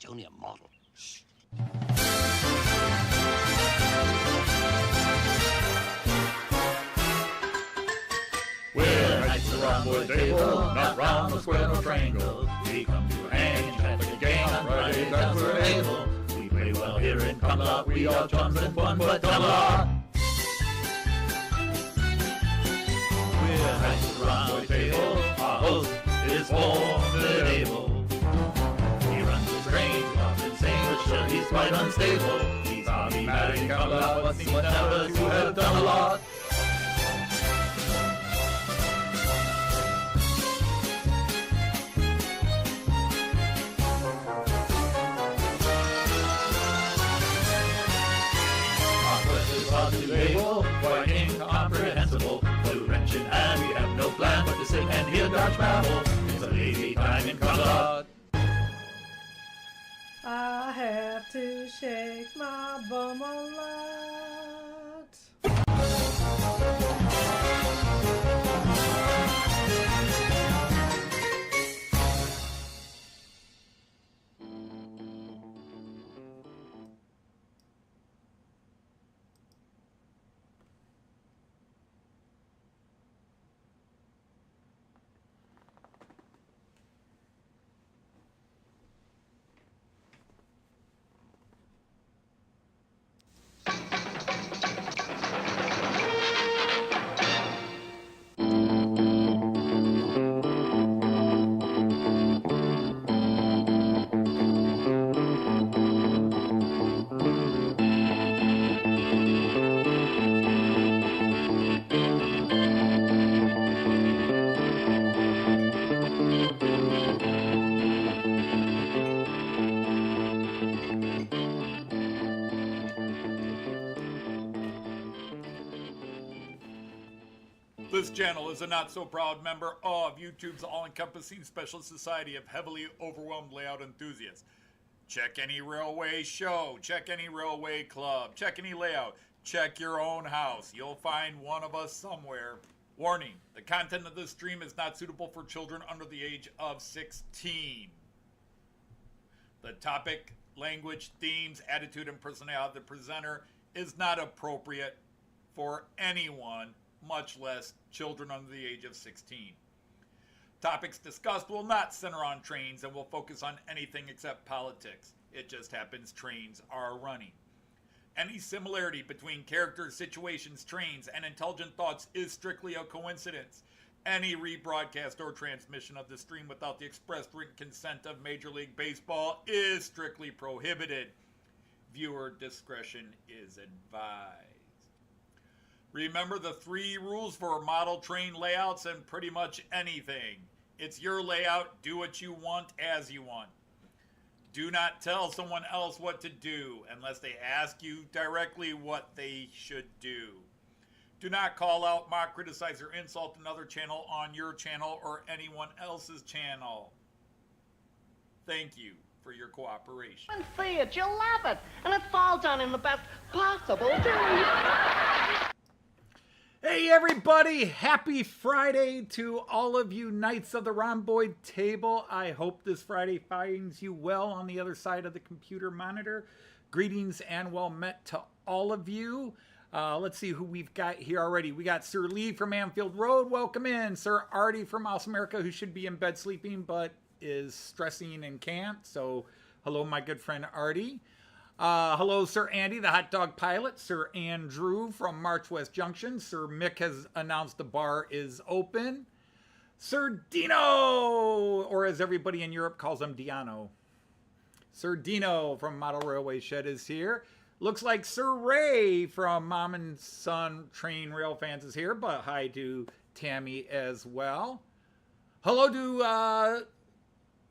It's only a model. Shh. We're knights around the table, not round the square or triangle. We come to hang and chat like a gang on Fridays as we're able. We play well here in Camelot, we are chums and fun, but Camelot. We're knights around the table, our host is formidable. He runs a strange, often insane, but sure he's quite unstable. He's hobby mad in Camelot, but seems never to have done a lot. Quite incomprehensible. Blue wrench in hand, we have no plan but to sit and hear Dodge babble. It's a lazy time in Camelot. I have to shake my bum a lot. This channel is a not-so-proud member of YouTube's all-encompassing special society of heavily overwhelmed layout enthusiasts. Check any railway show, check any railway club, check any layout, check your own house. You'll find one of us somewhere. Warning, the content of this stream is not suitable for children under the age of 16. The topic, language, themes, attitude, and personality of the presenter is not appropriate for anyone, much less children under the age of 16. Topics discussed will not center on trains and will focus on anything except politics. It just happens trains are running. Any similarity between characters, situations, trains, and intelligent thoughts is strictly a coincidence. Any rebroadcast or transmission of the stream without the express written consent of Major League Baseball is strictly prohibited. Viewer discretion is advised. Remember the 3 rules for model train layouts and pretty much anything. It's your layout, do what you want as you want. Do not tell someone else what to do unless they ask you directly what they should do. Do not call out, mock, criticize, or insult another channel on your channel or anyone else's channel. Thank you for your cooperation. And see it, you'll love it, and it's all done in the best possible way. Hey everybody, happy Friday to all of you Knights of the Rhomboid Table. I hope this Friday finds you well on the other side of the computer monitor. Greetings and well met to all of you. Let's see who we've got here already. We got Sir Lee from Anfield Road, welcome in. Sir Artie from Mouse America, who should be in bed sleeping but is stressing and can't. So hello my good friend Artie. Hello, Sir Andy, the hot dog pilot. Sir Andrew from March West Junction. Sir Mick has announced the bar is open. Sir Dino, or as everybody in Europe calls him, Diano. Sir Dino from Model Railway Shed is here. Looks like Sir Ray from Mom and Son Train Rail Fans is here, but hi to Tammy as well. Hello to...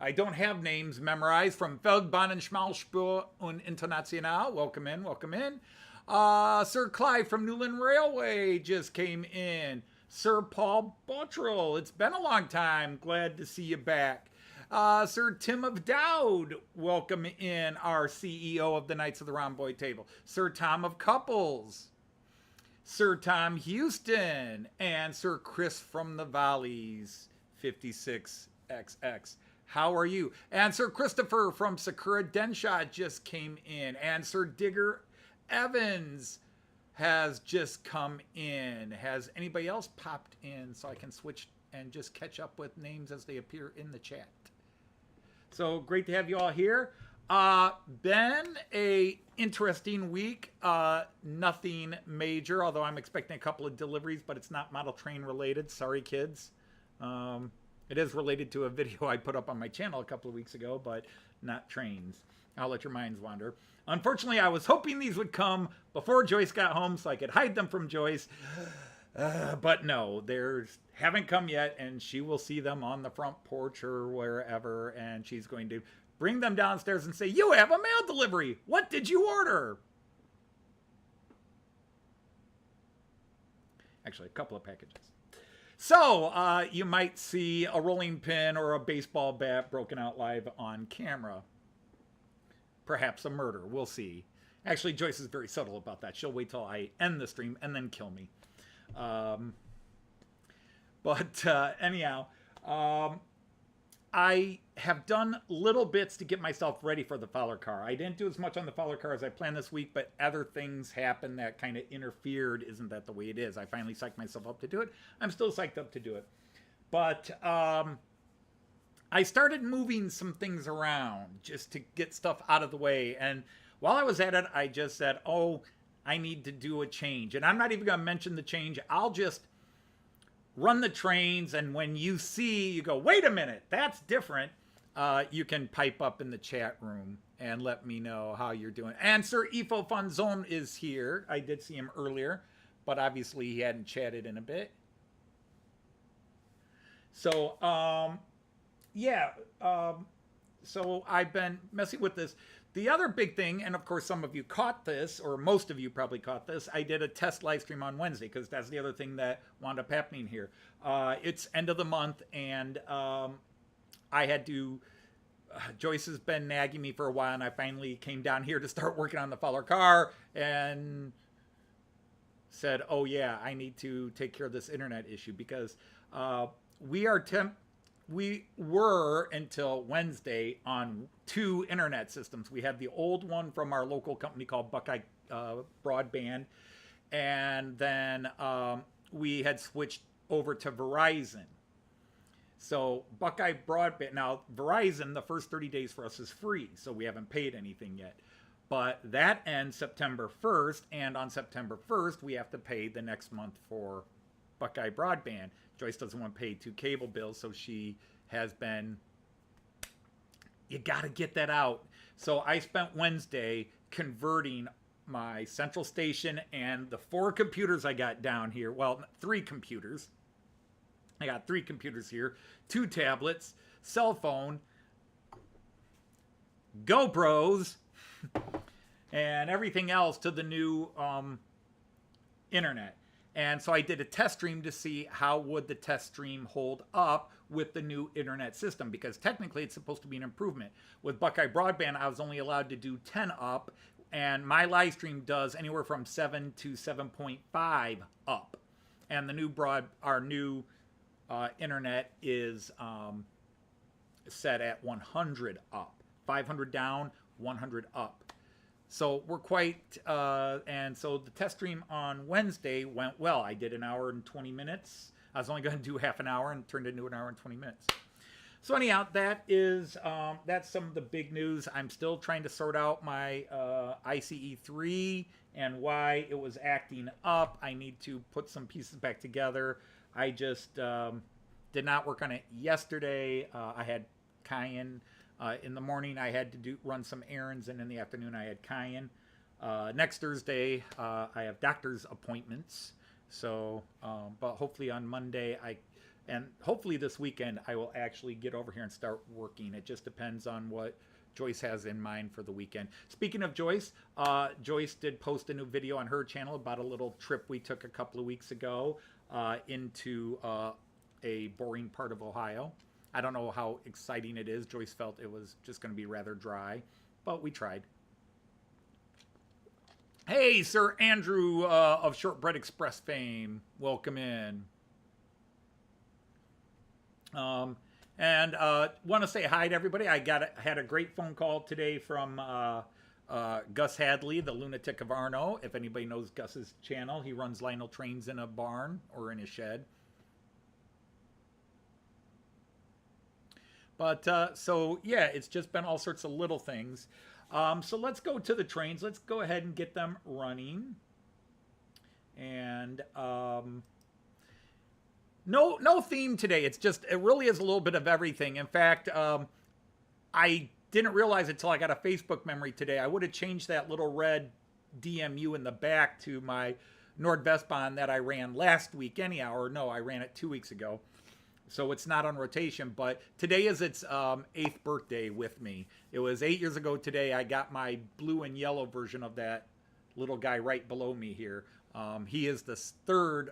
I don't have names memorized from Feldbahn and Schmalspur und International. Welcome in, welcome in. Sir Clive from Newland Railway just came in. Sir Paul Bottrell, it's been a long time. Glad to see you back. Sir Tim of Dowd, welcome in, our CEO of the Knights of the Rhomboid Table. Sir Tom of Couples. Sir Tom Houston. And Sir Chris from the Valleys, 56XX. how are you? And Sir Christopher from Sakura Denshot just came in. And Sir Digger Evans has just come in. Has anybody else popped in so I can switch and just catch up with names as they appear in the chat? So great to have you all here. Been a interesting week. Nothing major, although I'm expecting a couple of deliveries, but it's not model train related. Sorry, kids. It is related to a video I put up on my channel a couple of weeks ago, but not trains. I'll let your minds wander. Unfortunately, I was hoping these would come before Joyce got home so I could hide them from Joyce. But no, they haven't come yet, and she will see them on the front porch or wherever, and she's going to bring them downstairs and say, "You have a mail delivery. What did you order?" Actually, a couple of packages. So, you might see a rolling pin or a baseball bat broken out live on camera. Perhaps a murder. We'll see. Actually, Joyce is very subtle about that. She'll wait till I end the stream and then kill me. Anyhow, I have done little bits to get myself ready for the Fowler car. I didn't do as much on the Fowler car as I planned this week, but other things happened that kind of interfered. Isn't that the way it is? I finally psyched myself up to do it. I'm still psyched up to do it. But I started moving some things around just to get stuff out of the way. And while I was at it, I just said, oh, I need to do a change. And I'm not even going to mention the change. I'll just run the trains, and when you see, you go, wait a minute, that's different. You can pipe up in the chat room and let me know how you're doing. And Sir Ifo Fanzon is here. I did see him earlier, but obviously he hadn't chatted in a bit. So, so I've been messing with this. The other big thing, and of course some of you caught this, or most of you probably caught this, I did a test live stream on Wednesday, because that's the other thing that wound up happening here. It's end of the month, and I had to, Joyce has been nagging me for a while, and I finally came down here to start working on the Fowler car, and said, oh yeah, I need to take care of this internet issue, because we were until Wednesday on 2 internet systems. We had the old one from our local company called Buckeye Broadband, and then we had switched over to Verizon. So Buckeye Broadband, now Verizon, the first 30 days for us is free, so we haven't paid anything yet. But that ends September 1st, and on September 1st, we have to pay the next month for Buckeye Broadband. Joyce doesn't want to pay 2 cable bills, so she has been, you got to get that out. So I spent Wednesday converting my central station and the 4 computers I got down here. Well, 3 computers. I got 3 computers here, 2 tablets, cell phone, GoPros, and everything else to the new internet. And so I did a test stream to see how would the test stream hold up with the new internet system, because technically it's supposed to be an improvement. With Buckeye Broadband, I was only allowed to do 10 up, and my live stream does anywhere from 7 to 7.5 up. And the new our new internet is set at 100 up, 500 down, 100 up. So we're quite, and so the test stream on Wednesday went well. I did 1 hour and 20 minutes. I was only going to do half an hour and turned into 1 hour and 20 minutes. So anyhow, that is, that's some of the big news. I'm still trying to sort out my ICE3 and why it was acting up. I need to put some pieces back together. I just did not work on it yesterday. I had Cayenne. In the morning, I had to run some errands, and in the afternoon, I had Cayenne. Next Thursday, I have doctor's appointments. So, but hopefully on Monday, and hopefully this weekend, I will actually get over here and start working. It just depends on what Joyce has in mind for the weekend. Speaking of Joyce, Joyce did post a new video on her channel about a little trip we took a couple of weeks ago into a boring part of Ohio. I don't know how exciting it is. Joyce felt it was just going to be rather dry, but we tried. Hey, Sir Andrew of Shortbread Express fame. Welcome in. And want to say hi to everybody. Had a great phone call today from Gus Hadley, the lunatic of Arno. If anybody knows Gus's channel, he runs Lionel trains in a barn or in a shed. But so yeah, it's just been all sorts of little things. So let's go to the trains. Let's go ahead and get them running. And no theme today. It really is a little bit of everything. In fact, I didn't realize it till I got a Facebook memory today. I would have changed that little red DMU in the back to my Nordvestbahn that I ran last week anyhow. Or no, I ran it 2 weeks ago. So it's not on rotation, but today is its 8th birthday with me. It was 8 years ago today. I got my blue and yellow version of that little guy right below me here. He is the 3rd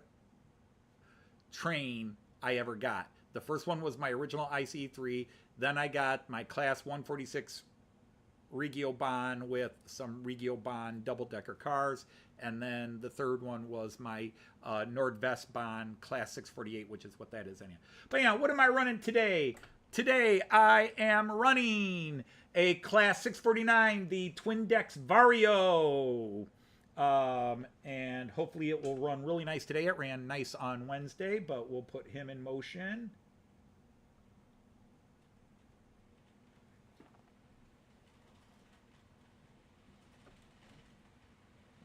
train I ever got. The first one was my original ICE-3. Then I got my Class 146 Regio Bahn with some Regio Bahn double-decker cars. And then the 3rd one was my Nordvestbahn Class 648, which is what that is anyhow. But yeah, what am I running today? Today I am running a Class 649, the Twin Decks Vario. And hopefully it will run really nice today. It ran nice on Wednesday, but we'll put him in motion.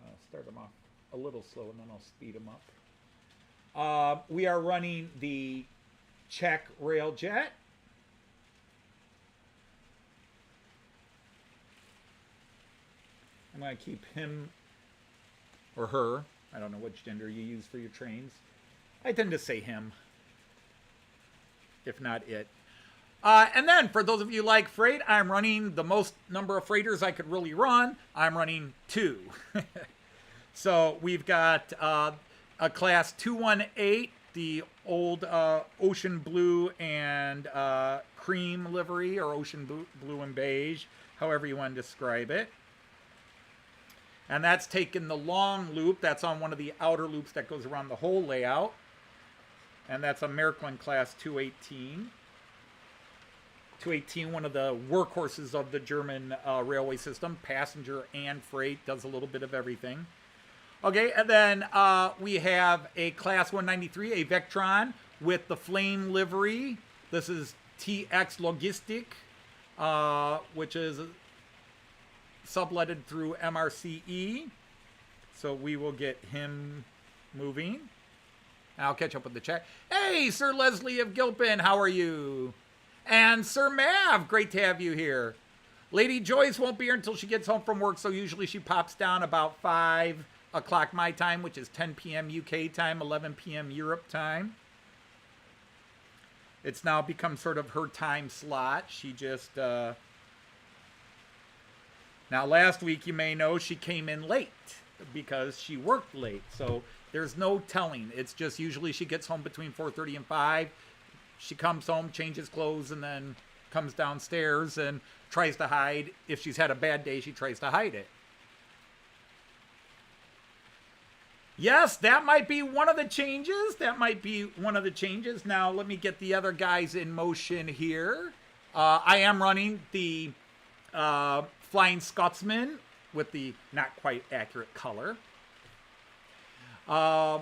I'll start him off a little slow and then I'll speed him up. We are running the Czech Railjet. I'm going to keep him or her. I don't know which gender you use for your trains. I tend to say him, if not it. And then, for those of you like freight, I'm running the most number of freighters I could really run. I'm running 2. So we've got a Class 218, the old ocean blue and cream livery, or ocean blue and beige, however you want to describe it. And that's taken the long loop. That's on one of the outer loops that goes around the whole layout. And that's a Märklin Class 218. 218, one of the workhorses of the German railway system. Passenger and freight, does a little bit of everything. Okay, and then we have a Class 193, a Vectron with the flame livery. This is TX Logistik, which is subletted through MRCE. So we will get him moving. I'll catch up with the chat. Hey, Sir Leslie of Gilpin, how are you? And Sir Mav, great to have you here. Lady Joyce won't be here until she gets home from work, so usually she pops down about 5 o'clock my time, which is 10 p.m. UK time, 11 p.m. Europe time. It's now become sort of her time slot. She just... Now, last week, you may know, she came in late because she worked late. So there's no telling. It's just usually she gets home between 4:30 and 5. She comes home, changes clothes, and then comes downstairs and tries to hide. If she's had a bad day, she tries to hide it. Yes, that might be one of the changes. That might be one of the changes. Now, let me get the other guys in motion here. I am running the... Flying Scotsman with the not quite accurate color. I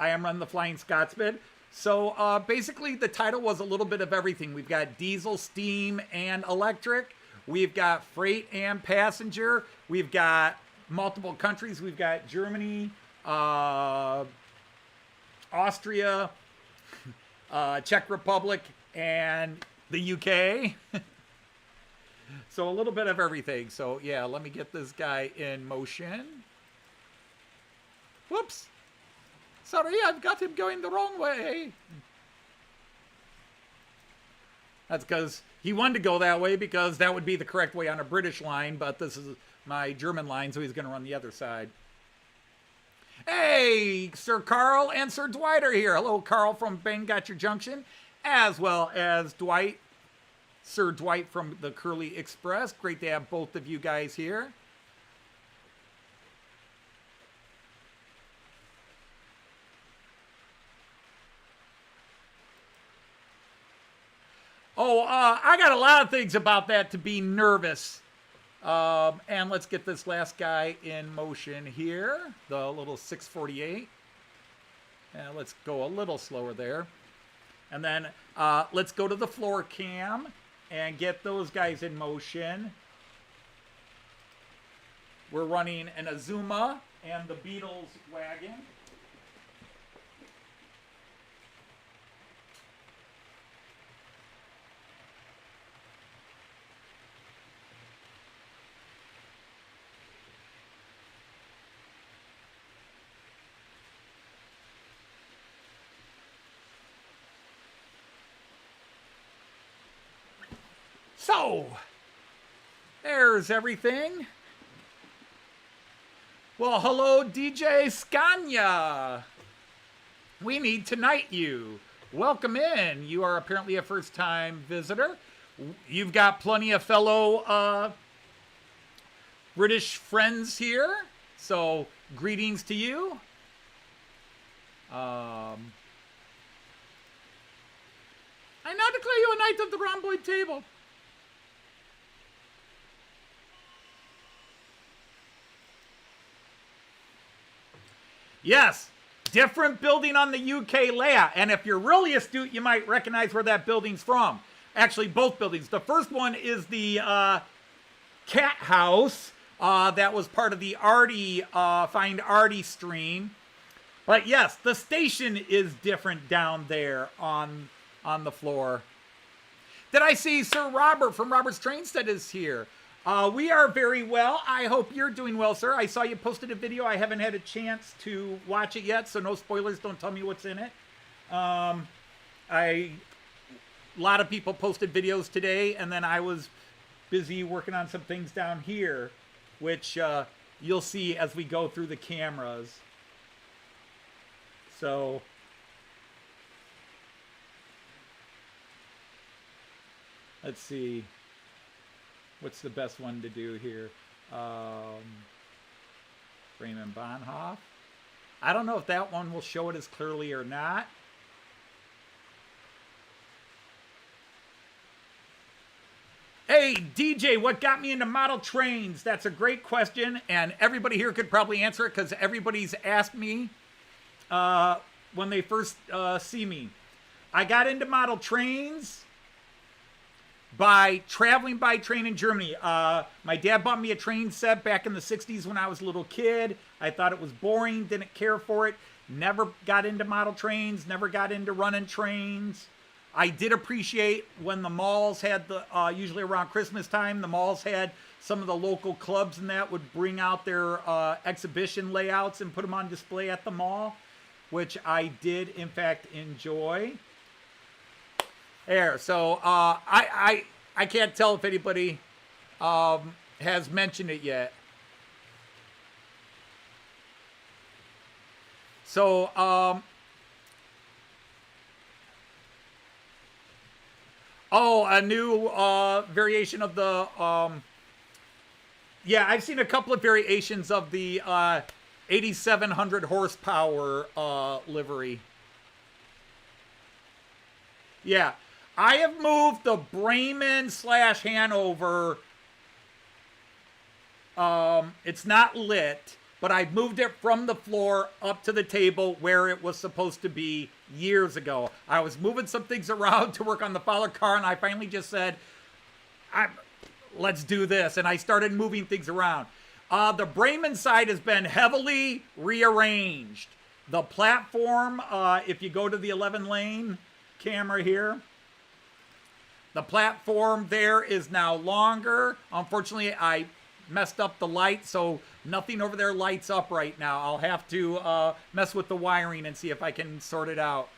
am running the Flying Scotsman. So basically the title was a little bit of everything. We've got diesel, steam, and electric. We've got freight and passenger. We've got multiple countries. We've got Germany, Austria, Czech Republic, and the UK. So a little bit of everything. So yeah, let me get this guy in motion. Whoops. Sorry, I've got him going the wrong way. That's because he wanted to go that way because that would be the correct way on a British line, but this is my German line, so he's going to run the other side. Hey, Sir Carl and Sir Dwight are here. Hello, Carl from Bangor Junction, as well as Dwight. Sir Dwight from the Curly Express. Great to have both of you guys here. Oh, I got a lot of things about that to be nervous. And let's get this last guy in motion here. The little 648. And let's go a little slower there. And then let's go to the floor cam and get those guys in motion. We're running an Azuma and the Beatles wagon. So, there's everything. Well, hello, DJ Scania. We need to knight you. Welcome in. You are apparently a first-time visitor. You've got plenty of fellow British friends here, so greetings to you. I now declare you a knight of the rhomboid table. Yes, different building on the UK layout. And if you're really astute, you might recognize where that building's from. Actually, both buildings. The first one is the Cat House. That was part of the Artie, Find Artie stream. But yes, the station is different down there on the floor. Did I see Sir Robert from Robert's Trainstead is here? We are very well. I hope you're doing well, sir. I saw you posted a video. I haven't had a chance to watch it yet, so no spoilers. Don't tell me what's in it. A lot of people posted videos today, and then I was busy working on some things down here, which you'll see as we go through the cameras. So let's see. What's the best one to do here? Raymond Bonhoff. I don't know if that one will show it as clearly or not. Hey, DJ, what got me into model trains? That's a great question, and everybody here could probably answer it because everybody's asked me when they first see me. I got into model trains by traveling by train in Germany. My dad bought me a train set back in the 60s when I was a little kid. I thought it was boring, didn't care for it. Never got into model trains, never got into running trains. I did appreciate when the malls had the, usually around Christmas time, the malls had some of the local clubs and that would bring out their exhibition layouts and put them on display at the mall, which I did in fact enjoy. There, so I can't tell if anybody has mentioned it yet. So oh, a new variation of the yeah, I've seen a couple of variations of the 8,700 horsepower livery. Yeah. I have moved the Bremen/Hanover. It's not lit, but I've moved it from the floor up to the table where it was supposed to be years ago. I was moving some things around to work on the Fowler car, and I finally just said, let's do this. And I started moving things around. The Bremen side has been heavily rearranged. The platform, if you go to the 11-lane camera here, the platform there is now longer. Unfortunately, I messed up the light, so nothing over there lights up right now. I'll have to mess with the wiring and see if I can sort it out.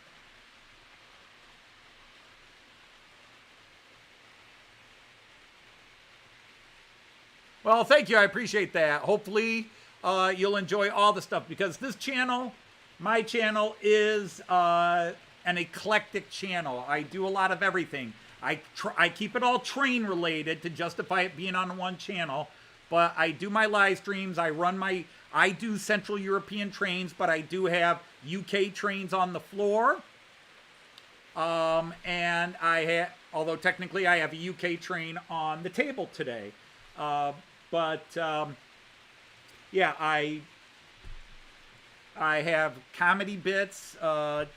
Well, thank you. I appreciate that. Hopefully, you'll enjoy all the stuff because this channel, my channel, is an eclectic channel. I do a lot of everything. I keep it all train related to justify it being on one channel, but I do my live streams. I do Central European trains, but I do have UK trains on the floor. And although technically I have a UK train on the table today. Yeah, I have comedy bits that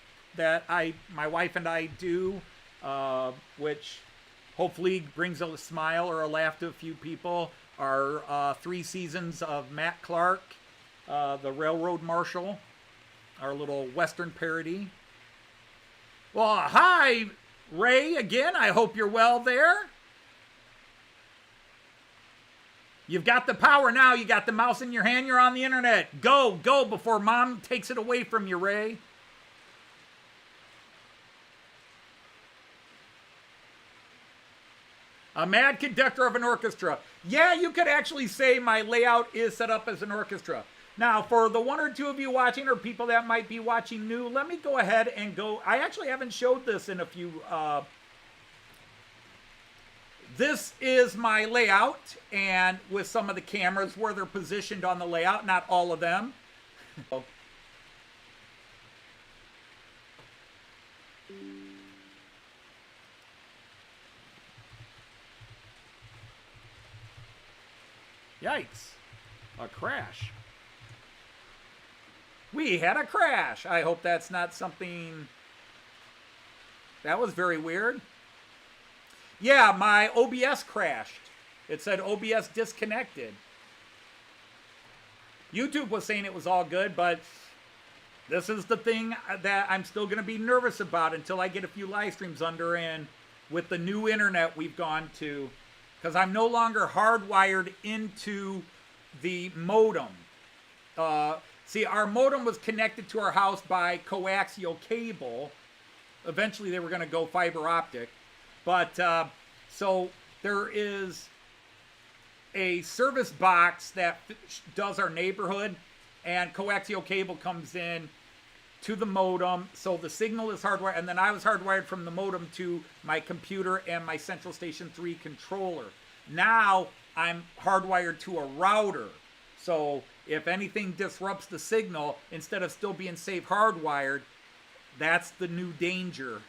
my wife and I do, which hopefully brings a smile or a laugh to a few people. Our 3 seasons of Matt Clark, the Railroad Marshal, our little Western parody. Well, hi, Ray, again. I hope you're well there. You've got the power now. You got the mouse in your hand. You're on the internet. Go before Mom takes it away from you, Ray. A mad conductor of an orchestra. Yeah, you could actually say my layout is set up as an orchestra. Now, for the 1 or 2 of you watching, or people that might be watching new, let me go ahead and go. I actually haven't showed this in a few. This is my layout, and with some of the cameras where they're positioned on the layout, not all of them. Yikes. A crash. We had a crash. I hope that's not something... That was very weird. Yeah, my OBS crashed. It said OBS disconnected. YouTube was saying it was all good, but this is the thing that I'm still going to be nervous about until I get a few live streams under, and with the new internet we've gone to, because I'm no longer hardwired into the modem. See, our modem was connected to our house by coaxial cable. Eventually they were going to go fiber optic. But, so there is a service box that does our neighborhood, and coaxial cable comes in to the modem, so the signal is hardwired, and then I was hardwired from the modem to my computer and my Central Station 3 controller. Now I'm hardwired to a router, so if anything disrupts the signal, instead of still being safe hardwired, that's the new danger.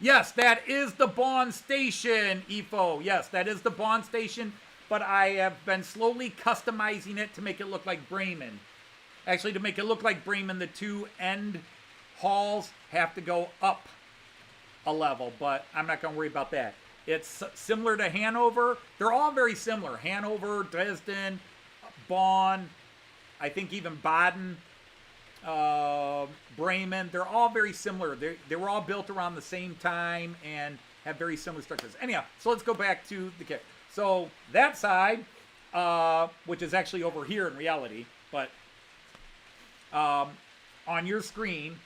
Yes, that is the Bond Station, EFO. Yes, that is the Bond Station, but I have been slowly customizing it to make it look like Bremen. Actually, to make it look like Bremen, the 2 end halls have to go up a level, but I'm not going to worry about that. It's similar to Hanover. They're all very similar. Hanover, Dresden, Bonn, I think even Baden, Bremen. They're all very similar. They were all built around the same time and have very similar structures. Anyhow, so let's go back to the kit. So that side, which is actually over here in reality, but on your screen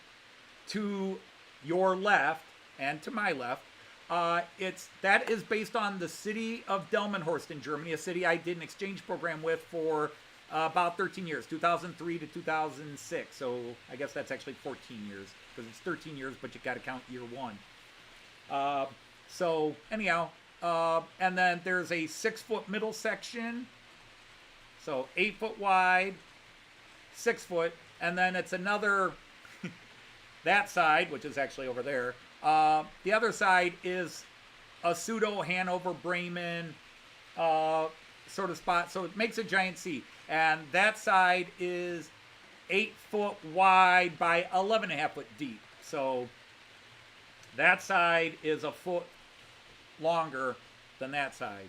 to your left and to my left, that is based on the city of Delmenhorst in Germany, a city I did an exchange program with for about 13 years, 2003 to 2006. So I guess that's actually 14 years because it's 13 years, but you got to count year 1. So anyhow, and then there's a 6-foot middle section, so 8 foot wide, 6 foot, and then it's another that side, which is actually over there. The other side is a pseudo Hanover Bremen sort of spot, so it makes a giant C. And that side is 8 foot wide by 11.5 foot deep. So that side is a foot longer than that side.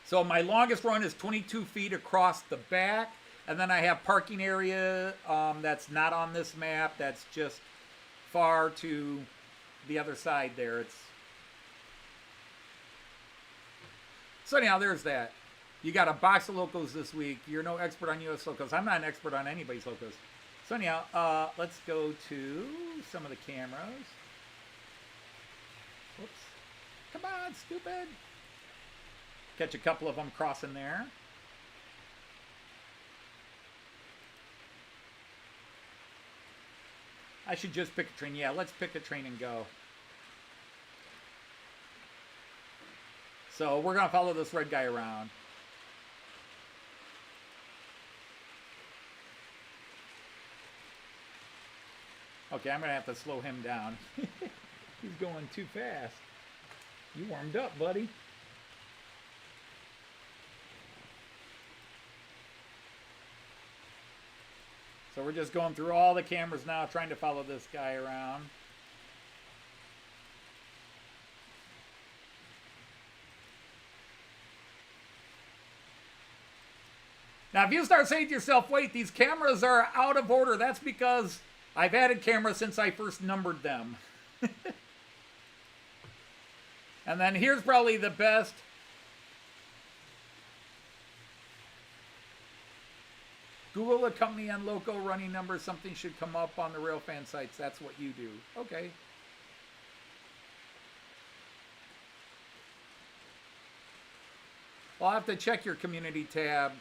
So my longest run is 22 feet across the back. And then I have parking area that's not on this map. That's just far to the other side there. So anyhow, there's that. You got a box of locos this week. You're no expert on U.S. locos. I'm not an expert on anybody's locos. So anyhow, let's go to some of the cameras. Whoops. Come on, stupid. Catch a couple of them crossing there. I should just pick a train. Yeah, let's pick a train and go. So we're going to follow this red guy around. Okay, I'm going to have to slow him down. He's going too fast. You warmed up, buddy. So we're just going through all the cameras now, trying to follow this guy around. Now, if you start saying to yourself, wait, these cameras are out of order, that's because I've added cameras since I first numbered them. And then here's probably the best. Google a company on Loco running number. Something should come up on the Railfan sites. That's what you do. Okay. Well, I'll have to check your community tab.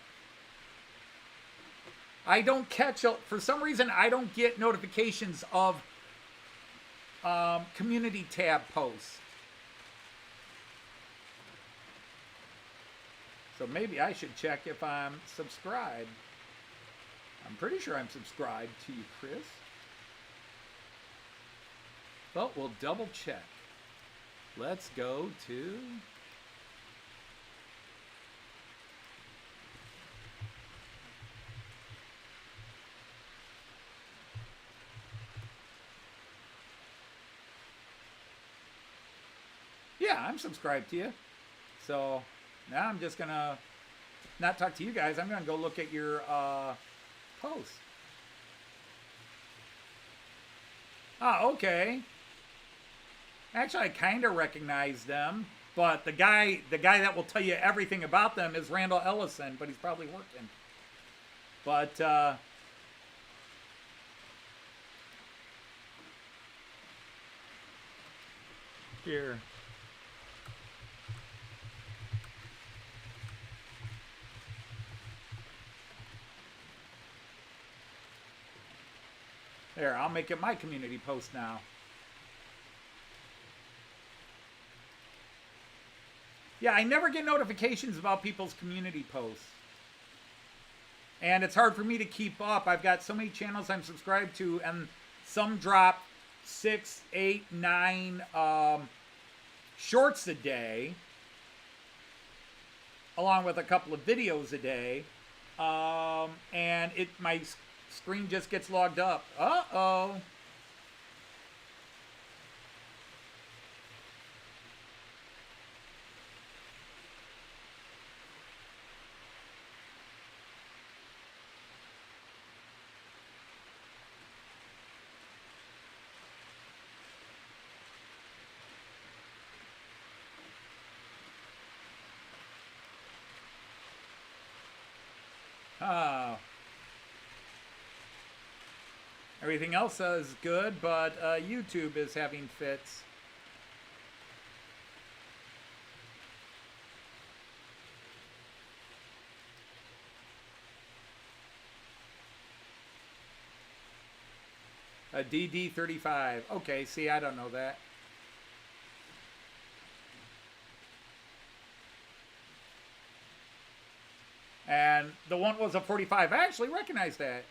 I don't catch, for some reason, I don't get notifications of community tab posts. So maybe I should check if I'm subscribed. I'm pretty sure I'm subscribed to you, Chris. But we'll double check. Let's go to... Yeah, I'm subscribed to you. So now I'm just going to not talk to you guys. I'm going to go look at your posts. Ah, okay. Actually, I kind of recognize them, but the guy that will tell you everything about them is Randall Ellison, but he's probably working. But here. There, I'll make it my community post now. Yeah, I never get notifications about people's community posts. And it's hard for me to keep up. I've got so many channels I'm subscribed to, and some drop 6, 8, 9 shorts a day, along with a couple of videos a day. And my screen just gets logged up. Uh-oh. Everything else is good, but YouTube is having fits. A DD35. Okay, see, I don't know that. And the one was a 45. I actually recognize that.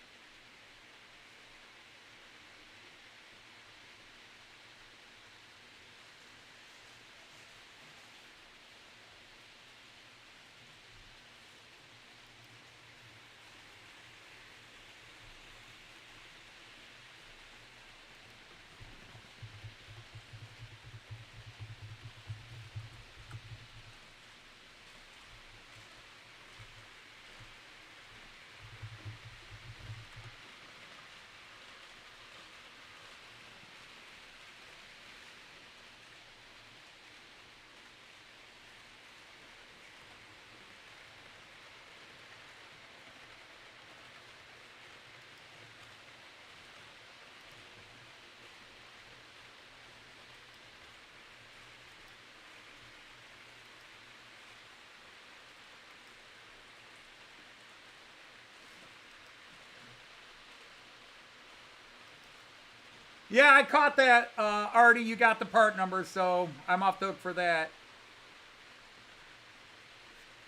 Yeah, I caught that, Artie. You got the part number, so I'm off the hook for that.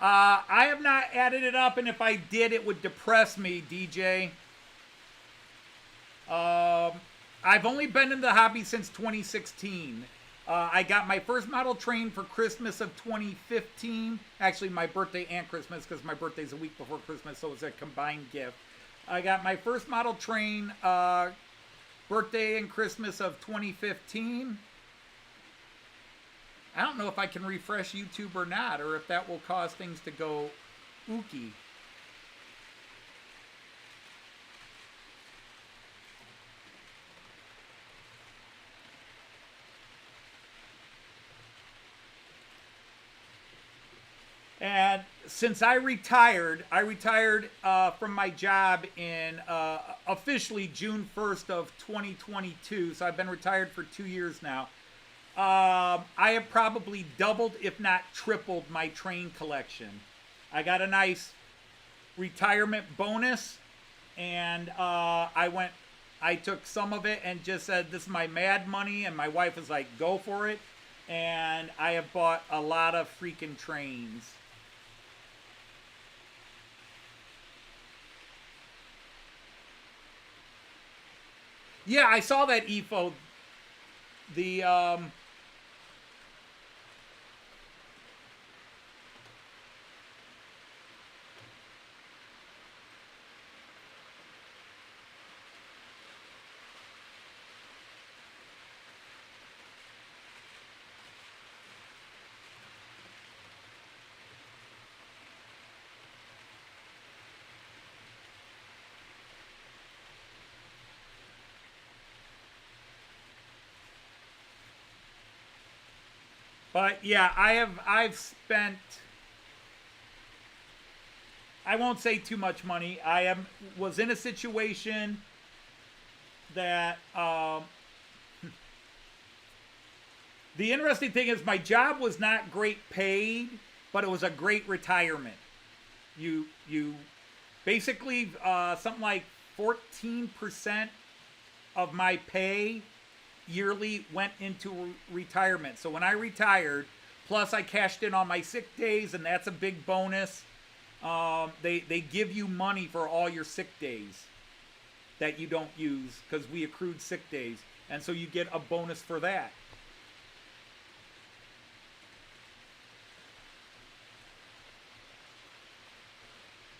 I have not added it up, and if I did, it would depress me, DJ. I've only been in the hobby since 2016. I got my first model train for Christmas of 2015. Actually, my birthday and Christmas, because my birthday's a week before Christmas, so it was a combined gift. I got my first model train birthday and Christmas of 2015. I don't know if I can refresh YouTube or not, or if that will cause things to go ooky. And since I retired from my job in officially June 1st of 2022. So I've been retired for 2 years now. I have probably doubled, if not tripled, my train collection. I got a nice retirement bonus, and I took some of it and just said, this is my mad money, and my wife was like, go for it. And I have bought a lot of freaking trains. Yeah, I saw that EFO. But yeah, I've spent, I won't say too much money. Was in a situation that the interesting thing is my job was not great paid, but it was a great retirement. You basically something like 14% of my pay yearly went into retirement. So when I retired, plus I cashed in on my sick days, and that's a big bonus. They give you money for all your sick days that you don't use, because we accrued sick days, and so you get a bonus for that.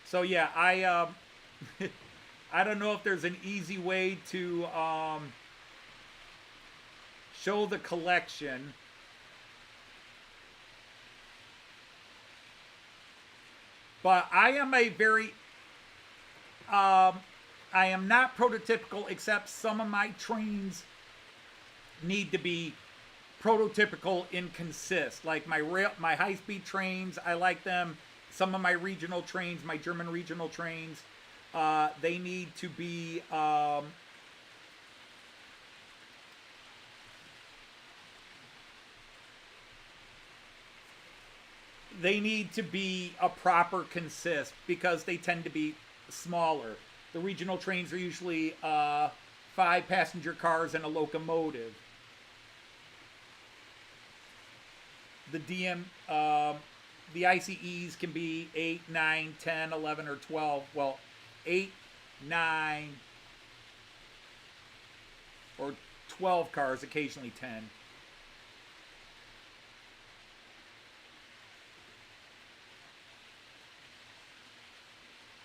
So yeah, I don't know if there's an easy way to show the collection. But I am a very, I am not prototypical, except some of my trains need to be prototypical in consist. Like my high-speed trains, I like them. Some of my regional trains, my German regional trains, they need to be, a proper consist, because they tend to be smaller. The regional trains are usually 5 passenger cars and a locomotive. The ICEs can be 8, 9, 10, 11, or 12. Well, 8, 9, or 12 cars, occasionally 10.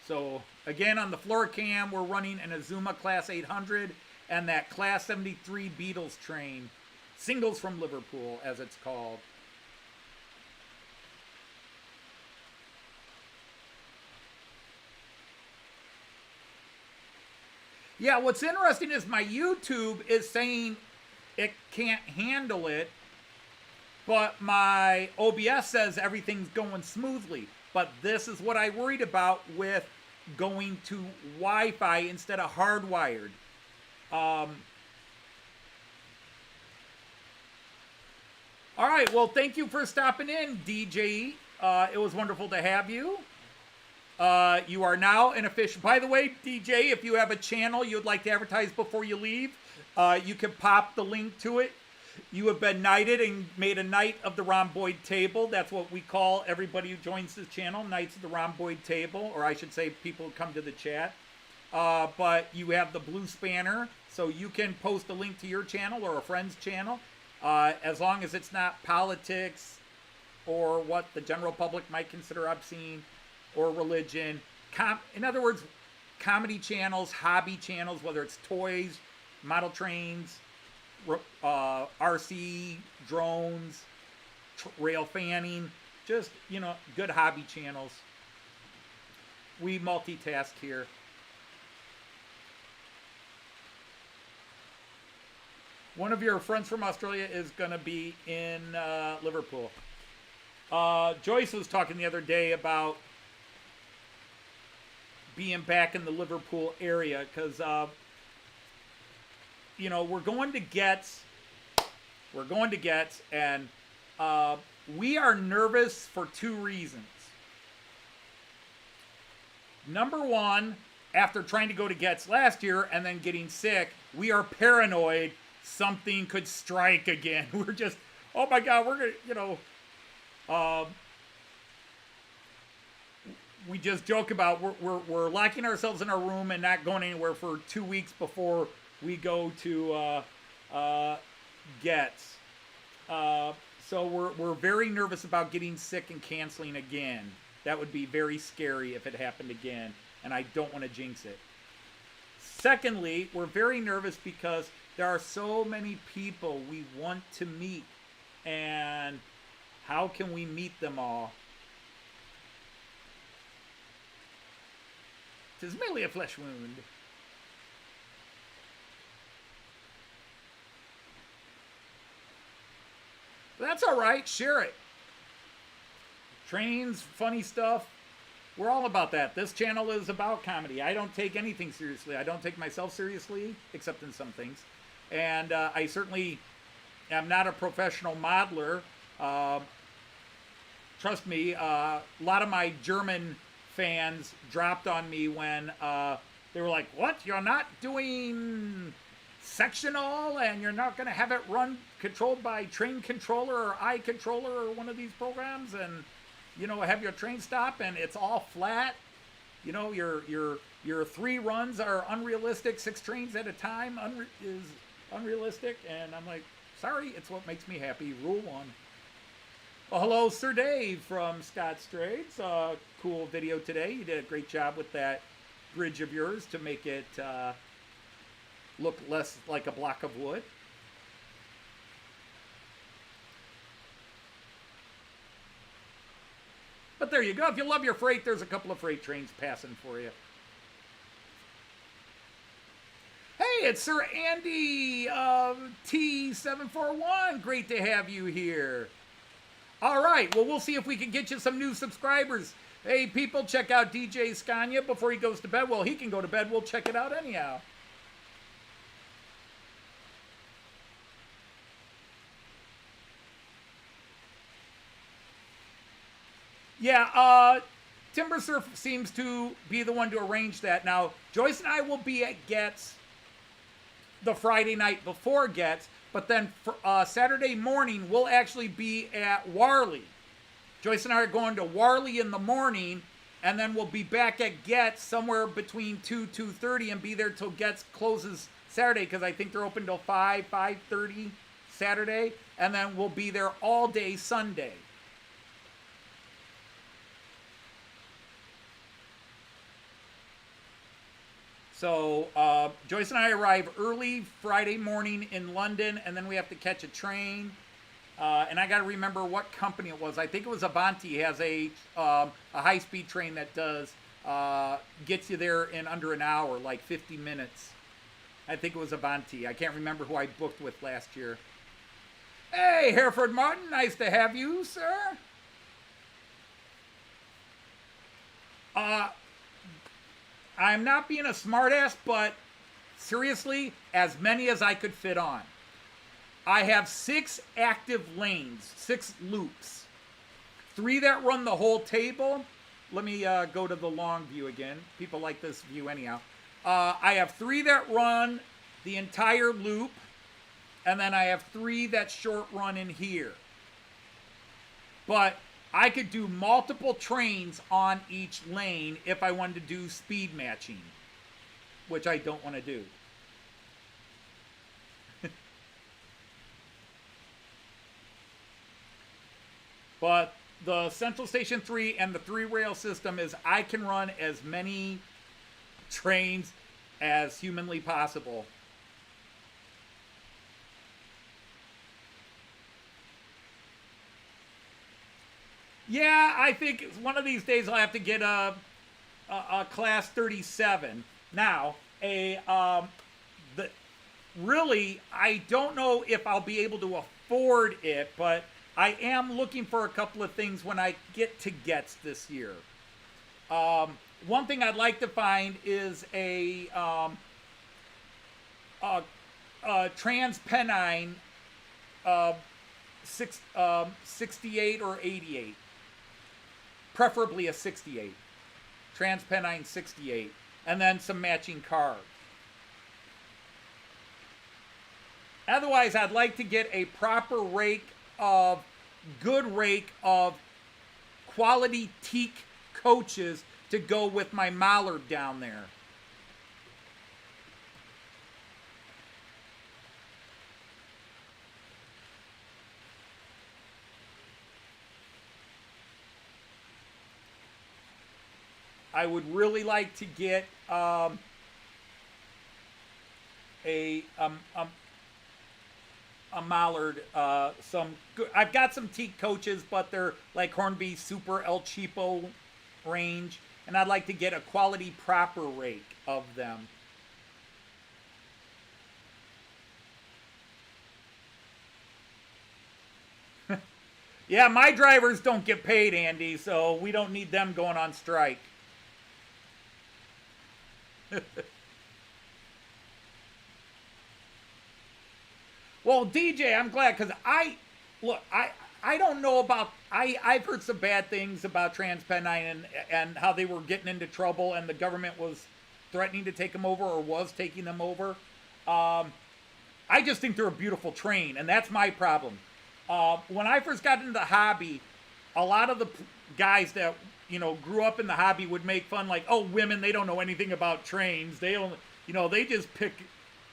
So, again, on the floor cam, we're running an Azuma Class 800 and that Class 73 Beatles train. Singles from Liverpool, as it's called. Yeah, what's interesting is my YouTube is saying it can't handle it, but my OBS says everything's going smoothly. But this is what I worried about with going to Wi-Fi instead of hardwired. All right, well, thank you for stopping in, DJ. It was wonderful to have you. You are now an official. By the way, DJ, if you have a channel you'd like to advertise before you leave, you can pop the link to it. You have been knighted and made a knight of the rhomboid table. That's what we call everybody who joins this channel, knights of the rhomboid table, or I should say people who come to the chat. but you have the blue spanner, so you can post a link to your channel or a friend's channel, as long as it's not politics or what the general public might consider obscene or religion. In other words, comedy channels, hobby channels, whether it's toys, model trains, RC, drones, rail fanning, just, you know, good hobby channels. We multitask here. One of your friends from Australia is going to be in Liverpool. Joyce was talking the other day about being back in the Liverpool area because, you know, we're going to Getz, and we are nervous for two reasons. Number one, after trying to go to Getz last year and then getting sick, we are paranoid something could strike again. We're just, oh my God, we're gonna, you know, we just joke about we're locking ourselves in our room and not going anywhere for 2 weeks before we go to Getz. So we're very nervous about getting sick and canceling again. That would be very scary if it happened again, and I don't want to jinx it. Secondly, we're very nervous because there are so many people we want to meet, and how can we meet them all? 'Tis merely a flesh wound. But that's all right. Share it. Trains, funny stuff. We're all about that. This channel is about comedy. I don't take anything seriously. I don't take myself seriously, except in some things. And I certainly am not a professional modeler. Trust me, a lot of my German fans dropped on me when they were like, what? You're not doing sectional and you're not going to have it controlled by train controller or eye controller or one of these programs and, you know, have your train stop and it's all flat. You know, your 3 runs are unrealistic. 6 trains at a time is unrealistic. And I'm like, sorry, it's what makes me happy. Rule 1. Well, hello, Sir Dave from Scott Straits. Cool video today. You did a great job with that bridge of yours to make it look less like a block of wood. But there you go. If you love your freight, there's a couple of freight trains passing for you. Hey, it's Sir Andy T741. Great to have you here. All right, well, we'll see if we can get you some new subscribers. Hey, people, check out DJ Scania before he goes to bed. Well, he can go to bed. We'll check it out anyhow. Yeah, Timber Surf seems to be the one to arrange that. Now, Joyce and I will be at Getz the Friday night before Getz, but then for, Saturday morning, we'll actually be at Warley. Joyce and I are going to Warley in the morning, and then we'll be back at Getz somewhere between 2:30 and be there till Getz closes Saturday, because I think they're open till 5:30 Saturday, and then we'll be there all day Sunday. So Joyce and I arrive early Friday morning in London, and then we have to catch a train. And I got to remember what company it was. I think it was Avanti. Has a high-speed train that does gets you there in under an hour, like 50 minutes. I think it was Avanti. I can't remember who I booked with last year. Hey, Hereford Martin, nice to have you, sir. I'm not being a smartass, but seriously, as many as I could fit on. I have 6 active lanes, 6 loops. 3 that run the whole table. Let me go to the long view again. People like this view anyhow. I have 3 that run the entire loop, and then I have 3 that short run in here. But I could do multiple trains on each lane if I wanted to do speed matching. which I don't want to do. But the Central Station 3 and the 3-rail system is I can run as many trains as humanly possible. Yeah, I think one of these days I'll have to get a Class 37. Now, really, I don't know if I'll be able to afford it, but I am looking for a couple of things when I get to Getz this year. One thing I'd like to find is a Transpennine 68 or 88. Preferably a 68. Transpennine 68. And then some matching cars. Otherwise, I'd like to get a proper good rake of quality teak coaches to go with my Mallard down there. I would really like to get a Mallard. I've got some teak coaches, but they're like Hornby Super El Cheapo range, and I'd like to get a quality proper rake of them. Yeah, my drivers don't get paid, Andy, so we don't need them going on strike. Well, DJ, I'm glad, because I don't know about, I've heard some bad things about Transpennine and how they were getting into trouble and the government was threatening to take them over or was taking them over. I just think they're a beautiful train, and that's my problem. When I first got into the hobby, a lot of the guys that, grew up in the hobby would make fun like, oh, women, they don't know anything about trains. They only, they just pick,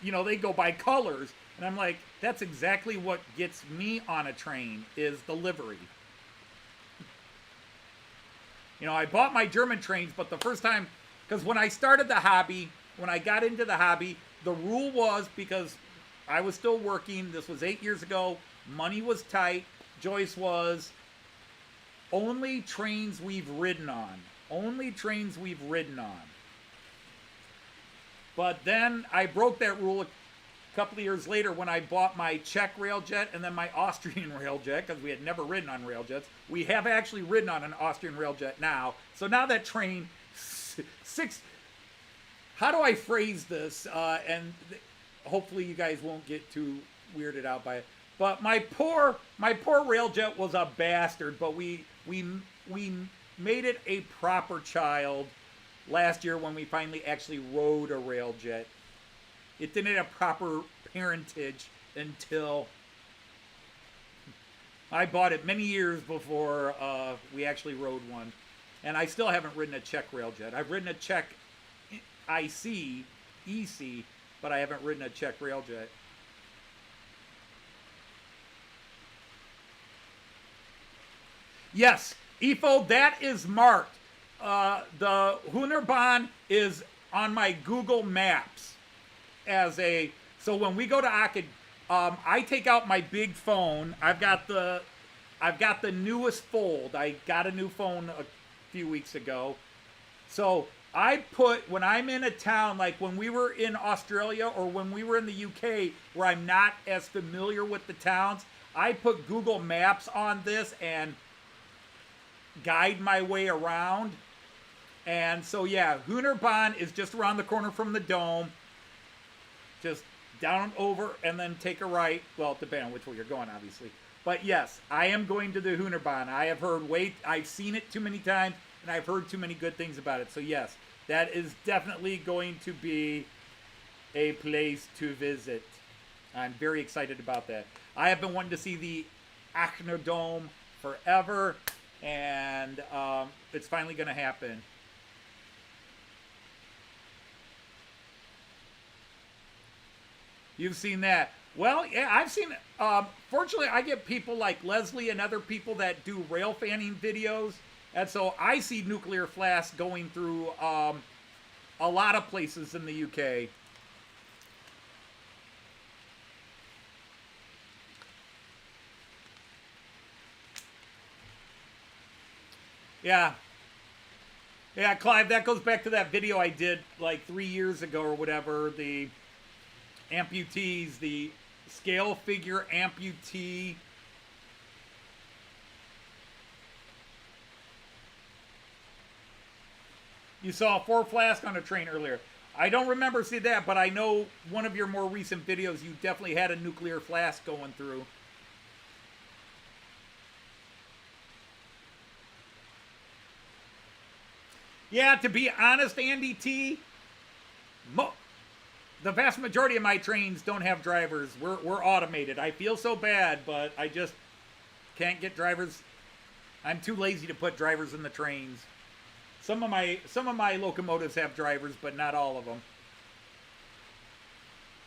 they go by colors. And I'm like, that's exactly what gets me on a train is the livery. I bought my German trains, but the first time, because when I started the hobby, when I got into the hobby, the rule was, because I was still working, this was 8 years ago, money was tight, Joyce was, only trains we've ridden on. Only trains we've ridden on. But then I broke that rule a couple of years later when I bought my Czech Railjet and then my Austrian Railjet, because we had never ridden on Railjets. We have actually ridden on an Austrian Railjet now. So now that train, how do I phrase this? Hopefully you guys won't get too weirded out by it. But my poor Railjet was a bastard, but we made it a proper child last year when we finally actually rode a Railjet. It didn't have proper parentage until I bought it many years before we actually rode one. And I still haven't ridden a Czech Railjet. I've ridden a Czech EC, but I haven't ridden a Czech Railjet. Yes, Ifo, that is marked. The Hunderbahn is on my Google Maps so when we go to Aachen, I take out my big phone. I've got the newest Fold. I got a new phone a few weeks ago. So when I'm in a town, like when we were in Australia or when we were in the UK, where I'm not as familiar with the towns, I put Google Maps on this and guide my way around. And so yeah, Hunderbahn is just around the corner from the Dome. Just down over and then take a right. Well, it depends on which way you're going, obviously. But yes, I am going to the Hunderbahn. I've seen it too many times, and I've heard too many good things about it. So yes, that is definitely going to be a place to visit. I'm very excited about that. I have been wanting to see the Aachener Dome forever, and it's finally going to happen. You've seen that. Well, yeah, I've seen it. Fortunately, I get people like Leslie and other people that do rail fanning videos. And so I see nuclear flasks going through a lot of places in the UK. Yeah. Yeah, Clive, that goes back to that video I did like 3 years ago or whatever. The amputees, the scale figure amputee. You saw a 4 flask on a train earlier. I don't remember seeing that, but I know one of your more recent videos, you definitely had a nuclear flask going through. Yeah, to be honest, Andy T, the vast majority of my trains don't have drivers. We're automated. I feel so bad, but I just can't get drivers. I'm too lazy to put drivers in the trains. Some of my locomotives have drivers, but not all of them.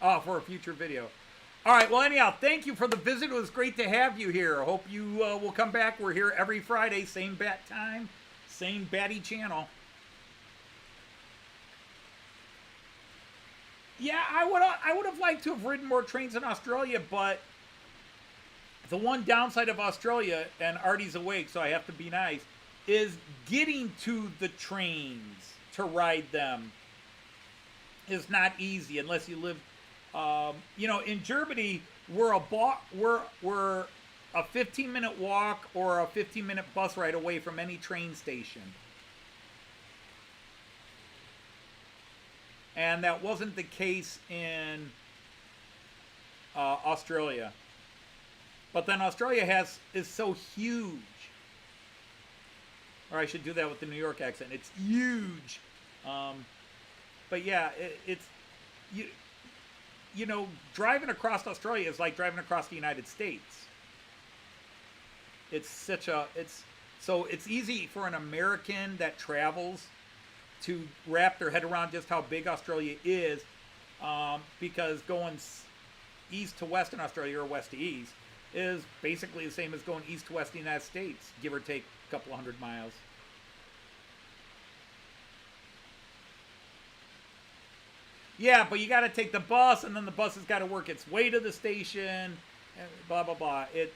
Oh, for a future video. All right, well, anyhow, thank you for the visit. It was great to have you here. I hope you will come back. We're here every Friday, same bat time, same batty channel. Yeah, I would have liked to have ridden more trains in Australia, but the one downside of Australia, and Artie's awake, so I have to be nice, is getting to the trains to ride them is not easy unless you live. You know, in Germany, we're a 15-minute walk or a 15-minute bus ride away from any train station. And that wasn't the case in Australia. But then Australia is so huge. Or I should do that with the New York accent. It's huge. But yeah, it's you know, driving across Australia is like driving across the United States. It's easy for an American that travels to wrap their head around just how big Australia is, because going east to west in Australia or west to east is basically the same as going east to west in the United States, give or take a couple of 100 miles. Yeah, but you got to take the bus, and then the bus has got to work its way to the station, and blah, blah, blah. It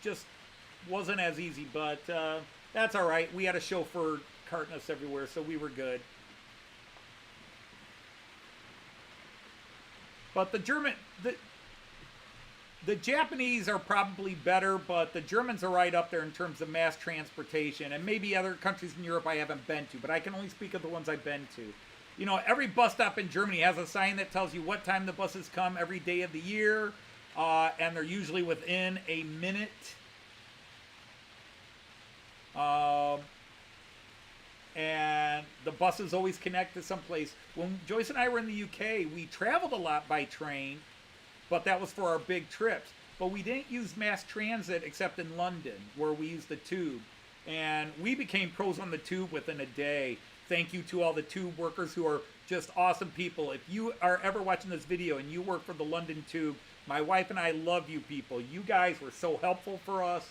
just wasn't as easy, but that's all right. We had a chauffeur carting us everywhere, so we were good. But the Japanese are probably better, but the Germans are right up there in terms of mass transportation, and maybe other countries in Europe I haven't been to, but I can only speak of the ones I've been to. You know, every bus stop in Germany has a sign that tells you what time the buses come every day of the year, and they're usually within a minute. And the buses always connect to someplace. When Joyce and I were in the UK, we traveled a lot by train, but that was for our big trips. But we didn't use mass transit except in London, where we used the tube. And we became pros on the tube within a day. Thank you to all the tube workers who are just awesome people. If you are ever watching this video and you work for the London Tube, my wife and I love you people. You guys were so helpful for us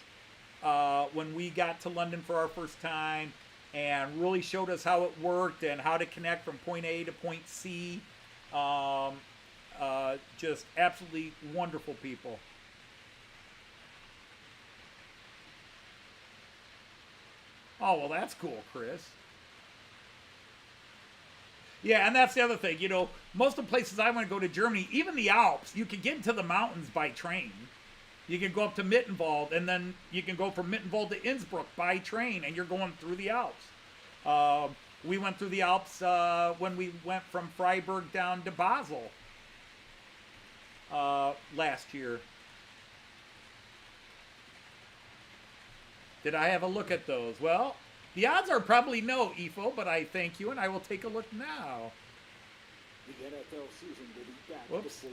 when we got to London for our first time, and really showed us how it worked and how to connect from point A to point C. Just absolutely wonderful people. Oh, well, that's cool, Chris. Yeah, and that's the other thing. You know, most of the places I want to go to Germany, even the Alps, you can get into the mountains by train. You can go up to Mittenwald, and then you can go from Mittenwald to Innsbruck by train, and you're going through the Alps. We went through the Alps when we went from Freiburg down to Basel last year. Did I have a look at those? Well, the odds are probably no, Ifo, but I thank you, and I will take a look now. The NFL season will be back. Whoops.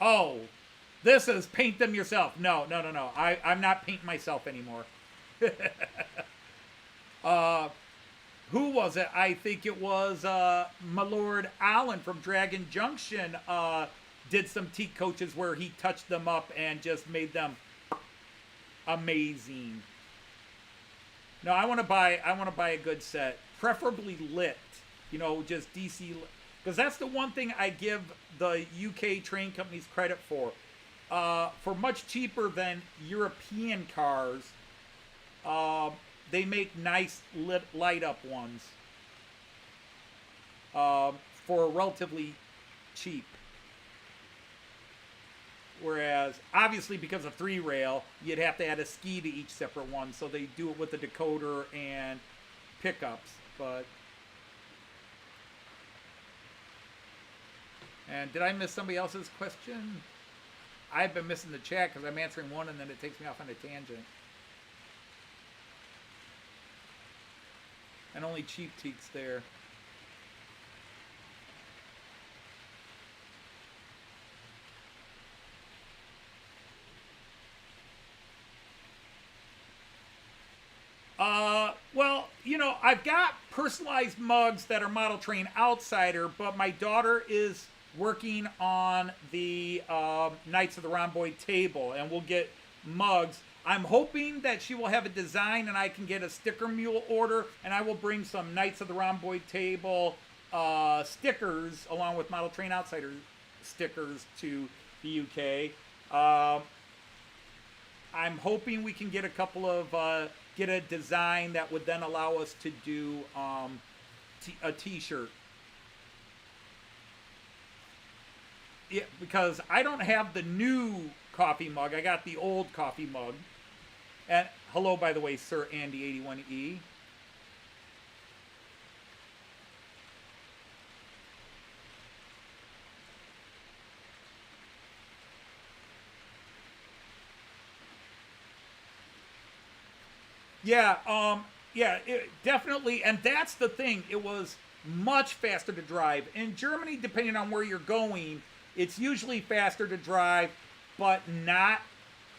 Oh, this is paint them yourself. No. I'm not painting myself anymore. who was it? I think it was my Lord Allen from Dragon Junction did some teak coaches where he touched them up and just made them amazing. No, I want to buy a good set, preferably lit. You know, just DC, because that's the one thing I give the UK train companies credit for. For much cheaper than European cars, they make nice lit light up ones for relatively cheap. Whereas, obviously, because of 3-rail, you'd have to add a ski to each separate one, so they do it with the decoder and pickups. But, and did I miss somebody else's question? I've been missing the chat because I'm answering one and then it takes me off on a tangent. And only cheap teaks there. Well, you know, I've got personalized mugs that are Model Train Outsider, but my daughter is working on the Knights of the Rhomboid table, and we'll get mugs. I'm hoping that she will have a design and I can get a sticker mule order, and I will bring some Knights of the Rhomboid table stickers along with Model Train Outsider stickers to the UK. I'm hoping we can get a couple of get a design that would then allow us to do a t-shirt. Yeah, because I don't have the new coffee mug. I got the old coffee mug. And hello, by the way, Sir Andy 81E. Yeah, definitely, and that's the thing. It was much faster to drive. In Germany, depending on where you're going, it's usually faster to drive, but not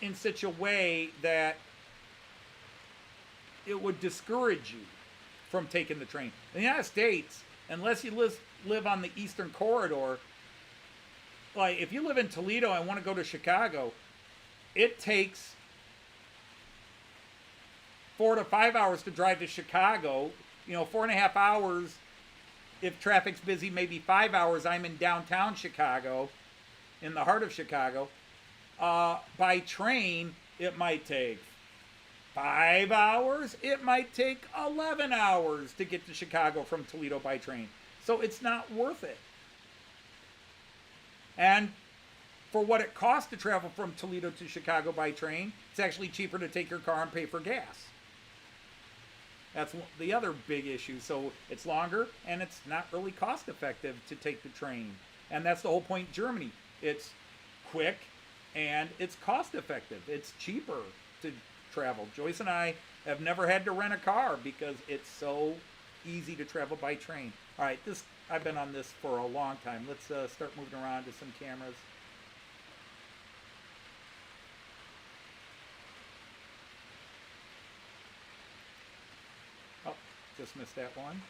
in such a way that it would discourage you from taking the train. In the United States, unless you live on the Eastern Corridor, like if you live in Toledo and want to go to Chicago, it takes 4 to 5 hours to drive to Chicago. You know, 4.5 hours. If traffic's busy, maybe 5 hours. I'm in downtown Chicago, in the heart of Chicago. By train, it might take 5 hours. It might take 11 hours to get to Chicago from Toledo by train. So it's not worth it. And for what it costs to travel from Toledo to Chicago by train, it's actually cheaper to take your car and pay for gas. That's the other big issue. So it's longer and it's not really cost effective to take the train. And that's the whole point in Germany. It's quick and it's cost effective. It's cheaper to travel. Joyce and I have never had to rent a car because it's so easy to travel by train. All right, I've been on this for a long time. Let's start moving around to some cameras. Just missed that one.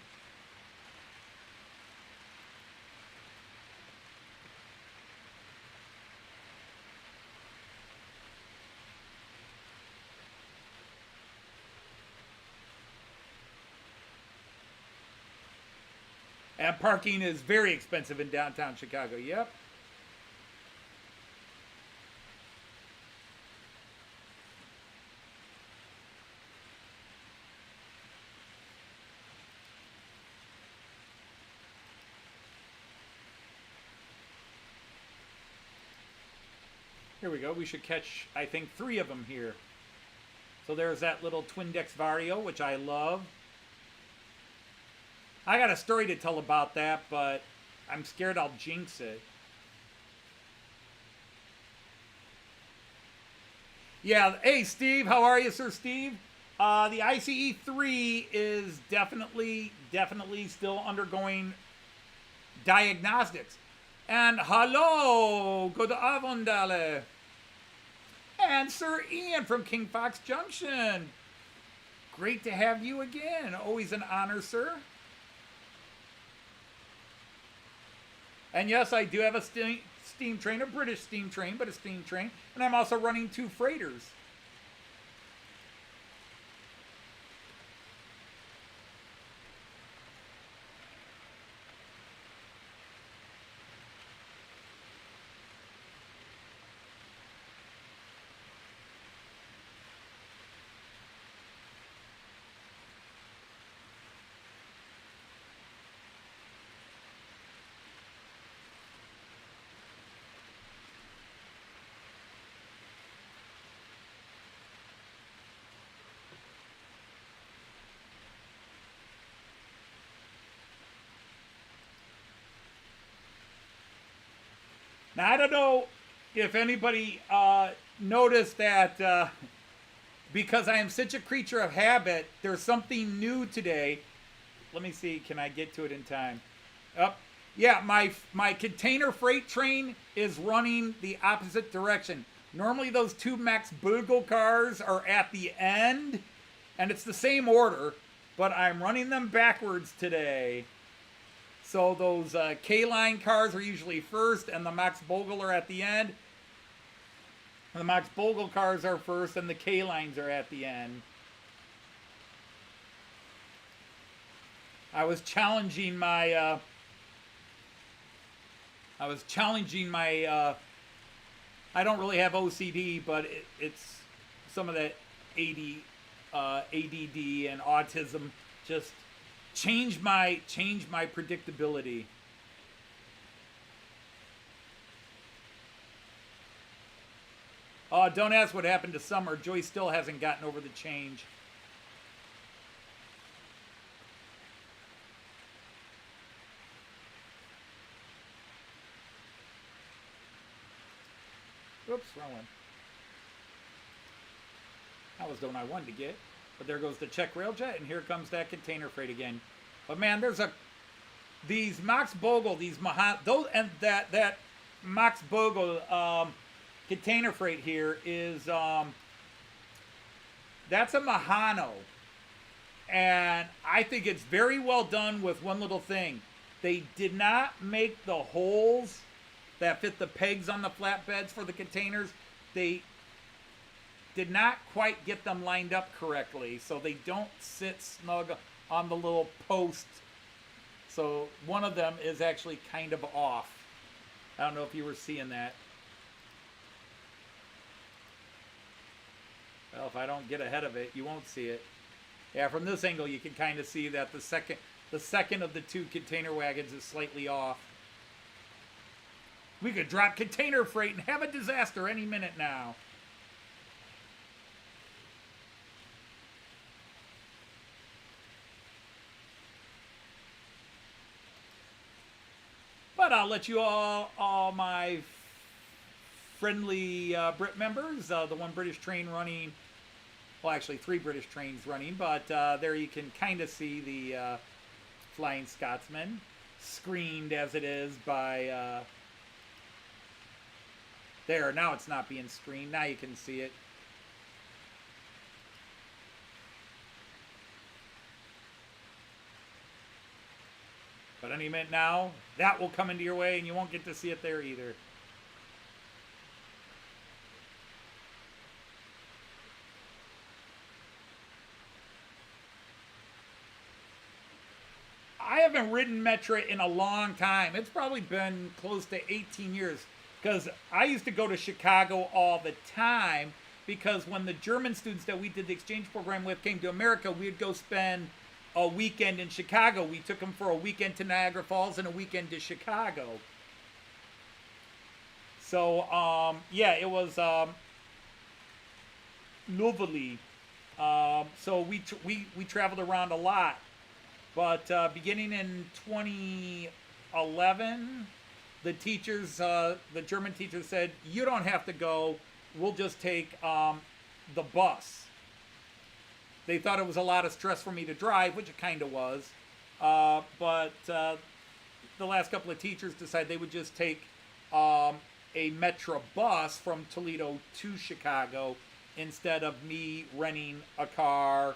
And parking is very expensive in downtown Chicago. Yep. Here we go. We should catch, I think, 3 of them here. So there's that little Twindex Vario, which I love. I got a story to tell about that, but I'm scared I'll jinx it. Yeah, hey, Steve. How are you, Sir Steve? The ICE 3 is definitely still undergoing diagnostics. And hello, good avondale. And Sir Ian from King Fox Junction. great to have you again. Always an honor, sir. And yes, I do have a steam train, a British steam train, but a steam train. And I'm also running 2 freighters. Now, I don't know if anybody noticed that because I am such a creature of habit, there's something new today. Let me see, can I get to it in time? Yeah, my container freight train is running the opposite direction. Normally those 2 Max Bugel cars are at the end, and it's the same order, but I'm running them backwards today. So those K-line cars are usually first, and the Max Bogle are at the end. The Max Bogle cars are first, and the K-lines are at the end. I was challenging my. I don't really have OCD, but it's some of that ADD and autism just. Change my predictability. Don't ask what happened to Summer. Joy still hasn't gotten over the change. Oops, wrong one. That was the one I wanted to get. But there goes the Czech Railjet, and here comes that container freight again. But man, there's these Max Bogle, these those, and that Max Bogle container freight here is that's a Mahano, and I think it's very well done with one little thing. They did not make the holes that fit the pegs on the flatbeds for the containers. They did not quite get them lined up correctly, so they don't sit snug on the little post. So one of them is actually kind of off. I don't know if you were seeing that. Well, if I don't get ahead of it, you won't see it. Yeah, from this angle, you can kind of see that the second of the 2 container wagons is slightly off. We could drop container freight and have a disaster any minute now. But I'll let you all my friendly Brit members, the 1 British train running, well, actually 3 British trains running, but there you can kind of see the Flying Scotsman, screened as it is by, there, now it's not being screened, now you can see it. But any minute now, that will come into your way, and you won't get to see it there either. I haven't ridden Metra in a long time. It's probably been close to 18 years, because I used to go to Chicago all the time, because when the German students that we did the exchange program with came to America, we'd go spend a weekend in Chicago. We took them for a weekend to Niagara Falls and a weekend to Chicago. So, yeah, it was lovely. So we traveled around a lot. But beginning in 2011, the teachers, the German teachers said, you don't have to go. We'll just take the bus. They thought it was a lot of stress for me to drive, which it kind of was. But the last couple of teachers decided they would just take a Metra bus from Toledo to Chicago instead of me renting a car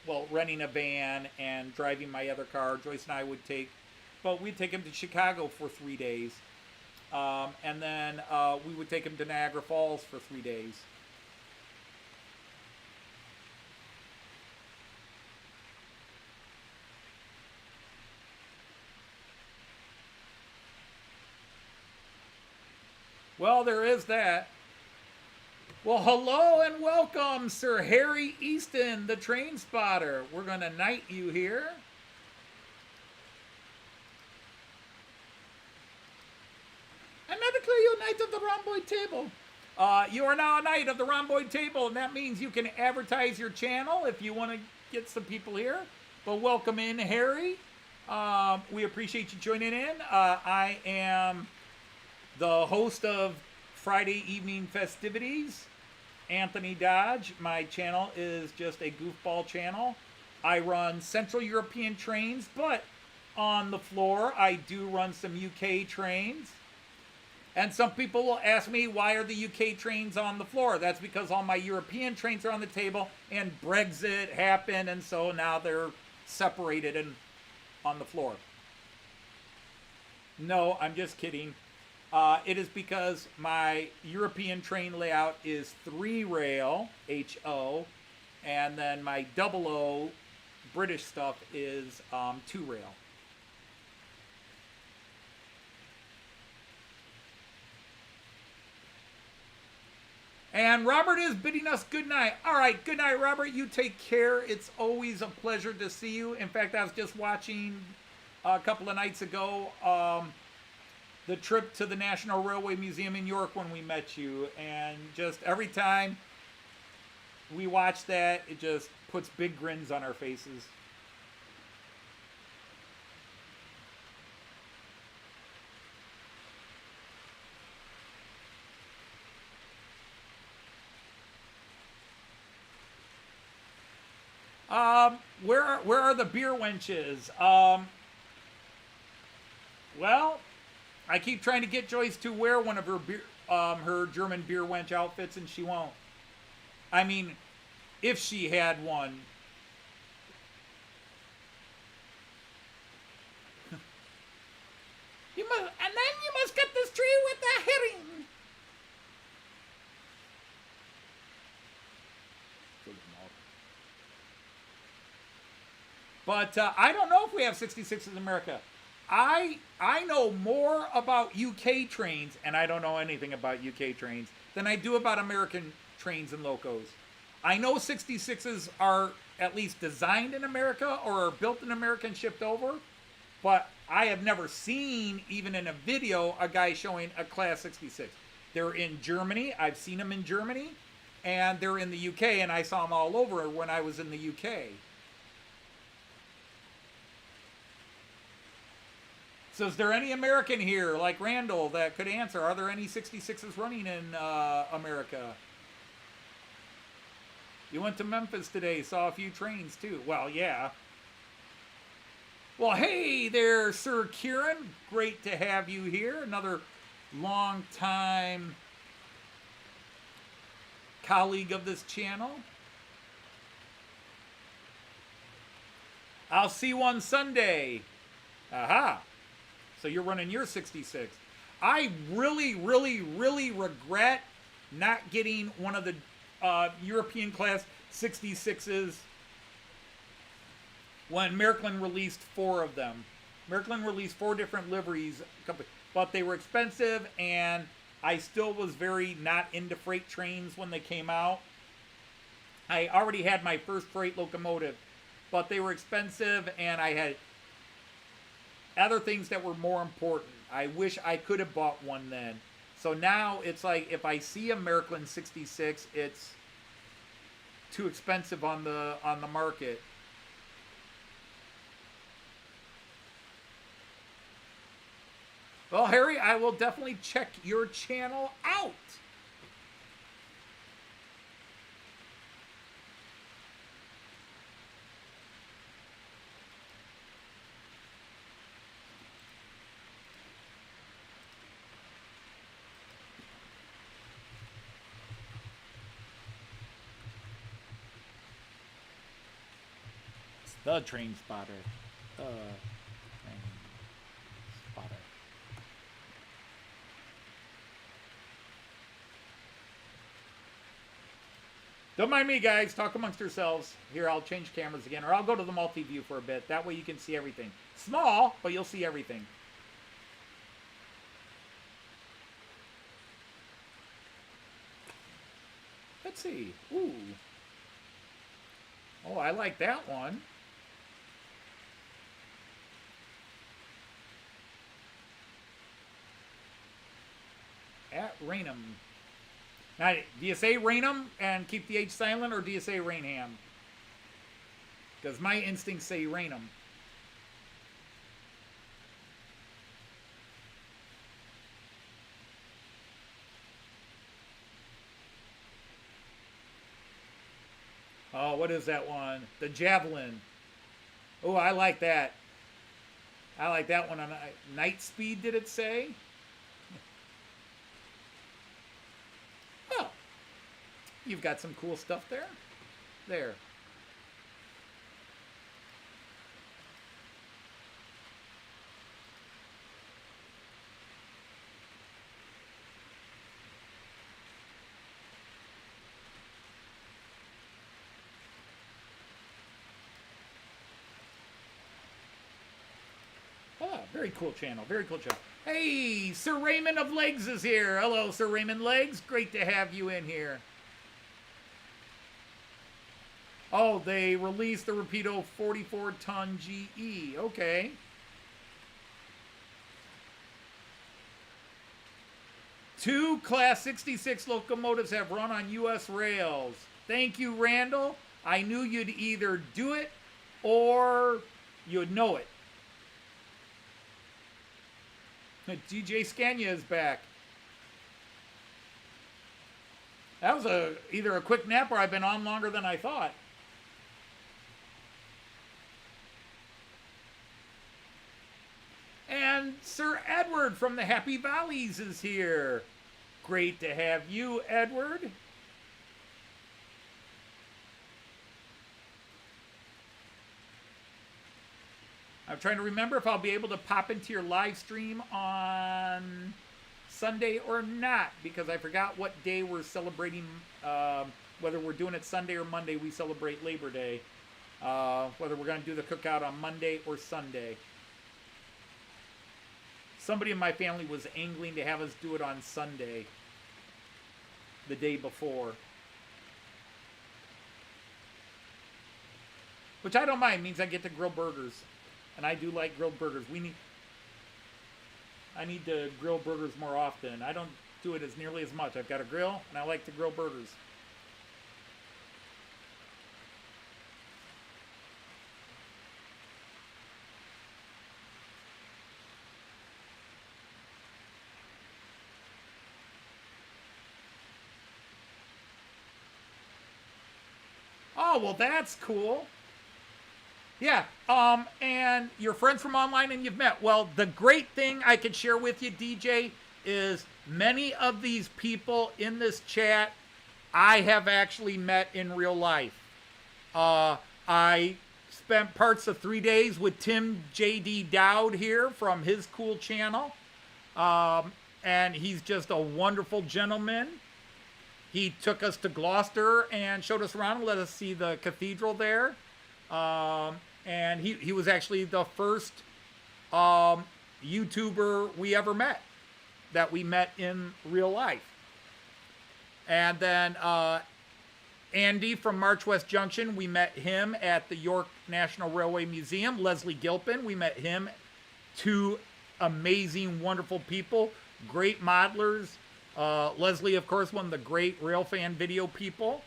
well, renting a van and driving my other car. Joyce and I would take, but we'd take him to Chicago for 3 days. And then we would take him to Niagara Falls for 3 days. Well, there is that. Well, hello and welcome, Sir Harry Easton, the train spotter. We're going to knight you here. I'm not declare you a knight of the rhomboid table. You are now a knight of the rhomboid table, and that means you can advertise your channel if you want to get some people here. But welcome in, Harry. We appreciate you joining in. I am the host of Friday Evening Festivities, Anthony Dodge. My channel is just a goofball channel. I run Central European trains, but on the floor I do run some UK trains. And some people will ask me, why are the UK trains on the floor? That's because all my European trains are on the table, and Brexit happened, and so now they're separated and on the floor. No, I'm just kidding. It is because my European train layout is 3 rail, HO, and then my 00 British stuff is 2 rail. And Robert is bidding us good night. All right, good night, Robert. You take care. It's always a pleasure to see you. In fact, I was just watching a couple of nights ago the trip to the National Railway Museum in York when we met you. And just every time we watch that, it just puts big grins on our faces. Where are the beer wenches? Well, I keep trying to get Joyce to wear one of her German beer wench outfits, and she won't. I mean, if she had one. And then you must cut this tree with the herring. But I don't know if we have 66s in America. I know more about UK trains, and I don't know anything about UK trains, than I do about American trains and locos. I know 66s are at least designed in America or are built in America and shipped over, but I have never seen, even in a video, a guy showing a Class 66. They're in Germany. I've seen them in Germany, and they're in the UK, and I saw them all over when I was in the UK. So is there any American here, like Randall, that could answer? Are there any 66s running in America? You went to Memphis today, saw a few trains too. Well, yeah. Well, hey there, Sir Kieran. Great to have you here. Another long-time colleague of this channel. I'll see you on Sunday. Aha. So you're running your 66. I really, really, really regret not getting one of the European class 66s when Märklin released 4 of them. Märklin released 4 different liveries, but they were expensive, and I still was very not into freight trains when they came out. I already had my first freight locomotive, but they were expensive, and I had other things that were more important. I wish I could have bought one then. So now it's like if I see a Märklin 66, it's too expensive on the market. Well, Harry, I will definitely check your channel out. The train spotter. The train spotter. Don't mind me, guys. Talk amongst yourselves. Here, I'll change cameras again, or I'll go to the multi-view for a bit. That way you can see everything. Small, but you'll see everything. Let's see. Ooh. Oh, I like that one. At Rainham. Now, do you say Rainham and keep the H silent, or do you say Rainham? Because my instincts say Rainham. Oh, what is that one? The Javelin. Oh, I like that. I like that one on night speed, did it say? Well, you've got some cool stuff there. There. Very cool channel. Very cool channel. Hey, Sir Raymond of Legs is here. Hello, Sir Raymond Legs. Great to have you in here. Oh, they released the Rapido 44-ton GE. Okay. Two Class 66 locomotives have run on U.S. rails. Thank you, Randall. I knew you'd either do it or you'd know it. DJ Scania is back. That was either a quick nap or I've been on longer than I thought. And Sir Edward from the Happy Valleys is here. Great to have you, Edward. I'm trying to remember if I'll be able to pop into your live stream on Sunday or not, because I forgot what day we're celebrating, whether we're doing it Sunday or Monday. We celebrate Labor Day, whether we're going to do the cookout on Monday or Sunday. Somebody in my family was angling to have us do it on Sunday, the day before. Which I don't mind. It means I get to grill burgers. And I do like grilled burgers. I need to grill burgers more often. I don't do it as nearly as much. I've got a grill, and I like to grill burgers. Oh, well, that's cool. Yeah, and your friends from online and you've met. Well, the great thing I can share with you, DJ, is many of these people in this chat I have actually met in real life. I spent parts of 3 days with Tim J.D. Dowd here from his cool channel, and he's just a wonderful gentleman. He took us to Gloucester and showed us around and let us see the cathedral there. And he was actually the first YouTuber we ever met, that we met in real life. And then Andy from March West Junction, we met him at the York National Railway Museum. Leslie Gilpin, we met him. Two amazing, wonderful people, great modelers. Leslie, of course, one of the great Railfan video people.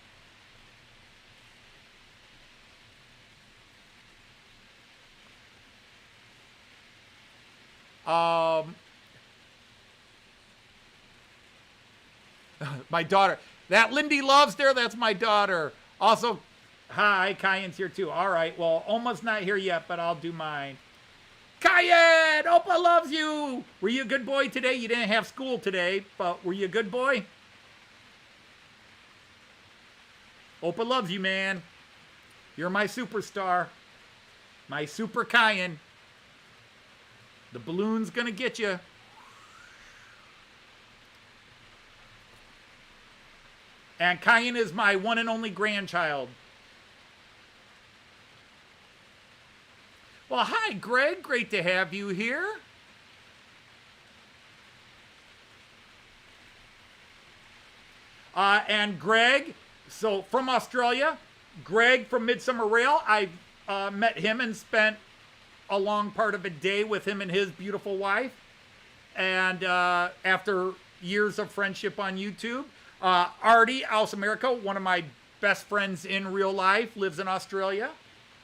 My daughter. That Lindy Loves there, that's my daughter. Also, hi, Cayenne's here too. All right, well, Oma's not here yet, but I'll do mine. Cayenne, Opa loves you. Were you a good boy today? You didn't have school today, but were you a good boy? Opa loves you, man. You're my superstar. My Super Cayenne. The balloon's gonna get you. And Cayenne is my one and only grandchild. Well, hi, Greg. Great to have you here. And Greg, so from Australia, Greg from Midsummer Rail, I met him and spent a long part of a day with him and his beautiful wife. And after years of friendship on YouTube, Artie, Aus America, one of my best friends in real life, lives in Australia.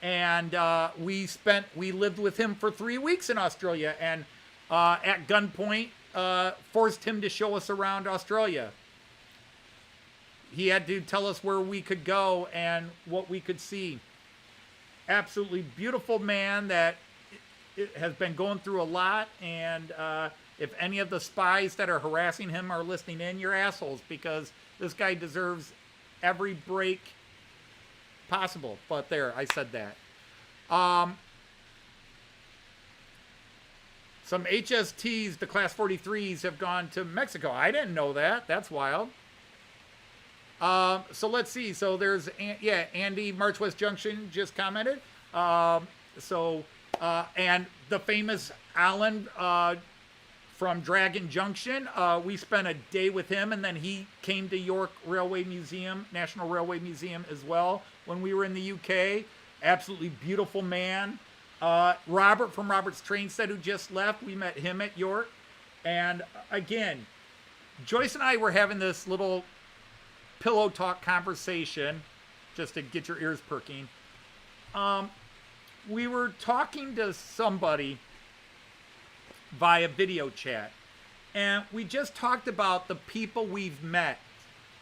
And we lived with him for 3 weeks in Australia, and at gunpoint forced him to show us around Australia. He had to tell us where we could go and what we could see. Absolutely beautiful man that has been going through a lot, and if any of the spies that are harassing him are listening in, you're assholes, because this guy deserves every break possible. But there, I said that. Some HSTs, the Class 43s, have gone to Mexico. I didn't know that. That's wild. So let's see. So there's, Andy, March West Junction just commented. And the famous Alan from Dragon Junction, we spent a day with him, and then he came to York Railway Museum, National Railway Museum as well when we were in the UK. Absolutely beautiful man. Robert from Robert's Trainstead, who just left, we met him at York. And again, Joyce and I were having this little pillow talk conversation, just to get your ears perking. We were talking to somebody via video chat, and we just talked about the people we've met.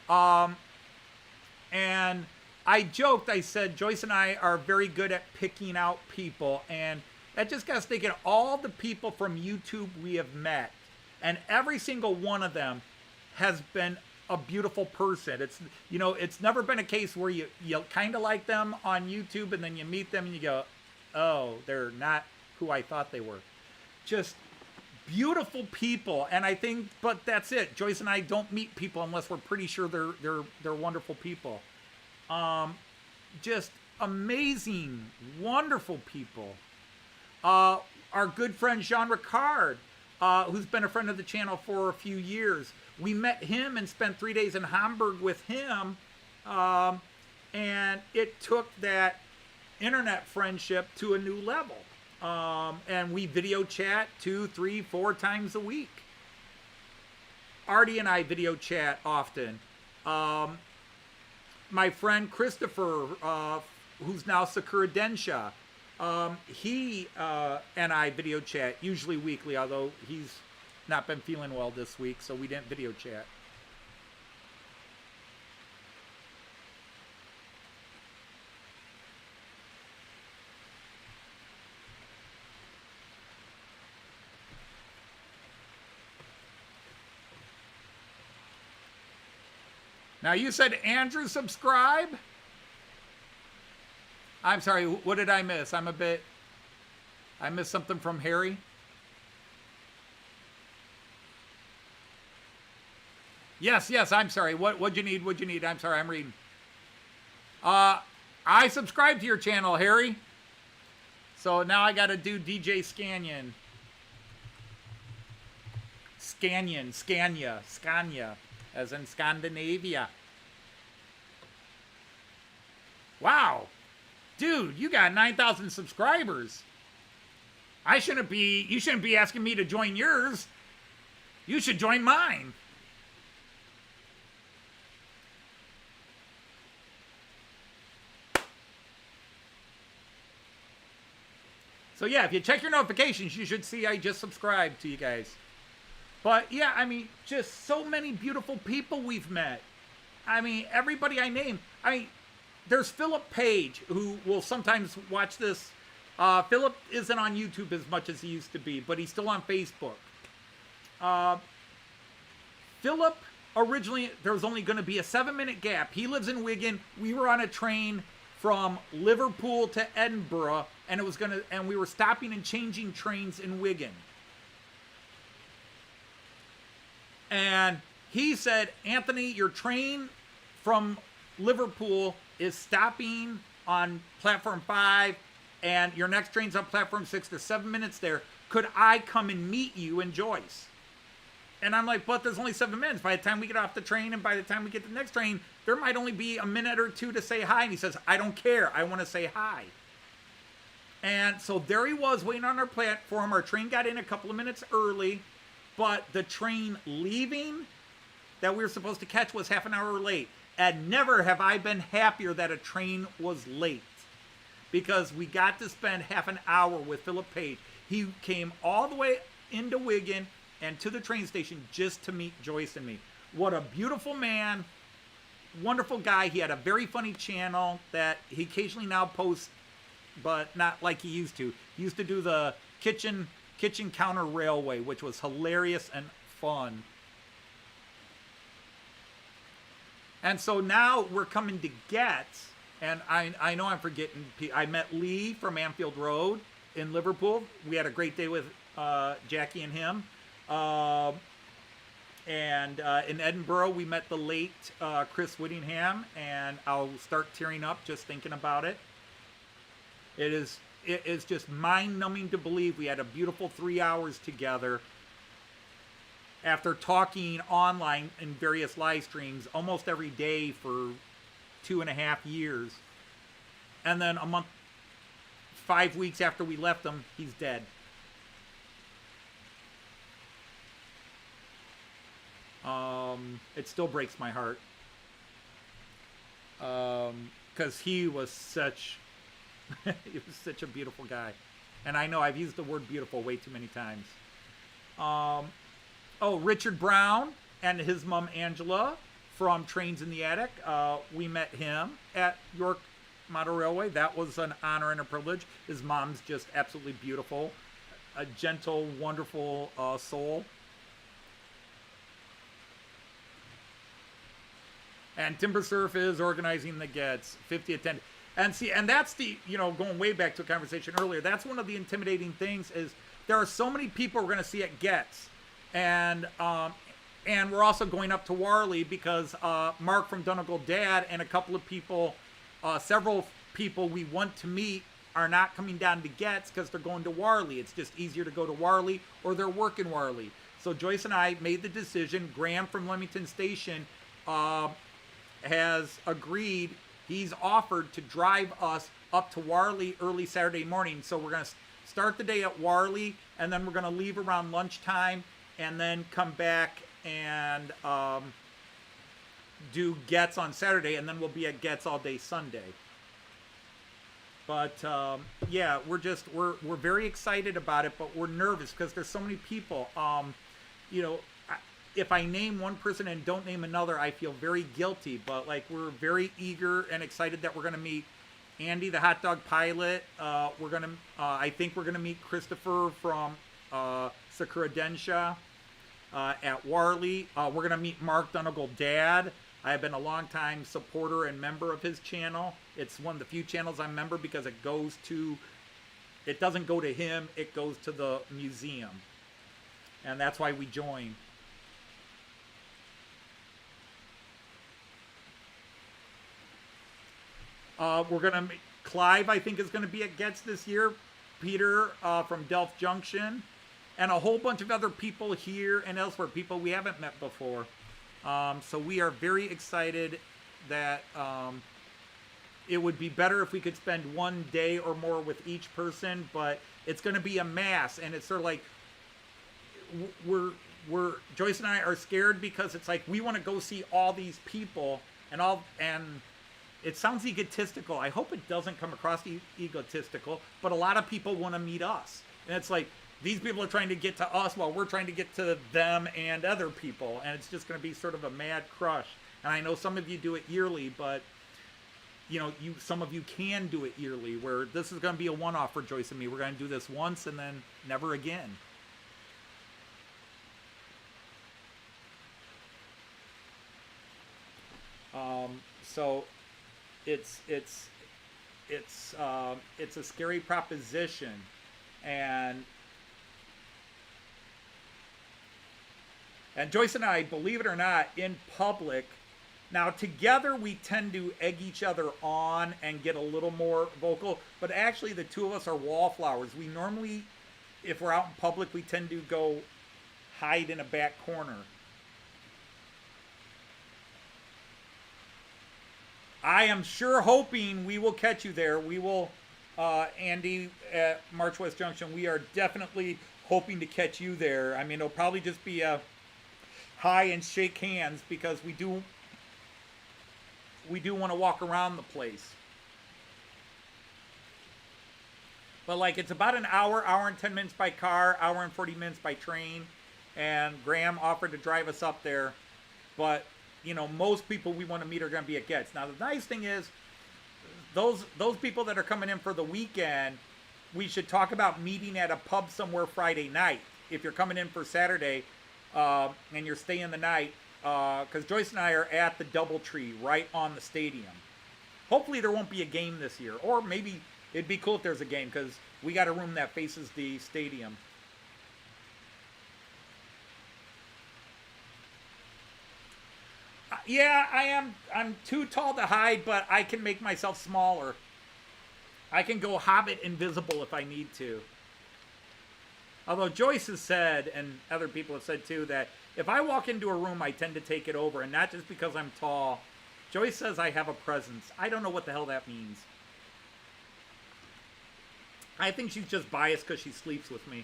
And I joked, I said, Joyce and I are very good at picking out people, and that just got us thinking, all the people from YouTube we have met, and every single one of them has been a beautiful person. It's never been a case where you kind of like them on YouTube, and then you meet them and you go, oh, they're not who I thought they were. Just beautiful people. And I think, but that's it. Joyce and I don't meet people unless we're pretty sure they're wonderful people. Just amazing, wonderful people. Our good friend Jean Ricard, who's been a friend of the channel for a few years. We met him and spent 3 days in Hamburg with him, and it took that internet friendship to a new level. And we video chat 2, 3, 4 times a week. Artie and I video chat often. My friend Christopher, who's now Sakura Densha, he and I video chat, usually weekly, although he's not been feeling well this week, so we didn't video chat. Now, you said Andrew subscribe? I'm sorry, what did I miss? I missed something from Harry. Yes, I'm sorry. What'd you need? I'm sorry, I'm reading. I subscribed to your channel, Harry. So now I gotta do DJ Scania, as in Scandinavia. Wow. Dude, you got 9,000 subscribers. You shouldn't be asking me to join yours. You should join mine. So yeah, if you check your notifications, you should see I just subscribed to you guys. But yeah, I mean, just so many beautiful people we've met. I mean, everybody I name. There's Philip Page, who will sometimes watch this. Philip isn't on YouTube as much as he used to be, but he's still on Facebook. Philip, originally, there was only going to be a 7-minute gap. He lives in Wigan. We were on a train from Liverpool to Edinburgh, and we were stopping and changing trains in Wigan. And he said, Anthony, your train from Liverpool is stopping on platform 5, and your next train's on platform 6. There's 7 minutes there. Could I come and meet you in Joyce? And I'm like, but there's only 7 minutes. By the time we get off the train and by the time we get to the next train, there might only be a minute or two to say hi. And he says, I don't care. I want to say hi. And so there he was waiting on our platform. Our train got in a couple of minutes early, but the train leaving that we were supposed to catch was half an hour late. And never have I been happier that a train was late, because we got to spend half an hour with Philip Page. He came all the way into Wigan and to the train station just to meet Joyce and me. What a beautiful man, wonderful guy. He had a very funny channel that he occasionally now posts, but not like he used to. He used to do the kitchen counter railway, which was hilarious and fun. And so now we're coming to Getz, and I know I'm forgetting. I met Lee from Anfield Road in Liverpool. We had a great day with Jackie and him. And in Edinburgh, we met the late Chris Whittingham, and I'll start tearing up just thinking about it. It is just mind-numbing to believe we had a beautiful 3 hours together after talking online in various live streams almost every day for 2.5 years. And then 5 weeks after we left him, he's dead. It still breaks my heart. Because he was such a beautiful guy. And I know I've used the word beautiful way too many times. Richard Brown and his mom Angela from Trains in the Attic. We met him at York Model Railway. That was an honor and a privilege. His mom's just absolutely beautiful. A gentle, wonderful soul. And Timber Surf is organizing the Getz 50 attend. And that's the, going way back to a conversation earlier, that's one of the intimidating things is there are so many people we're going to see at Getz. And we're also going up to Warley because Mark from Donegal Dad and a couple of people, several people we want to meet are not coming down to Getz because they're going to Warley. It's just easier to go to Warley, or they're working Warley. So Joyce and I made the decision. Graham from Leamington Station has agreed. He's offered to drive us up to Warley early Saturday morning. So we're going to start the day at Warley, and then we're going to leave around lunchtime, and then come back and do Getz on Saturday, and then we'll be at Getz all day Sunday. But yeah, we're very excited about it, but we're nervous because there's so many people. If I name one person and don't name another, I feel very guilty. But we're very eager and excited that we're going to meet Andy, the hot dog pilot. I think we're gonna meet Christopher from Sakura Densha at Warley. We're gonna meet Mark Donegal Dad. I've been a long-time supporter and member of his channel. It's one of the few channels I'm a member because it doesn't go to him, it goes to the museum. And that's why we join. Clive, I think, is going to be at Getz this year. Peter from Delft Junction. And a whole bunch of other people here and elsewhere. People we haven't met before. So we are very excited that it would be better if we could spend one day or more with each person. But it's going to be a mass. And it's sort of like Joyce and I are scared because it's like we want to go see all these people and it sounds egotistical. I hope it doesn't come across egotistical, but a lot of people want to meet us. And it's like, these people are trying to get to us while we're trying to get to them and other people. And it's just going to be sort of a mad crush. And I know some of you do it yearly, but some of you can do it yearly, where this is going to be a one-off for Joyce and me. We're going to do this once and then never again. So it's it's a scary proposition, and Joyce and I, believe it or not, in public, now together we tend to egg each other on and get a little more vocal, but actually the two of us are wallflowers. We normally, if we're out in public, we tend to go hide in a back corner. I am sure hoping we will catch you there. We will, Andy, at March West Junction, we are definitely hoping to catch you there. I mean, it'll probably just be a hi and shake hands, because we do want to walk around the place. But like, it's about an hour and 10 minutes by car, hour and 40 minutes by train, and Graham offered to drive us up there. But you know, most people we want to meet are going to be at Getz. Now the nice thing is, those people that are coming in for the weekend, we should talk about meeting at a pub somewhere Friday night. If you're coming in for Saturday, and you're staying the night, because Joyce and I are at the DoubleTree right on the stadium. Hopefully there won't be a game this year, or maybe it'd be cool if there's a game, because we got a room that faces the stadium. Yeah, I'm too tall to hide, but I can make myself smaller. I can go Hobbit invisible if I need to. Although Joyce has said, and other people have said too, that if I walk into a room, I tend to take it over, and not just because I'm tall. Joyce says I have a presence. I don't know what the hell that means. I think she's just biased because she sleeps with me.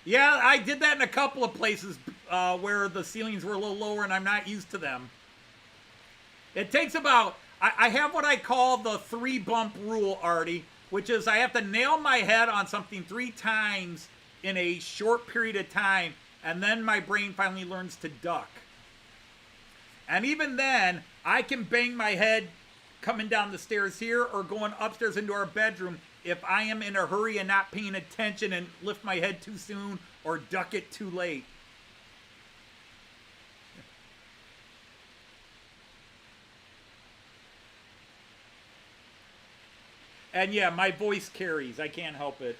Yeah, I did that in a couple of places where the ceilings were a little lower and I'm not used to them. It takes about, I have what I call the 3 bump rule, Artie, which is I have to nail my head on something 3 times in a short period of time, and then my brain finally learns to duck. And even then, I can bang my head coming down the stairs here or going upstairs into our bedroom if I am in a hurry and not paying attention and lift my head too soon or duck it too late. And yeah, my voice carries. I can't help it.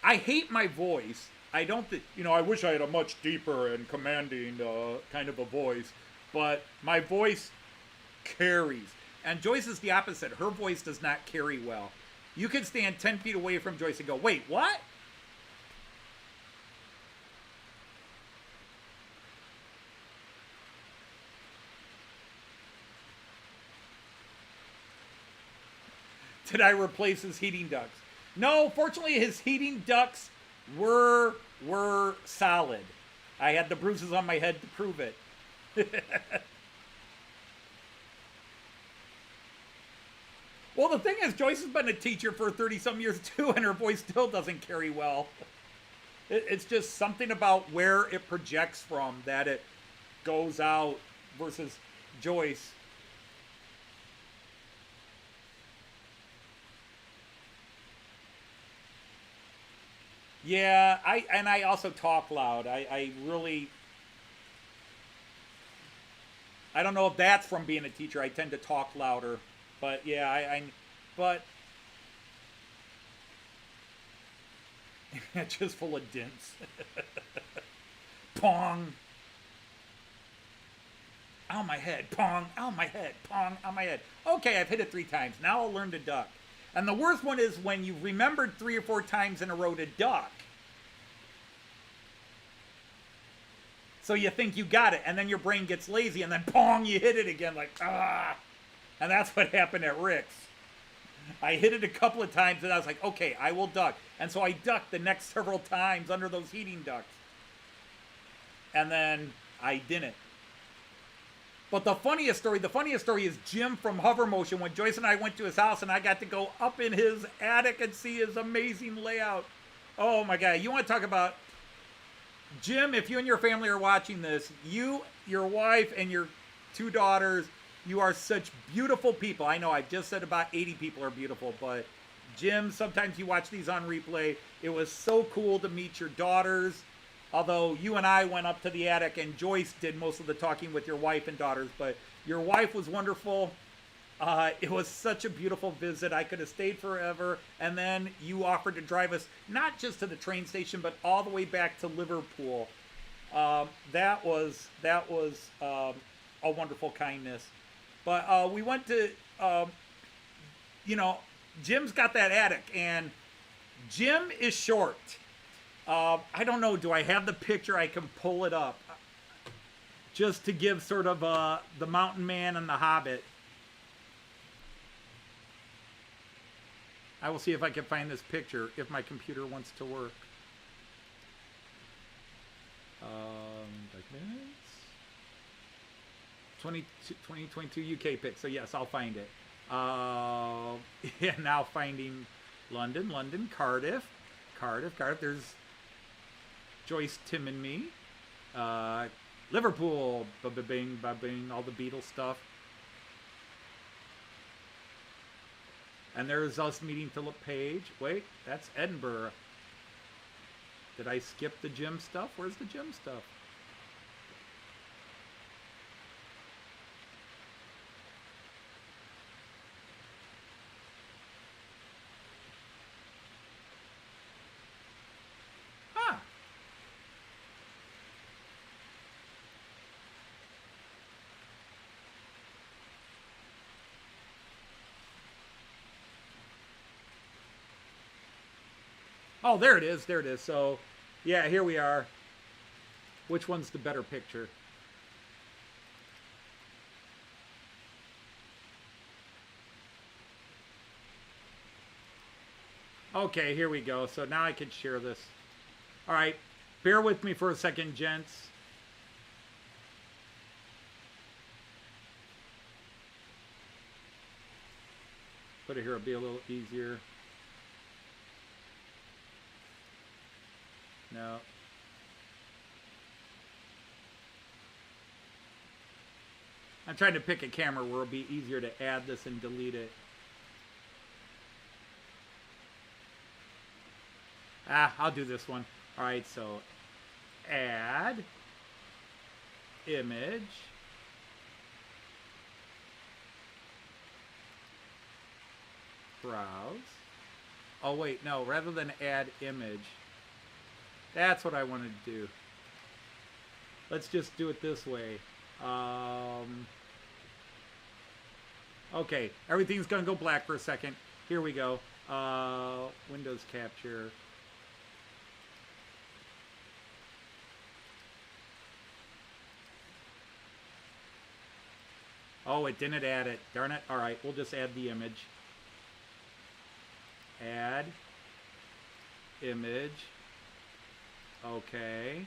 I hate my voice. I don't think, I wish I had a much deeper and commanding kind of a voice. But my voice carries. And Joyce is the opposite. Her voice does not carry well. You can stand 10 feet away from Joyce and go, wait, what? Did I replace his heating ducts? No, fortunately his heating ducts were solid. I had the bruises on my head to prove it. Well, the thing is, Joyce has been a teacher for 30-some years too, and her voice still doesn't carry well. It's just something about where it projects from that it goes out versus Joyce. Yeah, I also talk loud. I really, I don't know if that's from being a teacher. I tend to talk louder. But yeah, but it's just full of dents. Pong. Ow, my head. Pong. Ow, my head. Pong. Ow, my head. Okay, I've hit it 3 times. Now I'll learn to duck. And the worst one is when you've remembered 3 or 4 times in a row to duck. So you think you got it, and then your brain gets lazy, and then pong, you hit it again like, ah. And that's what happened at Rick's. I hit it a couple of times, and I was like, okay, I will duck. And so I ducked the next several times under those heating ducts. And then I didn't. But the funniest story is Jim from Hover Motion, when Joyce and I went to his house, and I got to go up in his attic and see his amazing layout. Oh, my God. You want to talk about... Jim, if you and your family are watching this, you, your wife, and your 2 daughters... You are such beautiful people. I know I've just said about 80 people are beautiful, but Jim, sometimes you watch these on replay. It was so cool to meet your daughters. Although you and I went up to the attic and Joyce did most of the talking with your wife and daughters. But your wife was wonderful. It was such a beautiful visit. I could have stayed forever. And then you offered to drive us not just to the train station, but all the way back to Liverpool. That was a wonderful kindness. But we went to, Jim's got that attic, and Jim is short. I don't know, do I have the picture? I can pull it up. Just to give sort of the mountain man and the hobbit. I will see if I can find this picture, if my computer wants to work. Documents. 2022 UK pic. So yes, I'll find it. Yeah, now finding London, Cardiff. There's Joyce, Tim, and me. Liverpool, ba-bing, all the Beatles stuff. And there's us meeting Philip Page. Wait, that's Edinburgh. Did I skip the gym stuff? Where's the gym stuff? Huh. Oh, there it is. So, yeah, here we are. Which one's the better picture? Okay, here we go. So now I can share this. All right, bear with me for a second, gents. Put it here, it'll be a little easier. No. I'm trying to pick a camera where it'll be easier to add this and delete it. I'll do this one. All right, so add image. Browse. Oh, wait, no, rather than add image. That's what I wanted to do. Let's just do it this way. Okay, everything's gonna go black for a second. Here we go. Windows capture. Oh, it didn't add it. Darn it. All right, we'll just add the image. Add image. Okay.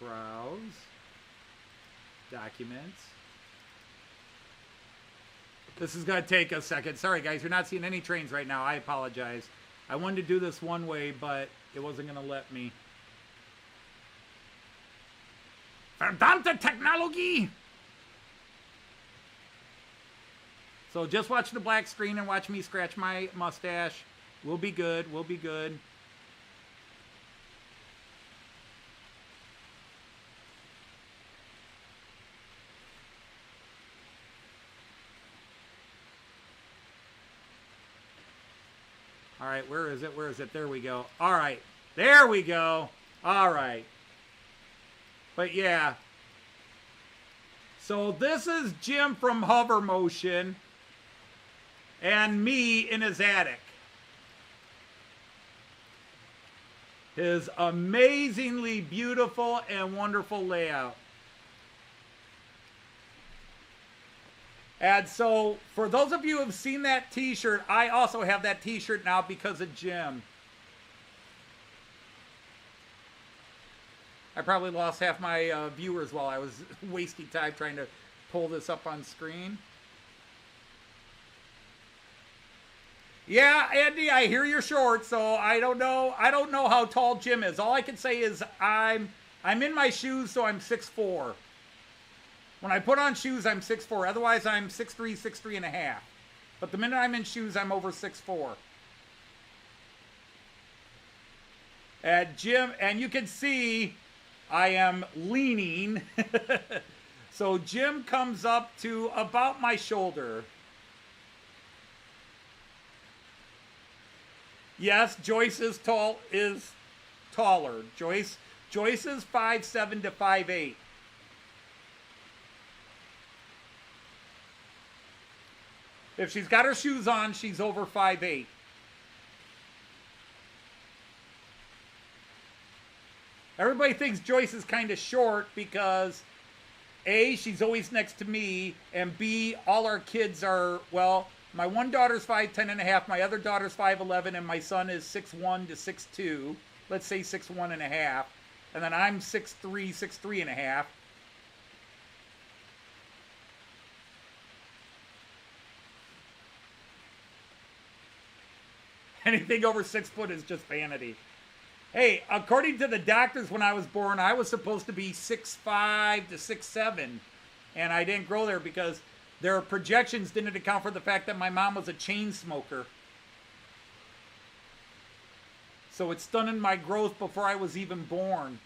Browse. Documents. This is going to take a second. Sorry, guys. You're not seeing any trains right now. I apologize. I wanted to do this one way, but it wasn't going to let me. Verdammte Technologie! So just watch the black screen and watch me scratch my mustache. We'll be good. We'll be good. All right, where is it? Where is it? There we go. All right, there we go. All right. But yeah. So this is Jim from Hover Motion and me in his attic. His amazingly beautiful and wonderful layout. And so, for those of you who have seen that t-shirt, I also have that t-shirt now because of Jim. I probably lost half my viewers while I was wasting time trying to pull this up on screen. Yeah, Andy, I hear you're short, so I don't know how tall Jim is. All I can say is I'm in my shoes, so I'm 6'4". When I put on shoes, I'm 6'4". Otherwise, I'm 6'3", 6'3 and a half. But the minute I'm in shoes, I'm over 6'4". And Jim, and you can see I am leaning. So Jim comes up to about my shoulder. Yes, Joyce is taller. Joyce is 5'7" to 5'8". If she's got her shoes on, she's over 5'8". Everybody thinks Joyce is kind of short because A, she's always next to me, and B, all our kids are, well, my one daughter's 5'10" and a half, my other daughter's 5'11", and my son is 6'1" to 6'2". Let's say 6'1" and a half. And then I'm 6'3", 6'3" and a half. Anything over 6 foot is just vanity. Hey, according to the doctors when I was born, I was supposed to be 6'5" to 6'7", and I didn't grow there because their projections didn't account for the fact that my mom was a chain smoker. So it stunted my growth before I was even born.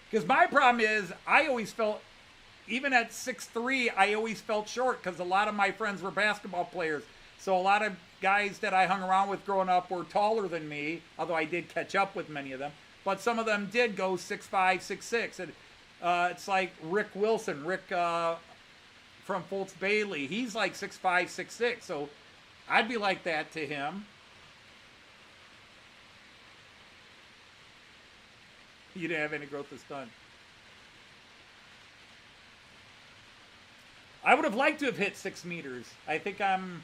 Because my problem is, I always felt, even at 6'3", I always felt short because a lot of my friends were basketball players. So a lot of guys that I hung around with growing up were taller than me, although I did catch up with many of them. But some of them did go 6'5", 6'6". And it's like Rick Wilson, from Fultz Bailey. He's like 6'5", 6'6". So I'd be like that to him. You didn't have any growth this time. I would have liked to have hit 6 meters. I think I'm,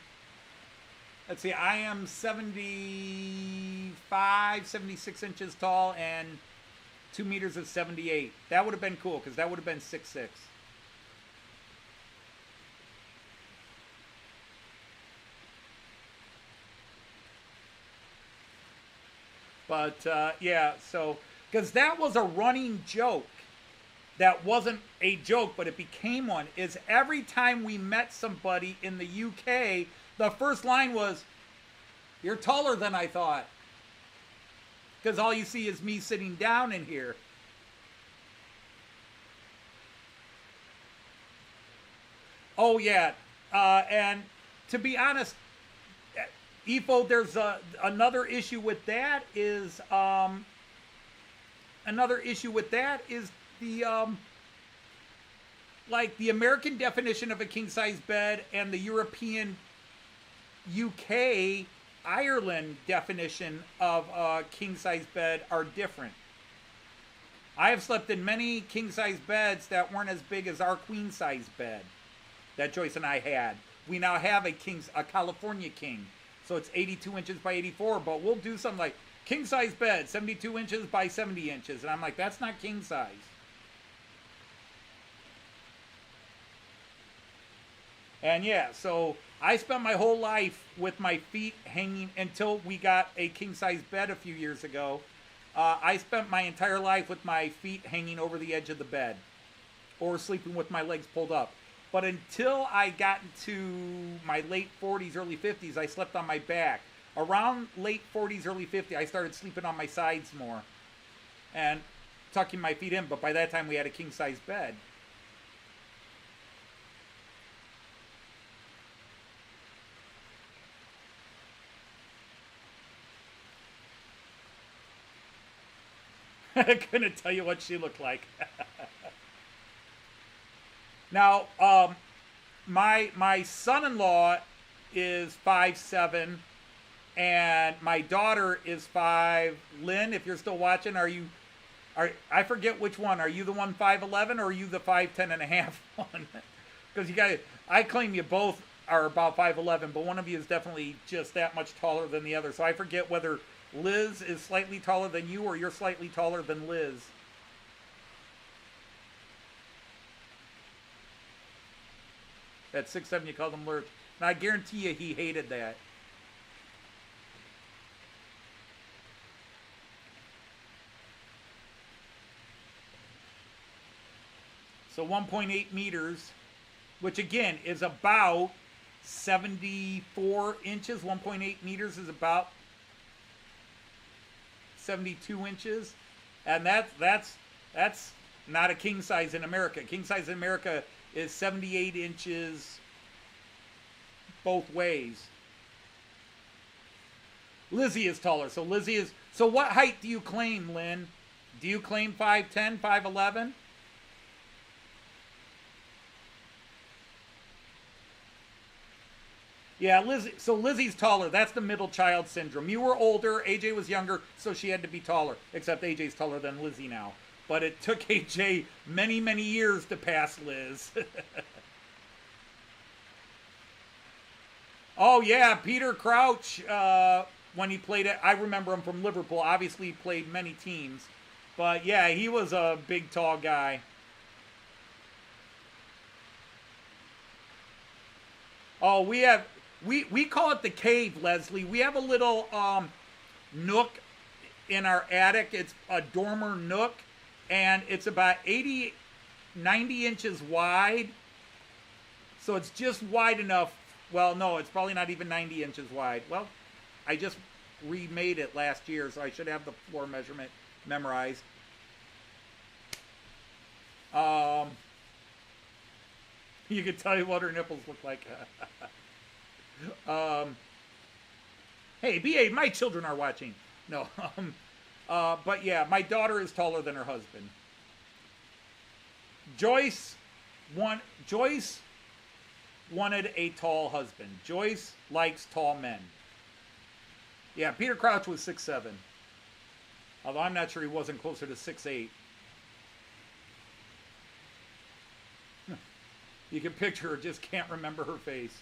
let's see, I am 75, 76 inches tall, and 2 meters is 78. That would have been cool, because that would have been 6'6". But, yeah, so, because that was a running joke. That wasn't a joke, but it became one, is every time we met somebody in the UK, the first line was, "You're taller than I thought." Because all you see is me sitting down in here. Oh, yeah. And to be honest, EFO, there's another issue with that is, the like the American definition of a king-size bed and the European UK Ireland definition of a king-size bed are different. I have slept in many king-size beds that weren't as big as our queen-size bed that Joyce and I had. We now have a California king, so it's 82 inches by 84, but we'll do something like king-size bed, 72 inches by 70 inches, and I'm like, that's not king-size. And yeah, so I spent my whole life with my feet hanging until we got a king-size bed a few years ago. I spent my entire life with my feet hanging over the edge of the bed or sleeping with my legs pulled up. But until I got into my late 40s, early 50s, I slept on my back. Around late 40s, early 50s, I started sleeping on my sides more and tucking my feet in. But by that time, we had a king-size bed. I couldn't tell you what she looked like. Now, my son-in-law is 5'7", and my daughter is 5. Lynn, if you're still watching, I forget which one. Are you the one 5'11", or are you the 5'10" and a half one? Because I claim you both are about 5'11", but one of you is definitely just that much taller than the other. So I forget whether Liz is slightly taller than you or you're slightly taller than Liz. At 6'7", you called him Lurch. And I guarantee you he hated that. So 1.8 meters, which again is about 74 inches. 1.8 meters is about 72 inches. And that's not a king size in America. King size in America is 78 inches both ways. Lizzie is taller. So Lizzie is... So what height do you claim, Lynn? Do you claim 5'10", 5'11"? Yeah, Lizzie. So Lizzie's taller. That's the middle child syndrome. You were older. AJ was younger, so she had to be taller. Except AJ's taller than Lizzie now. But it took AJ many, many years to pass Liz. Oh, yeah, Peter Crouch, when he played it, I remember him from Liverpool. Obviously, he played many teams. But, yeah, he was a big, tall guy. Oh, we call it the cave, Leslie. We have a little nook in our attic. It's a dormer nook, and it's about 90 inches wide. So it's just wide enough. Well, no, it's probably not even 90 inches wide. Well, I just remade it last year, so I should have the floor measurement memorized. You can tell you what her nipples look like. Hey, BA, my children are watching. No. But yeah, my daughter is taller than her husband. Joyce wanted a tall husband. Joyce likes tall men. Yeah, Peter Crouch was 6'7". Although I'm not sure he wasn't closer to 6'8". You can picture her, just can't remember her face.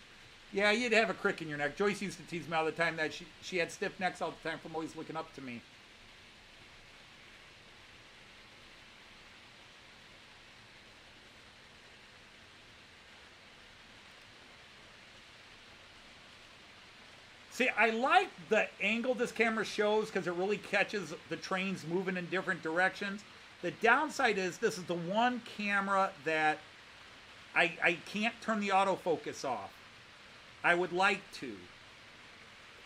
Yeah, you'd have a crick in your neck. Joyce used to tease me all the time that she had stiff necks all the time from always looking up to me. See, I like the angle this camera shows because it really catches the trains moving in different directions. The downside is this is the one camera that I can't turn the autofocus off. I would like to,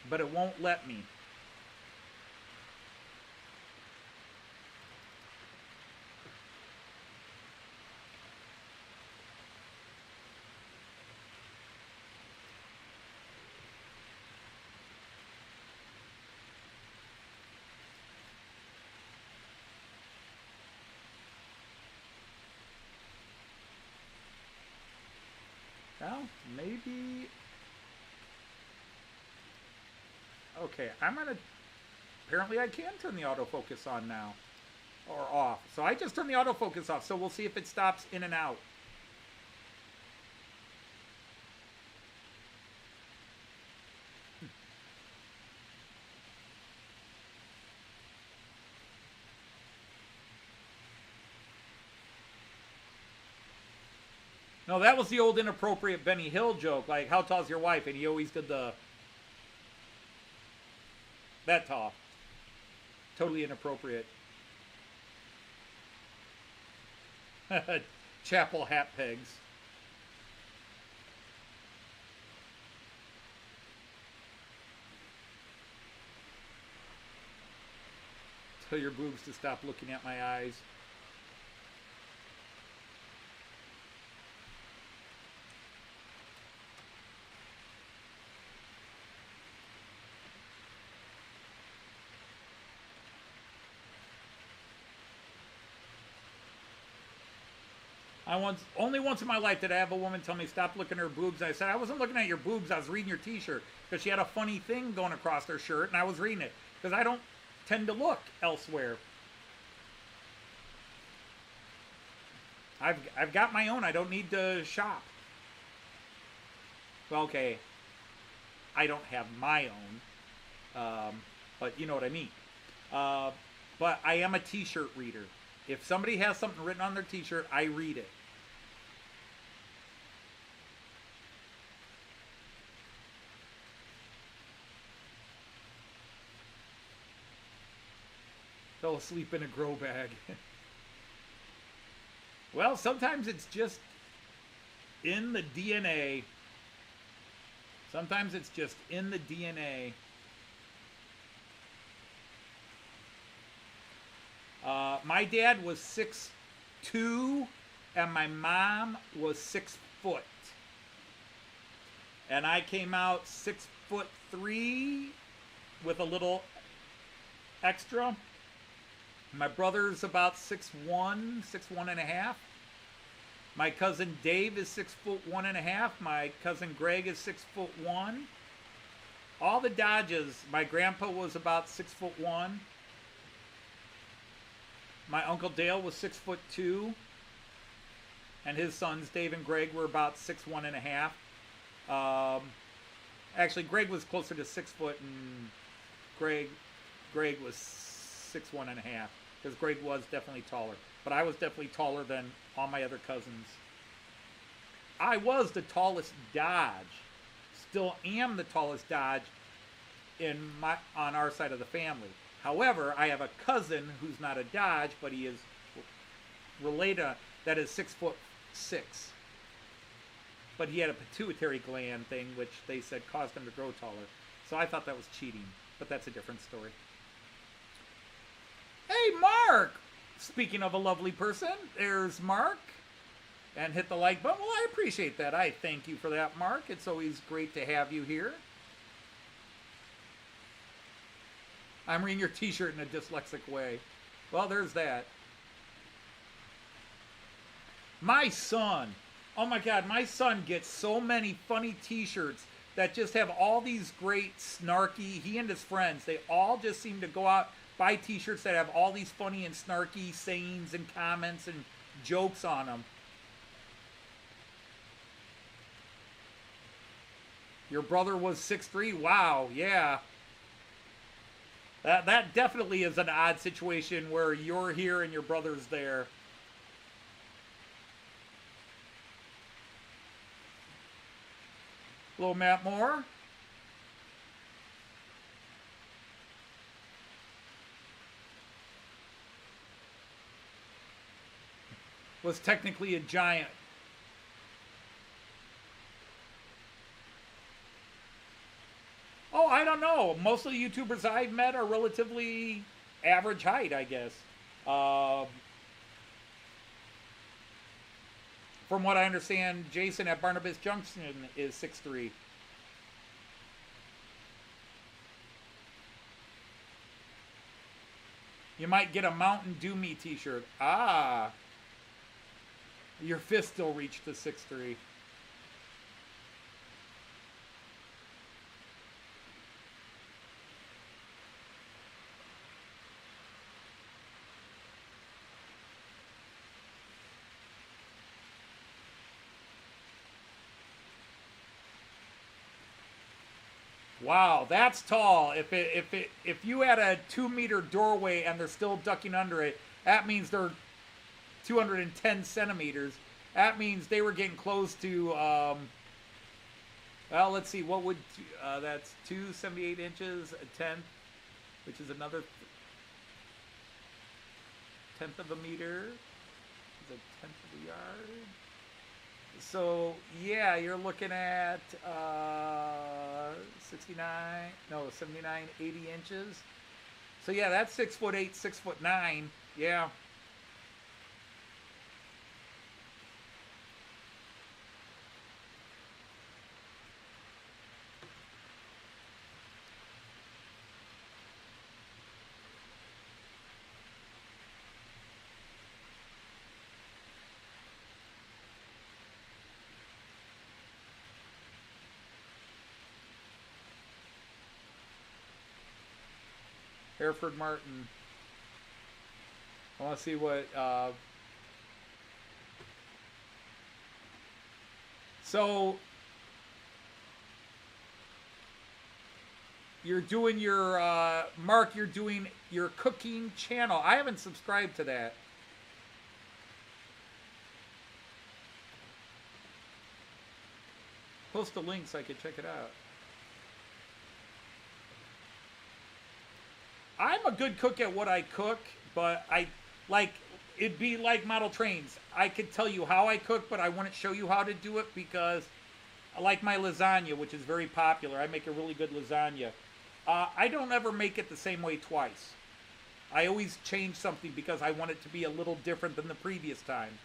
but it won't let me. Well, maybe... Okay, I'm going to... Apparently I can turn the autofocus on now. Or off. So I just turned the autofocus off, so we'll see if it stops in and out. No, that was the old inappropriate Benny Hill joke. Like, how tall's your wife? And he always did the... That tall. Totally inappropriate. Chapel hat pegs. Tell your boobs to stop looking at my eyes. Only once in my life did I have a woman tell me stop looking at her boobs. I said, I wasn't looking at your boobs, I was reading your t-shirt. Because she had a funny thing going across her shirt, and I was reading it. Because I don't tend to look elsewhere. I've got my own, I don't need to shop. Well, okay, I don't have my own, but you know what I mean. But I am a t-shirt reader. If somebody has something written on their t-shirt, I read it. Fell asleep in a grow bag. Well, sometimes it's just in the DNA. Sometimes it's just in the DNA. My dad was 6'2", and my mom was 6 foot. And I came out 6'3" with a little extra. My brother's about 6'1", 6'1.5". My cousin Dave is 6'1.5". My cousin Greg is 6'1". All the Dodges. My grandpa was about 6'1". My Uncle Dale was 6'2", and his sons Dave and Greg were about 6'1.5". Actually, Greg was closer to 6 foot, and Greg was 6'1.5", because Greg was definitely taller. But I was definitely taller than all my other cousins. I was the tallest Dodge. Still am the tallest Dodge on our side of the family. However, I have a cousin who's not a Dodge, but he is related, that is 6'6". But he had a pituitary gland thing, which they said caused him to grow taller. So I thought that was cheating, but that's a different story. Hey, Mark! Speaking of a lovely person, there's Mark. And hit the like button. Well, I appreciate that. I thank you for that, Mark. It's always great to have you here. I'm reading your t-shirt in a dyslexic way. Well, there's that. My son. Oh my God, my son gets so many funny t-shirts that just have all these great snarky, he and his friends, they all just seem to go out, buy t-shirts that have all these funny and snarky sayings and comments and jokes on them. Your brother was 6'3". Wow, yeah. That definitely is an odd situation where you're here and your brother's there. Hello, Matt Moore. Was technically a giant. Oh, I don't know. Most of the YouTubers I've met are relatively average height, I guess. From what I understand, Jason at Barnabas Junction is 6'3". You might get a Mountain Dew Me t-shirt. Ah. Your fist still reached the 6'3". Wow, that's tall. If you had a 2-meter doorway and they're still ducking under it, that means they're 210 centimeters. That means they were getting close to, well, let's see, what would, that's 278 inches, a tenth, which is another tenth of a meter, is a tenth of a yard. So, yeah, you're looking at 79, 80 inches. So, yeah, that's 6'8", 6'9". Yeah. Hereford Martin. I want to see what. So you're doing your Mark. You're doing your cooking channel. I haven't subscribed to that. Post a link so I could check it out. I'm a good cook at what I cook, but it'd be like model trains. I could tell you how I cook, but I wouldn't show you how to do it because I like my lasagna, which is very popular. I make a really good lasagna. I don't ever make it the same way twice. I always change something because I want it to be a little different than the previous time.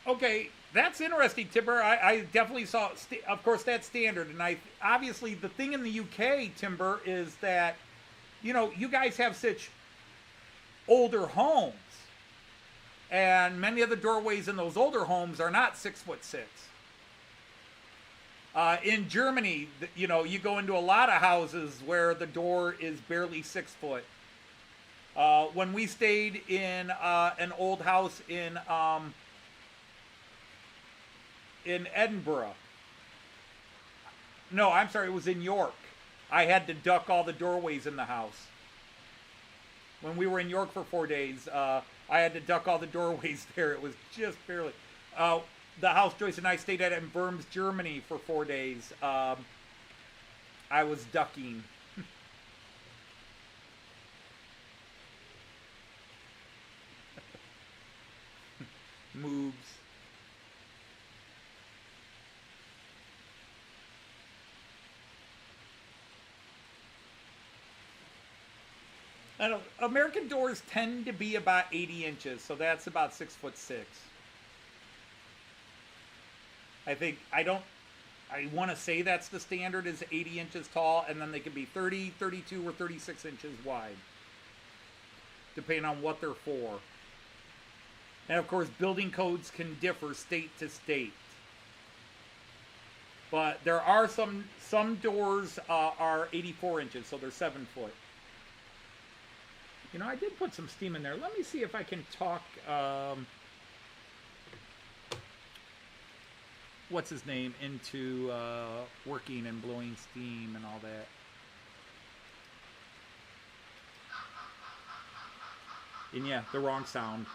Okay, that's interesting, Timber. I definitely saw, of course, that's standard. And obviously, the thing in the UK, Timber, is that, you know, you guys have such older homes. And many of the doorways in those older homes are not 6'6". In Germany, you know, you go into a lot of houses where the door is barely 6 foot. When we stayed in an old house in Edinburgh. No, I'm sorry, it was in York. I had to duck all the doorways in the house. When we were in York for 4 days, I had to duck all the doorways there. It was just barely. The house Joyce and I stayed at in Worms, Germany for 4 days. I was ducking. Moves. I don't, American doors tend to be about 80 inches, so that's about 6'6". I want to say that's the standard is 80 inches tall, and then they can be 30, 32, or 36 inches wide, depending on what they're for. And of course, building codes can differ state to state. But there are some doors are 84 inches, so they're 7 foot. You know, I did put some steam in there. Let me see if I can talk, what's his name, into working and blowing steam and all that. And yeah, the wrong sound.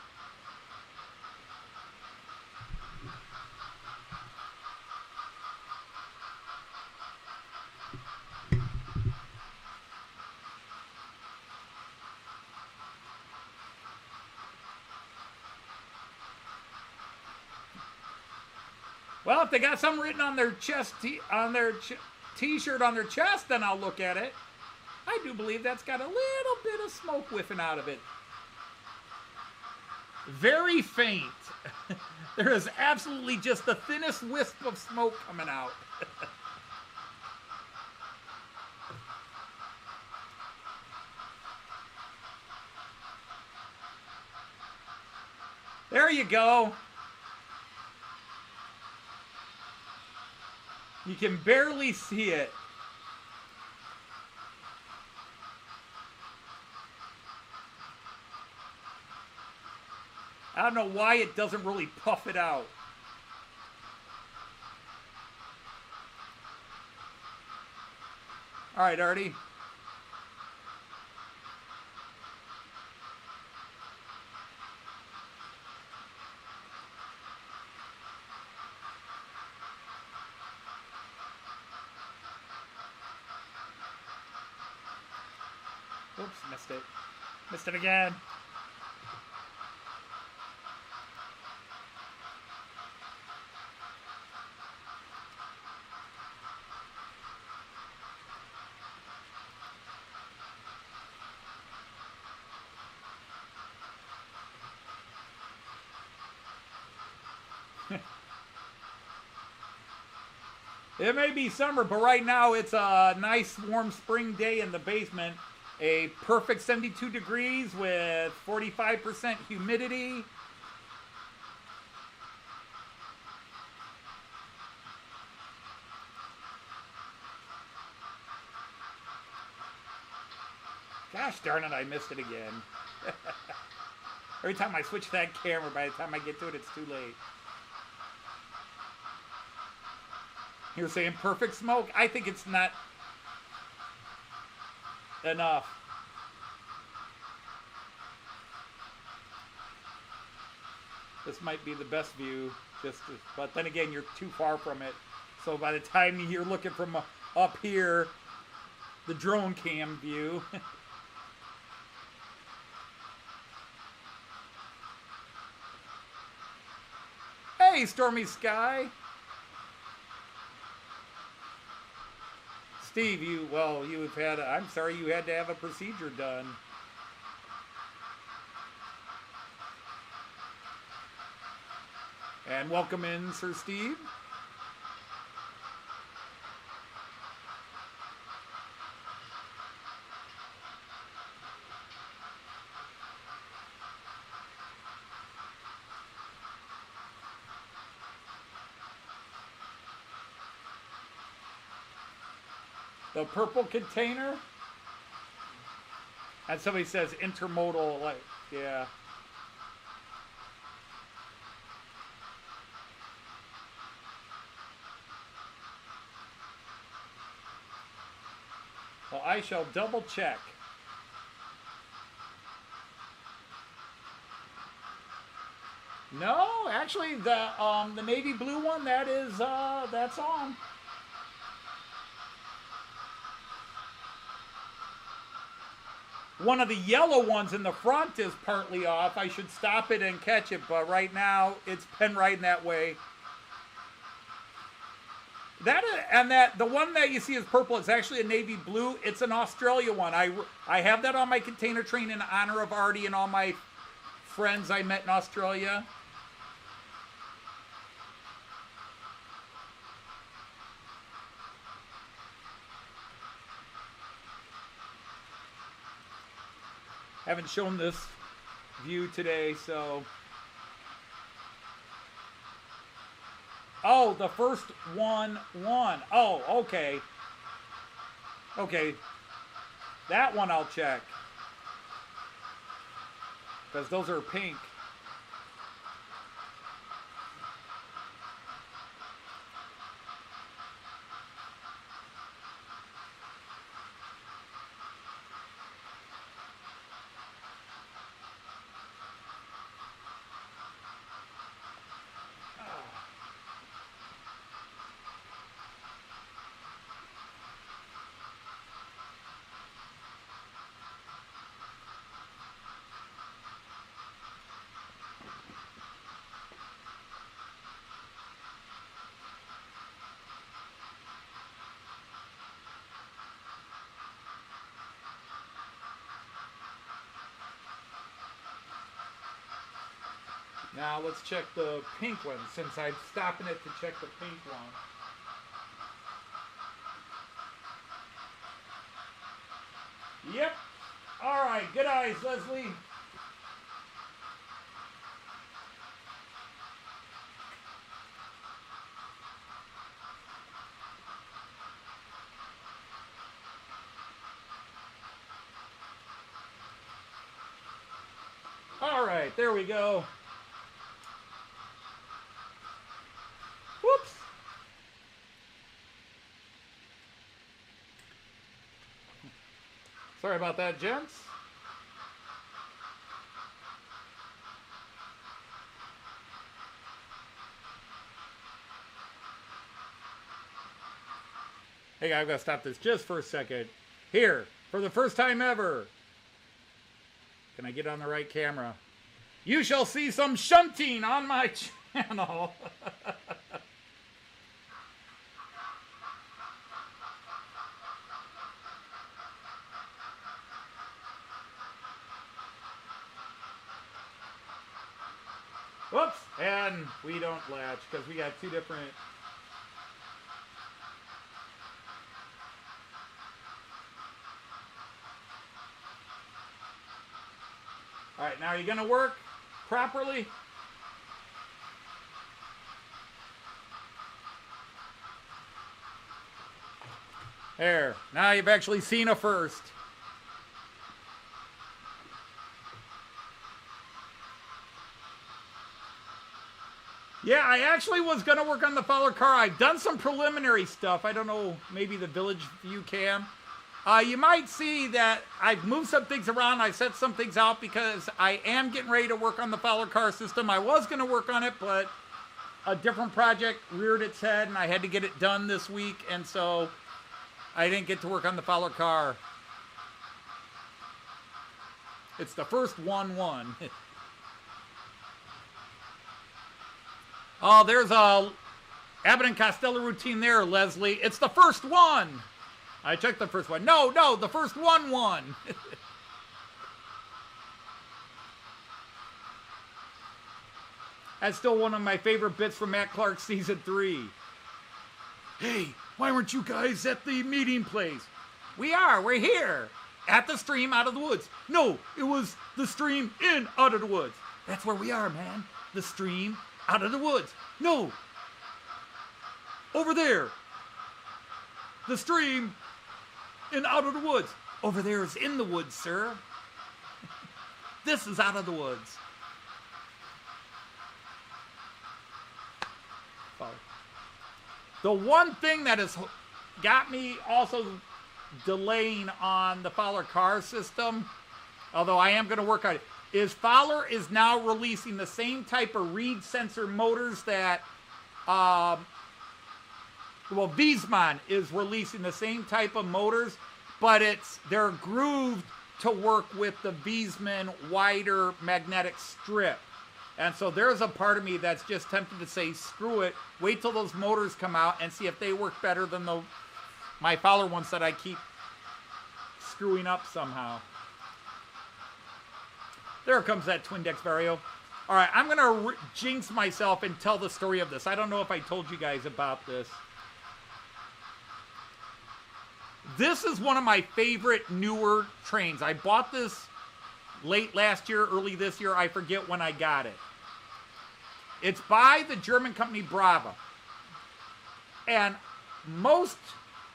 Well, if they got something written on their chest, on their t-shirt on their chest, then I'll look at it. I do believe that's got a little bit of smoke whiffing out of it. Very faint. There is absolutely just the thinnest wisp of smoke coming out. There you go. You can barely see it. I don't know why it doesn't really puff it out. All right, Artie. Oops, missed it. Missed it again. It may be summer, but right now it's a nice warm spring day in the basement. A perfect 72 degrees with 45% humidity. Gosh darn it, I missed it again. Every time I switch that camera, by the time I get to it, it's too late. You're saying perfect smoke? I think it's not enough. This might be the best view, but then again, you're too far from it. So by the time you're looking from up here, the drone cam view. Hey, Stormy Sky. Steve, you've had, I'm sorry you had to have a procedure done. And welcome in, Sir Steve. The purple container. And somebody says intermodal, like, yeah. Well, I shall double check. No, actually, the navy blue one, that's on. One of the yellow ones in the front is partly off. I should stop it and catch it, but right now it's been riding that way. The one that you see is purple. It's actually a navy blue. It's an Australia one. I have that on my container train in honor of Artie and all my friends I met in Australia. Haven't shown this view today, so. Oh, the first one won. Oh, okay. Okay. That one I'll check. Because those are pink. Now let's check the pink one, since I'm stopping it to check the pink one. Yep. All right. Good eyes, Leslie. All right. There we go. Whoops. Sorry about that, gents. Hey, I've got to stop this just for a second. Here, for the first time ever. Can I get on the right camera? You shall see some shunting on my channel. Whoops, and we don't latch because we got two different. All right, now are you going to work properly? There, now you've actually seen a first. Yeah, I actually was going to work on the Fowler car. I've done some preliminary stuff. I don't know, maybe the Village View cam. You might see that I've moved some things around. I set some things out because I am getting ready to work on the Fowler car system. I was going to work on it, but a different project reared its head, and I had to get it done this week, and so I didn't get to work on the Fowler car. It's the first 1-1. Oh, there's a Abbott and Costello routine there, Leslie. It's the first one. I checked the first one. No, the first one won. That's still one of my favorite bits from Matt Clark's season 3. Hey, why weren't you guys at the meeting place? We're here. At the stream out of the woods. No, it was the stream in out of the woods. That's where we are, man. The stream out of the woods. No. Over there. The stream in out of the woods. Over there is in the woods, sir. This is out of the woods. The one thing that has got me also delaying on the Fowler car system, although I am going to work on it, is Fowler is now releasing the same type of reed sensor motors that, Wiesmann is releasing the same type of motors, but they're grooved to work with the Wiesmann wider magnetic strip. And so there's a part of me that's just tempted to say, screw it, wait till those motors come out and see if they work better than my Fowler ones that I keep screwing up somehow. There comes that Twin Dex Vario. All right, I'm going to jinx myself and tell the story of this. I don't know if I told you guys about this. This is one of my favorite newer trains. I bought this late last year, early this year. I forget when I got it. It's by the German company Brawa. And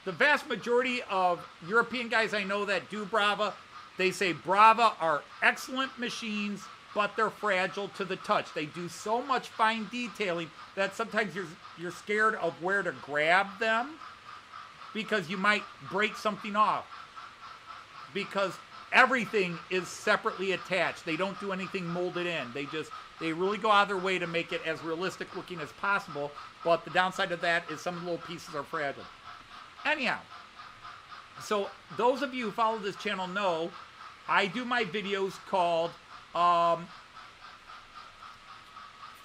the vast majority of European guys I know that do Brawa, they say Brawa are excellent machines, but they're fragile to the touch. They do so much fine detailing that sometimes you're scared of where to grab them because you might break something off. Because everything is separately attached. They don't do anything molded in. They really go out of their way to make it as realistic looking as possible, but the downside of that is some little pieces are fragile. Anyhow, so those of you who follow this channel know I do my videos called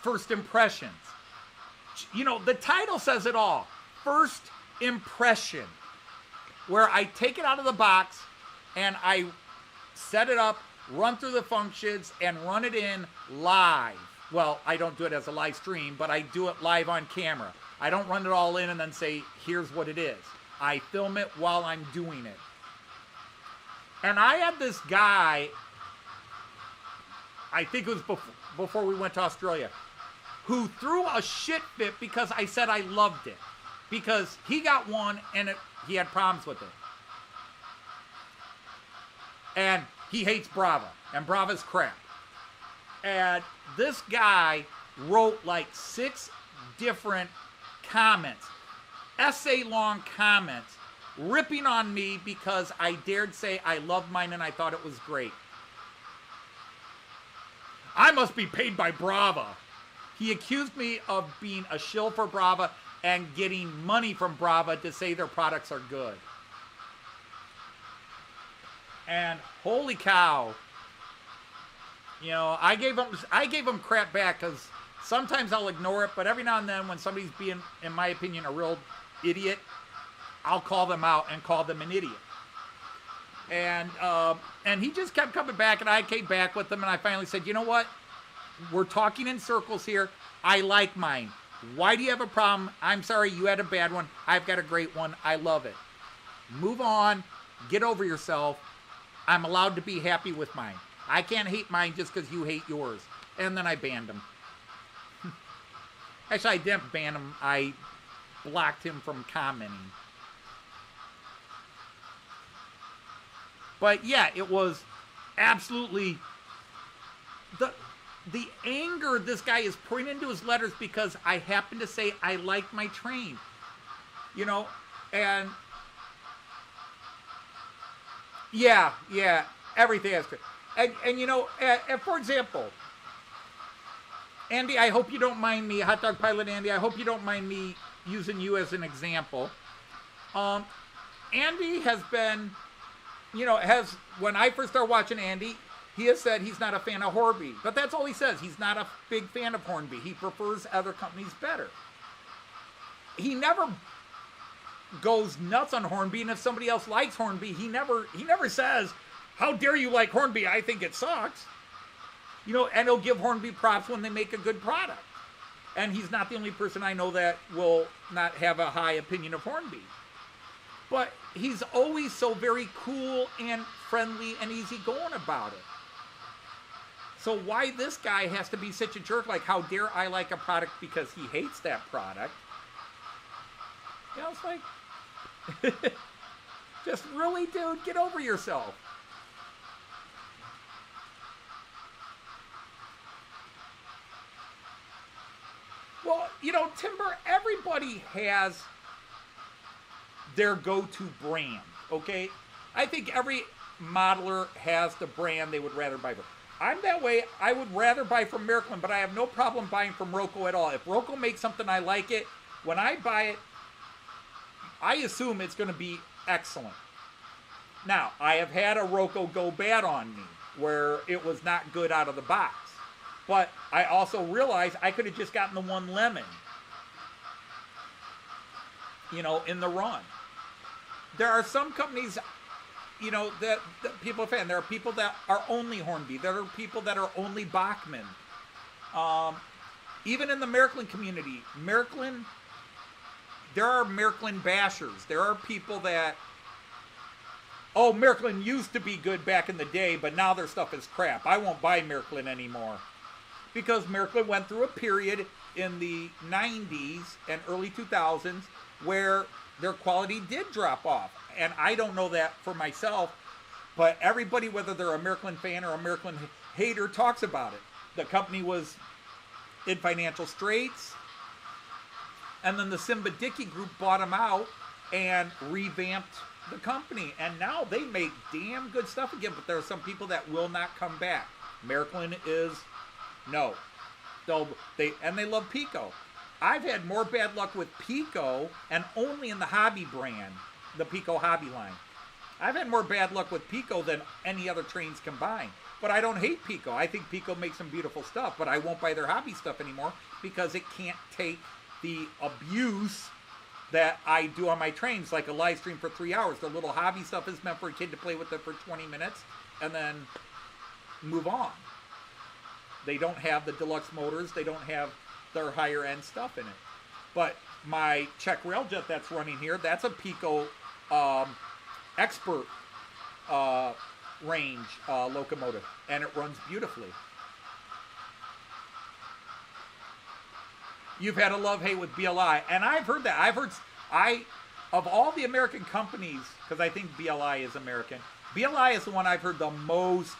First Impressions. You know, the title says it all. First Impression. Where I take it out of the box and I set it up, run through the functions, and run it in live. Well, I don't do it as a live stream, but I do it live on camera. I don't run it all in and then say, here's what it is. I film it while I'm doing it. And I had this guy, I think it was before we went to Australia, who threw a shit fit because I said I loved it. Because he got one and he had problems with it. And he hates Brawa. And Brava's crap. And this guy wrote like 6 different comments. Essay-long comments. Ripping on me because I dared say I loved mine and I thought it was great. I must be paid by Brawa. He accused me of being a shill for Brawa and getting money from Brawa to say their products are good. And holy cow, you know, I gave him crap back because sometimes I'll ignore it, but every now and then when somebody's being, in my opinion, a real idiot, I'll call them out and call them an idiot. And he just kept coming back, and I came back with him, and I finally said, you know what? We're talking in circles here. I like mine. Why do you have a problem? I'm sorry, you had a bad one. I've got a great one. I love it. Move on. Get over yourself. I'm allowed to be happy with mine. I can't hate mine just because you hate yours. And then I banned him. Actually, I didn't ban him. I blocked him from commenting. But yeah, it was absolutely the anger this guy is putting into his letters because I happen to say I like my train. You know, and yeah, everything has to. And you know, for example, Andy, I hope you don't mind me, Hot Dog Pilot Andy, I hope you don't mind me using you as an example. Andy has been, you know, when I first started watching Andy, he has said he's not a fan of Hornby, but that's all he says. He's not a big fan of Hornby. He prefers other companies better. He never goes nuts on Hornby, and if somebody else likes Hornby, he never says, "How dare you like Hornby? I think it sucks." You know, and he'll give Hornby props when they make a good product. And he's not the only person I know that will not have a high opinion of Hornby. But he's always so very cool and friendly and easygoing about it. So why this guy has to be such a jerk, like, how dare I like a product because he hates that product? You know, it's like, just really, dude, get over yourself. Well, you know, Timber, everybody has their go-to brand, okay? I think every modeler has the brand they would rather buy from. I'm that way. I would rather buy from Märklin, but I have no problem buying from Roco at all. If Roco makes something I like it, when I buy it, I assume it's going to be excellent. Now, I have had a Roco go bad on me, where it was not good out of the box. But I also realized I could have just gotten the one lemon, you know, in the run. There are some companies, you know, that people are fan. There are people that are only Hornby. There are people that are only Bachmann. Even in the Märklin community, Märklin, there are Märklin bashers. There are people that, oh, Märklin used to be good back in the day, but now their stuff is crap. I won't buy Märklin anymore. Because Märklin went through a period in the 90s and early 2000s where their quality did drop off. And I don't know that for myself, but everybody, whether they're a Märklin fan or a Märklin hater, talks about it. The company was in financial straits, and then the Simba Dickey group bought them out and revamped the company. And now they make damn good stuff again, but there are some people that will not come back. Märklin is... no. They love Piko. I've had more bad luck with Piko, and only in the hobby brand, the Piko hobby line. I've had more bad luck with Piko than any other trains combined. But I don't hate Piko. I think Piko makes some beautiful stuff, but I won't buy their hobby stuff anymore because it can't take the abuse that I do on my trains, like a live stream for 3 hours. The little hobby stuff is meant for a kid to play with it for 20 minutes and then move on. They don't have the deluxe motors. They don't have their higher end stuff in it. But my Czech Railjet that's running here, that's a Piko expert range locomotive, and it runs beautifully. You've had a love-hate with BLI, and I've heard that. Of all the American companies, because I think BLI is American, BLI is the one I've heard the most.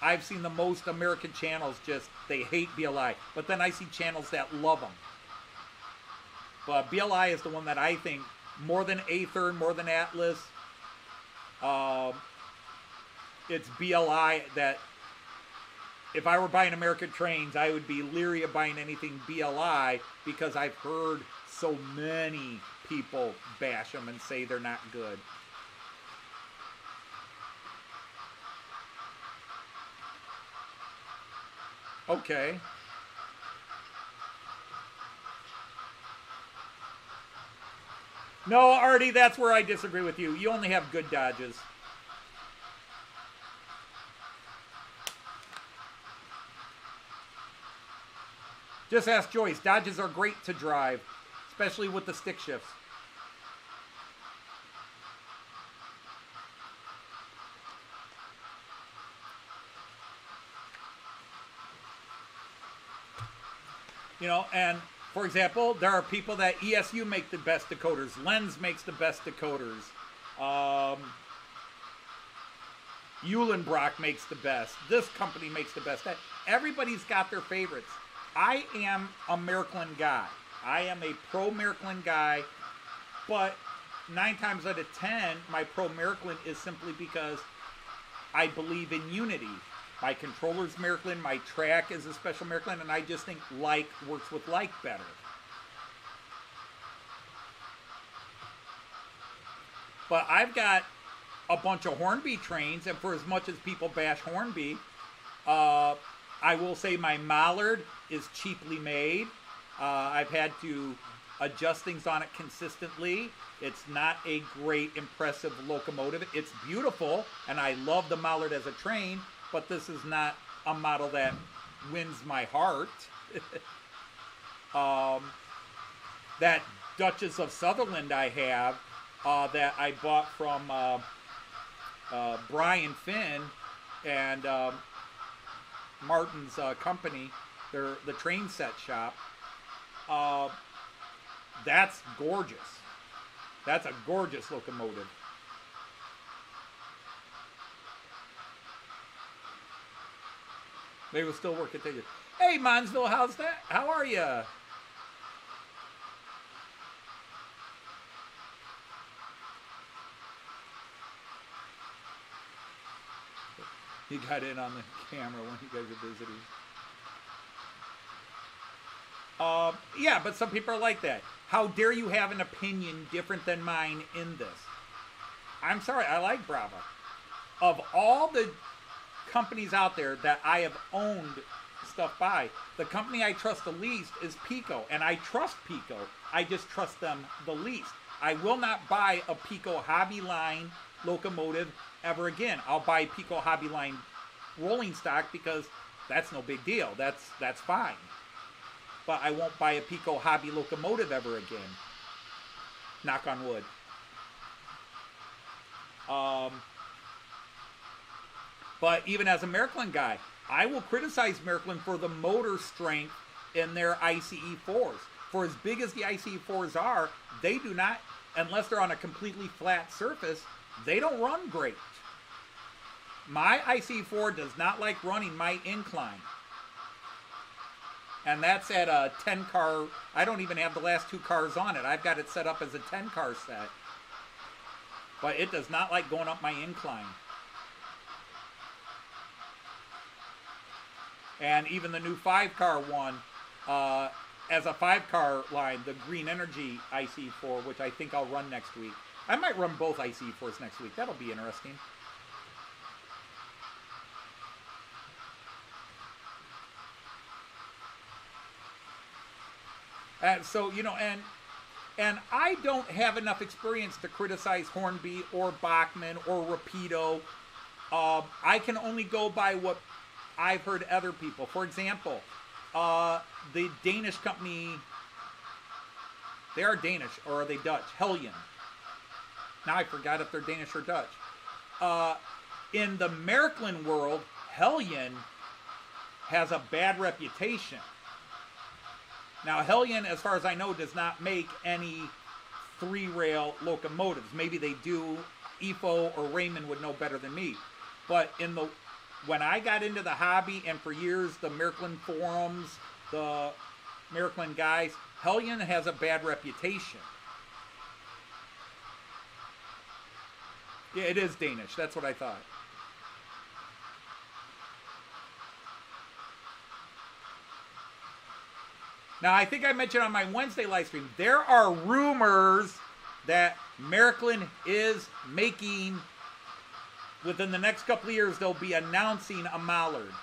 I've seen the most American channels just, they hate BLI. But then I see channels that love them. But BLI is the one that I think, more than Aether, more than Atlas, it's BLI that, if I were buying American trains, I would be leery of buying anything BLI because I've heard so many people bash them and say they're not good. Okay. No, Artie, that's where I disagree with you. You only have good Dodges. Just ask Joyce. Dodges are great to drive, especially with the stick shifts. You know, and for example, there are people that ESU make the best decoders. Lens makes the best decoders. Uhlenbrock makes the best. This company makes the best. Everybody's got their favorites. I am a Märklin guy. I am a pro Märklin guy, but 9 times out of 10, my pro Märklin is simply because I believe in unity. My controller's Märklin, my track is a special Märklin, and I just think like works with like better. But I've got a bunch of Hornby trains, and for as much as people bash Hornby, I will say my Mallard is cheaply made. I've had to adjust things on it consistently. It's not a great, impressive locomotive. It's beautiful, and I love the Mallard as a train, but this is not a model that wins my heart. That Duchess of Sutherland I have, that I bought from Brian Finn and Martin's company, the train set shop. That's gorgeous. That's a gorgeous locomotive. They will still work at the. Hey, Monsville, how's that? How are you? You got in on the camera when you guys are visiting. Yeah, but some people are like that. How dare you have an opinion different than mine in this? I'm sorry, I like Brawa. Of all the companies out there that I have owned stuff by, the company I trust the least is Piko. And I trust Piko. I just trust them the least. I will not buy a Piko Hobby Line locomotive ever again. I'll buy Piko Hobby Line rolling stock because that's no big deal. That's fine. But I won't buy a Piko Hobby locomotive ever again. Knock on wood. But even as a Märklin guy, I will criticize Märklin for the motor strength in their ICE-4s. For as big as the ICE-4s are, they do not, unless they're on a completely flat surface, they don't run great. My ICE-4 does not like running my incline. And that's at a 10-car, I don't even have the last 2 cars on it. I've got it set up as a 10-car set. But it does not like going up my incline. And even the new 5-car one, as a 5-car line, the Green Energy ICE-4, which I think I'll run next week. I might run both ICE-4s next week. That'll be interesting. So, you know, and I don't have enough experience to criticize Hornby or Bachmann or Rapido. I can only go by what I've heard other people. For example, the Danish company, they are Danish, or are they Dutch? Hellion. Now I forgot if they're Danish or Dutch. In the Märklin world, Hellion has a bad reputation. Now, Hellion, as far as I know, does not make any 3-rail locomotives. Maybe they do. Ifo or Raymond would know better than me. But when I got into the hobby, and for years, the Märklin forums, the Märklin guys, Hellion has a bad reputation. Yeah, it is Danish. That's what I thought. Now, I think I mentioned on my Wednesday live stream, there are rumors that Märklin is making, within the next couple of years, they'll be announcing a Mallard.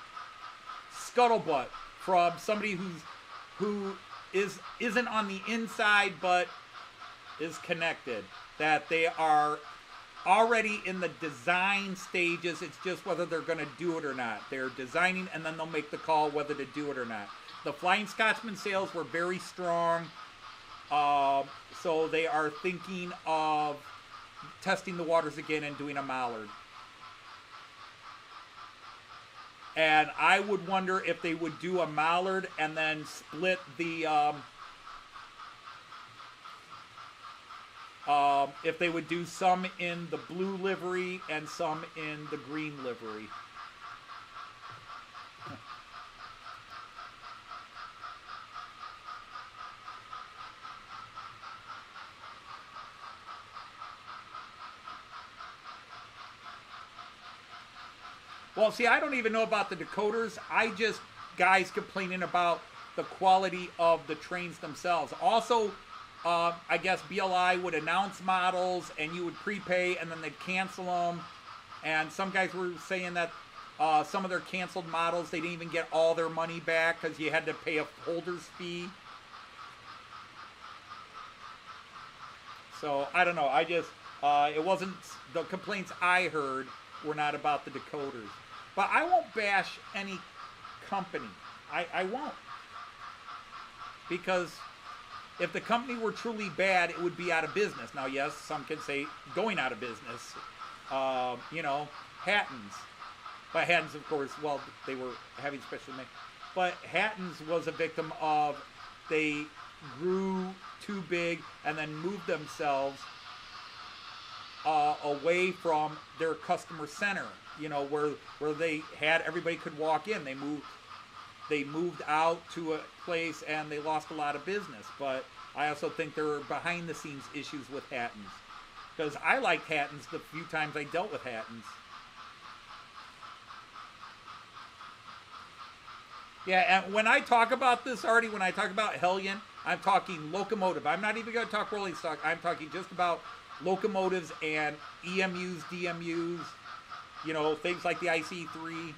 Scuttlebutt from somebody who isn't on the inside but is connected. That they are already in the design stages. It's just whether they're going to do it or not. They're designing, and then they'll make the call whether to do it or not. The Flying Scotsman sales were very strong, so they are thinking of testing the waters again and doing a Mallard. And I would wonder if they would do a Mallard and then split the, if they would do some in the blue livery and some in the green livery. Well, see, I don't even know about the decoders. I just guys complaining about the quality of the trains themselves. Also, I guess BLI would announce models and you would prepay and then they'd cancel them. And some guys were saying that some of their canceled models, they didn't even get all their money back because you had to pay a holder's fee. So, I don't know. I just, it wasn't, the complaints I heard were not about the decoders. But I won't bash any company. I won't. Because if the company were truly bad, it would be out of business. Now, yes, some can say going out of business. You know, Hattons. But Hattons, of course, well, they were having special make. But Hattons was a victim of, they grew too big and then moved themselves away from their customer center. You know, where they had, everybody could walk in. They moved out to a place and they lost a lot of business. But I also think there were behind the scenes issues with Hattons. Because I liked Hattons the few times I dealt with Hattons. Yeah, and when I talk about this, Artie, when I talk about Hellion, I'm talking Locomotive. I'm not even going to talk rolling stock. I'm talking just about locomotives and EMUs, DMUs, you know, things like the IC3.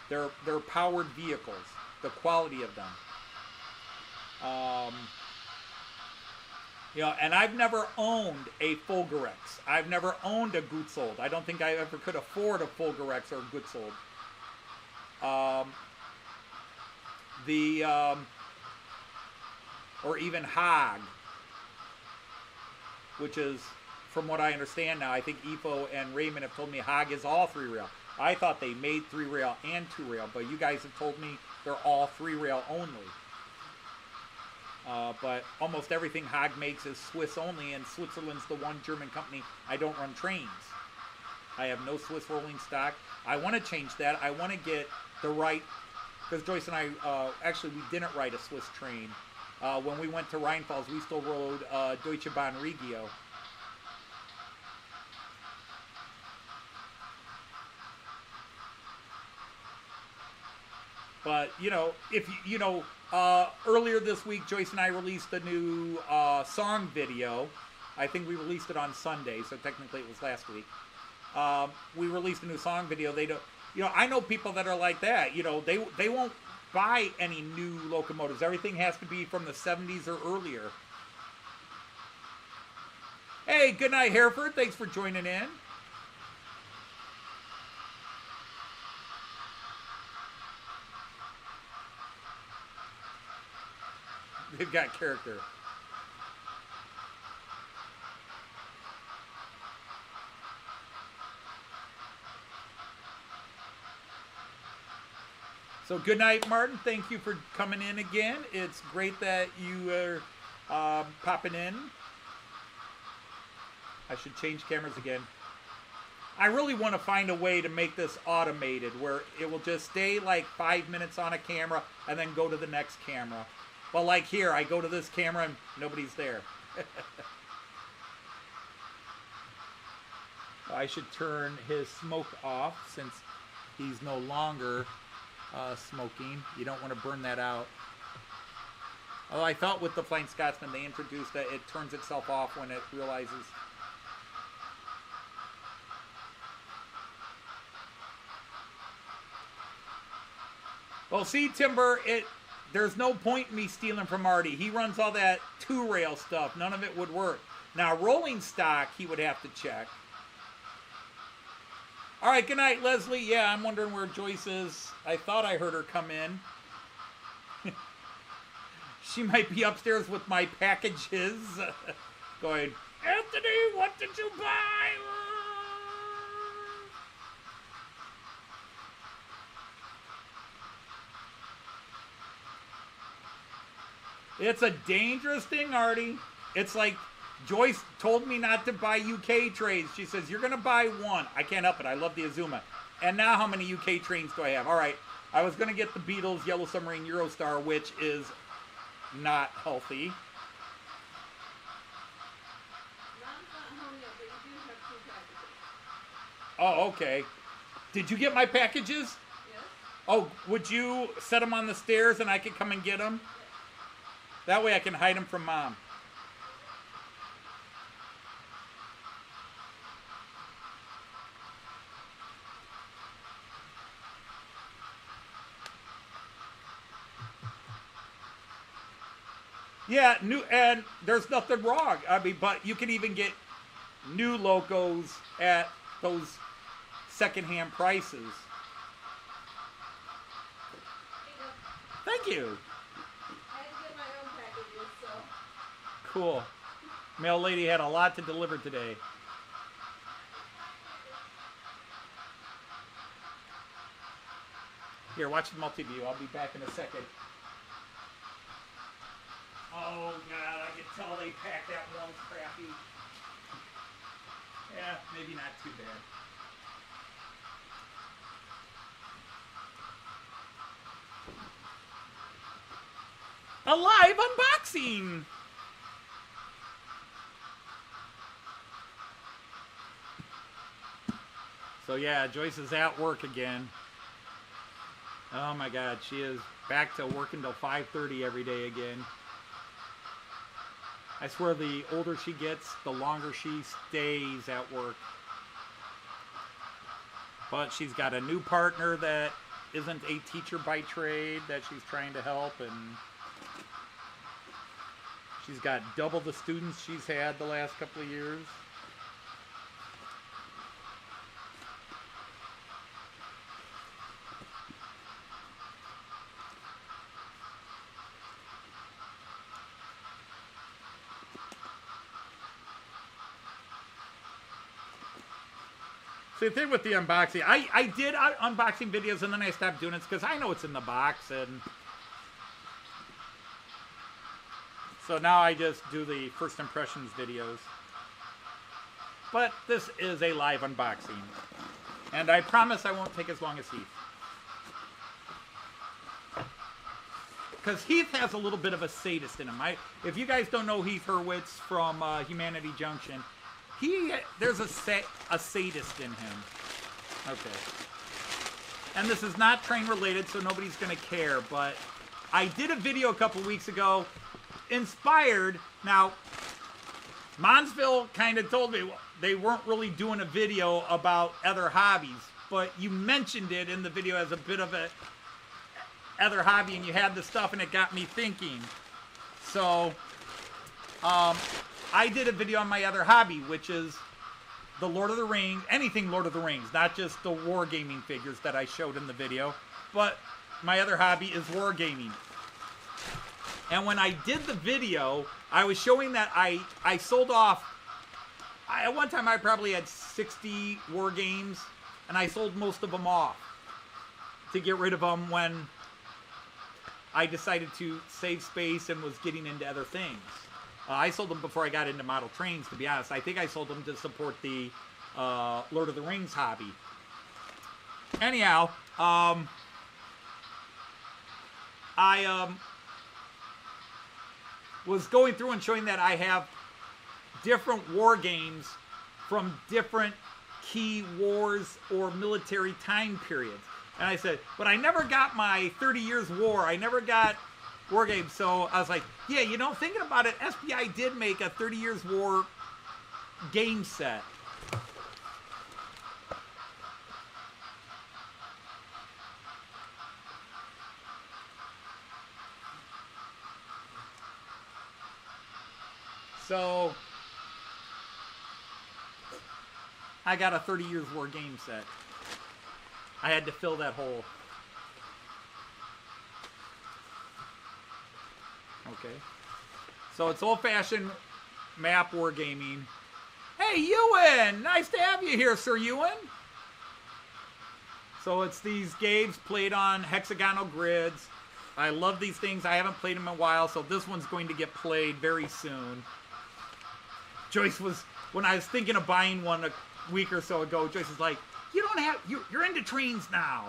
They're powered vehicles, the quality of them. You know, and I've never owned a Folgerex. I've never owned a Gutsold. I don't think I ever could afford a Folgerex or a Gutsold. Or even Haag, which is, from what I understand now, I think EFO and Raymond have told me Haag is all 3-rail. I thought they made 3-rail and 2-rail, but you guys have told me they're all 3-rail only. But almost everything Haag makes is Swiss only, and Switzerland's the one German company I don't run trains. I have no Swiss rolling stock. I want to change that. I want to get the right, because Joyce and I, actually we didn't ride a Swiss train. When we went to Rheinfalls, we still rode Deutsche Bahn Regio. But, you know, if you know, earlier this week, Joyce and I released a new song video. I think we released it on Sunday, so technically it was last week. We released a new song video. They don't, you know, I know people that are like that. You know, they won't buy any new locomotives. Everything has to be from the 70s or earlier. Hey, good night, Hereford. Thanks for joining in. They've got character. So good night, Martin. Thank you for coming in again. It's great that you are popping in. I should change cameras again. I really want to find a way to make this automated where it will just stay like 5 minutes on a camera and then go to the next camera. Well, like here, I go to this camera and nobody's there. I should turn his smoke off since he's no longer smoking. You don't want to burn that out. Although I thought with the Flying Scotsman they introduced that it turns itself off when it realizes. Well, see, Timber, there's no point in me stealing from Artie. He runs all that 2-rail stuff. None of it would work. Now, rolling stock, he would have to check. All right, good night, Leslie. Yeah, I'm wondering where Joyce is. I thought I heard her come in. She might be upstairs with my packages. Going, Anthony, what did you buy? It's a dangerous thing, Artie. It's like Joyce told me not to buy UK trains. She says, you're going to buy one. I can't help it. I love the Azuma. And now how many UK trains do I have? All right. I was going to get the Beatles Yellow Submarine Eurostar, which is not healthy. Oh, okay. Did you get my packages? Yes. Oh, would you set them on the stairs and I could come and get them? That way I can hide them from Mom. Yeah, new, and there's nothing wrong. I mean, but you can even get new locos at those secondhand prices. Thank you. I had to get my own packages, so. Cool. Mail lady had a lot to deliver today. Here, watch the multi-view. I'll be back in a second. Oh, God, I can tell they packed that one crappy. Yeah, maybe not too bad. A live unboxing! So yeah, Joyce is at work again. Oh my God, she is back to working till 5:30 every day again. I swear the older she gets, the longer she stays at work. But she's got a new partner that isn't a teacher by trade that she's trying to help, and she's got double the students she's had the last couple of years. See, the thing with the unboxing, I did unboxing videos and then I stopped doing it because I know it's in the box, and so now I just do the first impressions videos. But this is a live unboxing, and I promise I won't take as long as Heath. Because Heath has a little bit of a sadist in him. If you guys don't know Heath Hurwitz from Humanity Junction, there's a sadist in him. Okay. And this is not train related, so nobody's going to care, but I did a video a couple weeks ago, inspired. Now, Monsville kind of told me they weren't really doing a video about other hobbies, but you mentioned it in the video as a bit of a other hobby, and you had the stuff, and it got me thinking. So, I did a video on my other hobby, which is the Lord of the Rings, anything Lord of the Rings, not just the wargaming figures that I showed in the video, but my other hobby is wargaming. And when I did the video, I was showing that I sold off, at one time I probably had 60 war games, and I sold most of them off to get rid of them when I decided to save space and was getting into other things. I sold them before I got into model trains, to be honest. I think I sold them to support the Lord of the Rings hobby. Anyhow, I was going through and showing that I have different war games from different key wars or military time periods. And I said, but I never got my 30 Years War. I never got war games. So I was like, yeah, you know, thinking about it, SBI did make a 30 Years War game set. So I got a 30 Years War game set. I had to fill that hole. Okay. So it's old-fashioned map wargaming. Hey, Ewan! Nice to have you here, Sir Ewan. So it's these games played on hexagonal grids. I love these things. I haven't played them in a while, so this one's going to get played very soon. Joyce was, when I was thinking of buying one a week or so ago, Joyce was like, you don't have, you're into trains now.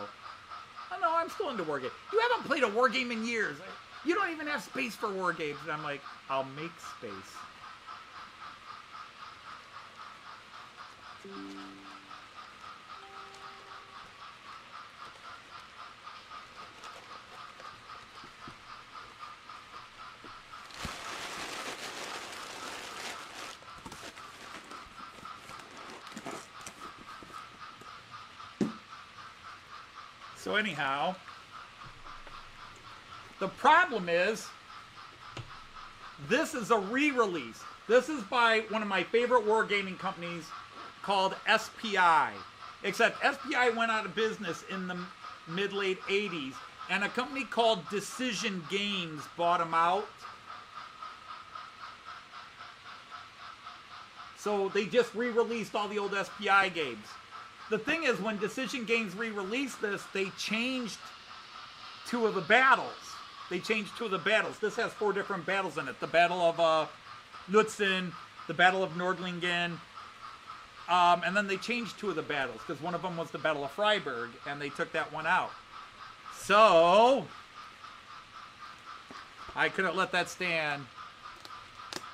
Oh, no, I'm still into war games. You haven't played a war game in years. You don't even have space for war games. And I'm like, I'll make space. So anyhow, the problem is, this is a re-release. This is by one of my favorite wargaming companies called SPI. Except SPI went out of business in the mid-late 80s, and a company called Decision Games bought them out. So they just re-released all the old SPI games. The thing is, when Decision Games re-released this, they changed 2 of the battles. This has 4 different battles in it. The Battle of Lutzen, the Battle of Nordlingen, and then they changed 2 of the battles, because one of them was the Battle of Freiburg, and they took that one out. So, I couldn't let that stand.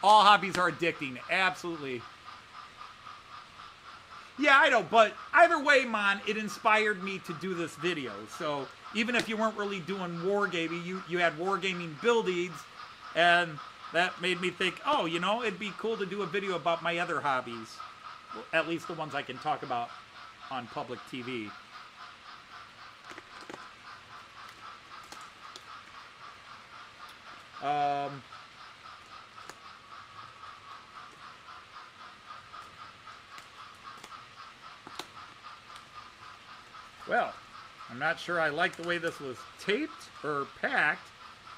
All hobbies are addicting, absolutely. Yeah, I know, but either way, Mon, it inspired me to do this video. So, even if you weren't really doing wargaming, you had wargaming buildies, and that made me think, oh, you know, it'd be cool to do a video about my other hobbies. Well, at least the ones I can talk about on public TV. Well, I'm not sure I like the way this was taped or packed,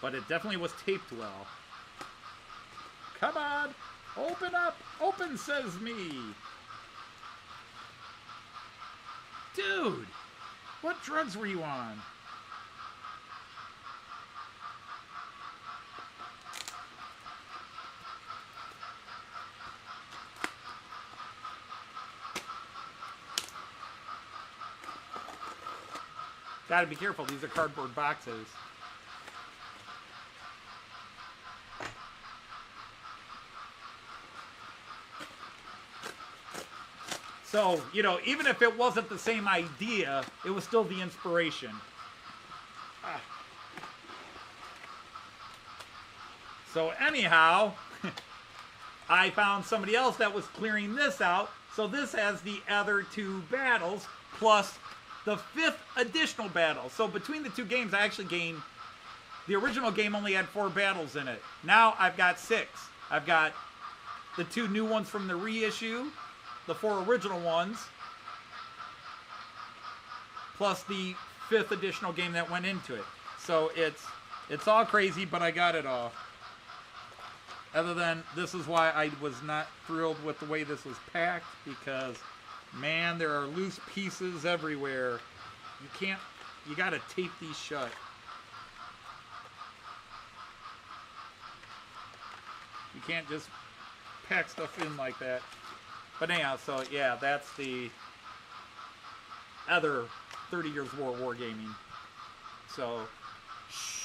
but it definitely was taped well. Come on, open up, open says me. Dude, what drugs were you on? Gotta be careful, these are cardboard boxes. So, you know, even if it wasn't the same idea, it was still the inspiration. So anyhow, I found somebody else that was clearing this out. So this has the other 2 battles, plus the 5th additional battle. So between the 2 games, I actually gained... The original game only had 4 battles in it. Now I've got 6. I've got the 2 new ones from the reissue, the 4 original ones, plus the 5th additional game that went into it. So it's all crazy, but I got it all. Other than, this is why I was not thrilled with the way this was packed, because, man, there are loose pieces everywhere. You gotta tape these shut. You can't just pack stuff in like that. But anyhow, so yeah, that's the other 30 Years War wargaming. So, shh.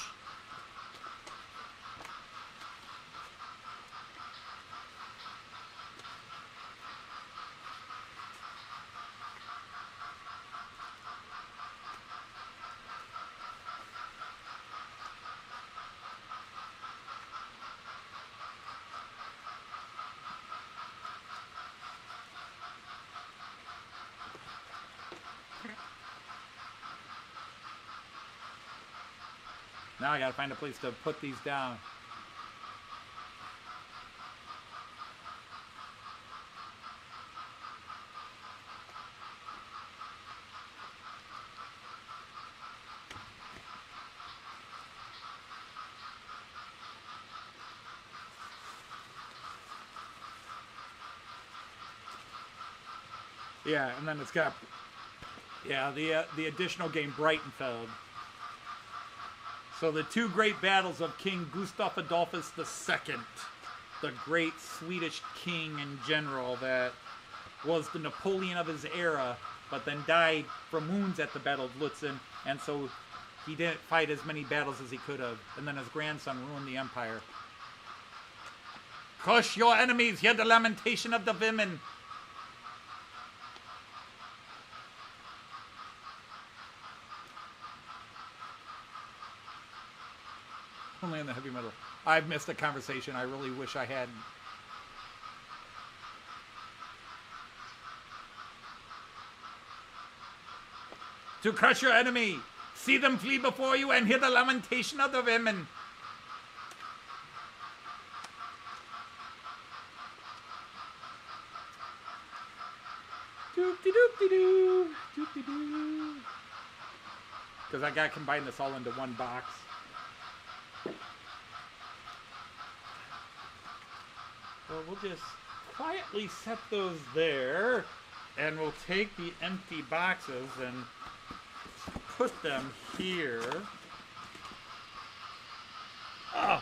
Now I gotta find a place to put these down. Yeah, and then it's got, yeah, the additional game Breitenfeld. So the 2 great battles of King Gustav Adolphus II, the great Swedish king and general that was the Napoleon of his era, but then died from wounds at the Battle of Lutzen, and so he didn't fight as many battles as he could have, and then his grandson ruined the empire. Crush your enemies, hear the lamentation of the women. Only in the heavy metal. I've missed a conversation. I really wish I hadn't. To crush your enemy, See them flee before you and hear the lamentation of the women. Doop-de-doop-de-doo. Doop-de-doo. Because I got to combine this all into one box. Well, we'll just quietly set those there. And we'll take the empty boxes and put them here. Oh.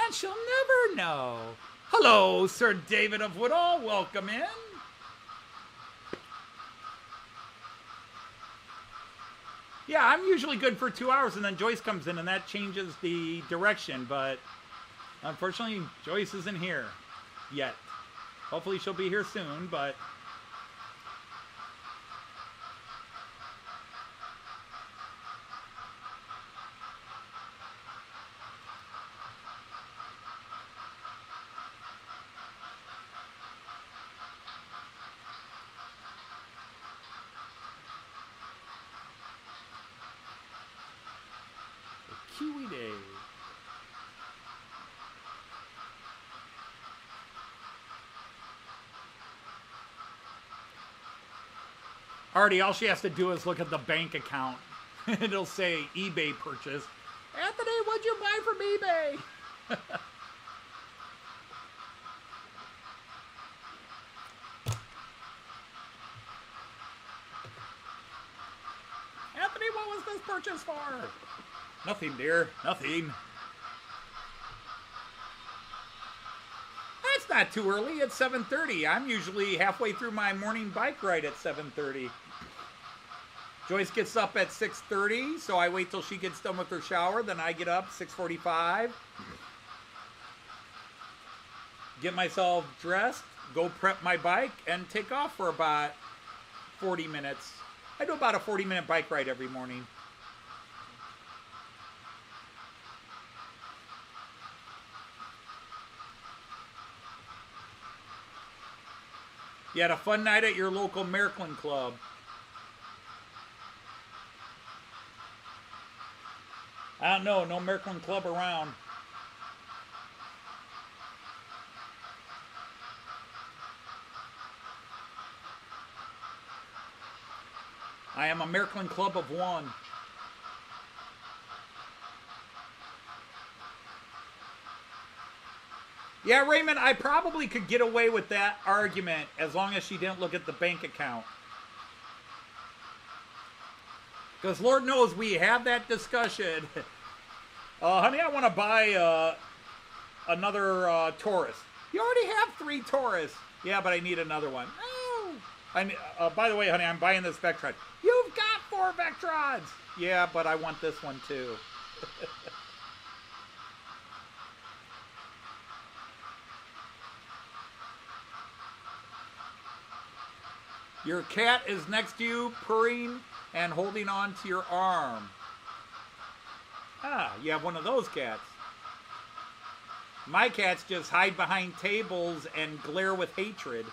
And she'll never know. Hello, Sir David of Woodall. Welcome in. Yeah, I'm usually good for 2 hours, and then Joyce comes in, and that changes the direction. But unfortunately, Joyce isn't here yet. Hopefully, she'll be here soon, but... Kiwi Day. Artie, all she has to do is look at the bank account. It'll say eBay purchase. Anthony, what'd you buy from eBay? Anthony, what was this purchase for? Nothing, dear. Nothing. That's not too early. It's 7:30. I'm usually halfway through my morning bike ride at 7:30. Joyce gets up at 6:30, so I wait till she gets done with her shower. Then I get up 6:45. Get myself dressed, go prep my bike, and take off for about 40 minutes. I do about a 40-minute bike ride every morning. You had a fun night at your local Märklin club. I don't know, no Märklin club around. I am a Märklin club of one. Yeah, Raymond, I probably could get away with that argument as long as she didn't look at the bank account. Because Lord knows we have that discussion. Honey, I want to buy another Taurus. You already have 3 Taurus. Yeah, but I need another one. Oh. By the way, honey, I'm buying this Vectron. You've got 4 Vectrons. Yeah, but I want this one too. Your cat is next to you, purring and holding on to your arm. Ah, you have one of those cats. My cats just hide behind tables and glare with hatred.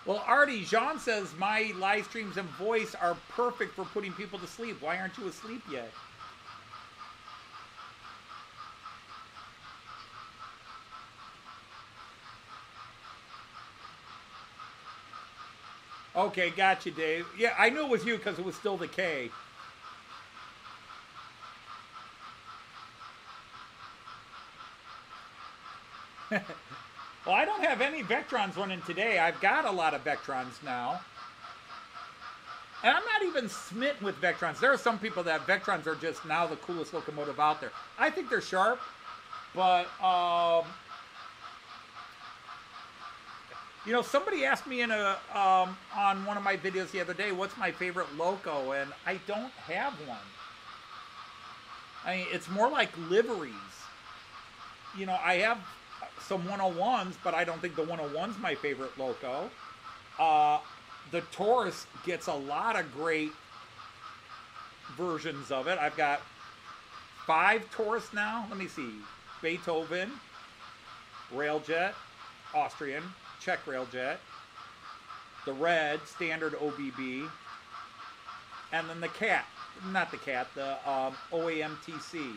Well, Artie, Jean says my live streams and voice are perfect for putting people to sleep. Why aren't you asleep yet? Okay, gotcha, Dave. Yeah, I knew it was you because it was still the K. Well, I don't have any Vectrons running today. I've got a lot of Vectrons now. And I'm not even smitten with Vectrons. There are some people that Vectrons are just now the coolest locomotive out there. I think they're sharp, but... you know, somebody asked me in on one of my videos the other day, what's my favorite loco, and I don't have one. I mean, it's more like liveries. You know, I have some 101s, but I don't think the 101's my favorite loco. The Taurus gets a lot of great versions of it. I've got 5 Taurus now. Let me see. Beethoven, Railjet, Austrian, Czech Railjet, the red standard OBB, and then the cat, not the cat, the OAMTC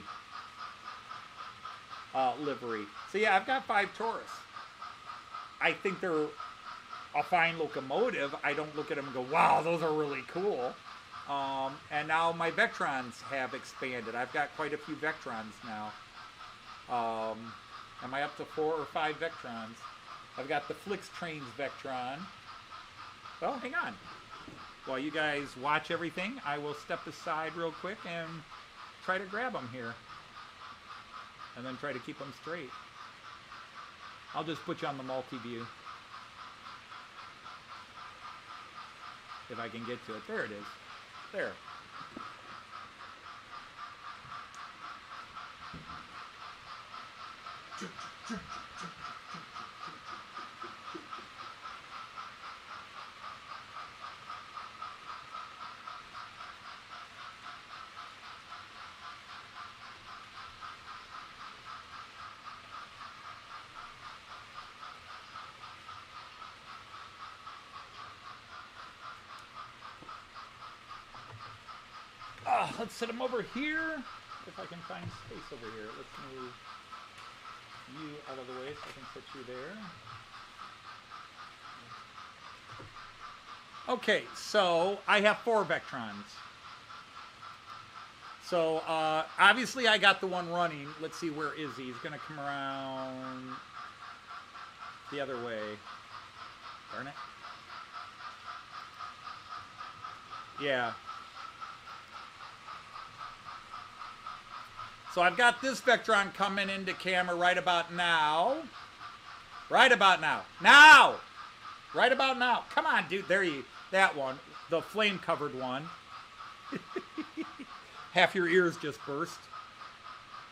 livery. So yeah, I've got 5 Taurus. I think they're a fine locomotive. I don't look at them and go, wow, those are really cool. And now my Vectrons have expanded. I've got quite a few Vectrons now. Am I up to 4 or 5 Vectrons? I've got the Flix Trains Vectron. Well, hang on. While you guys watch everything, I will step aside real quick and try to grab them here. And then try to keep them straight. I'll just put you on the multi-view. If I can get to it. There it is. There. Let's set them over here. If I can find space over here. Let's move you out of the way so I can put you there. Okay, so I have 4 Vectrons. So obviously I got the one running. Let's see, where is he? He's going to come around the other way. Darn it. Yeah. So I've got this Vectron coming into camera right about now. Right about now. Now! Right about now. Come on, dude. There you, that one. The flame-covered one. Half your ears just burst.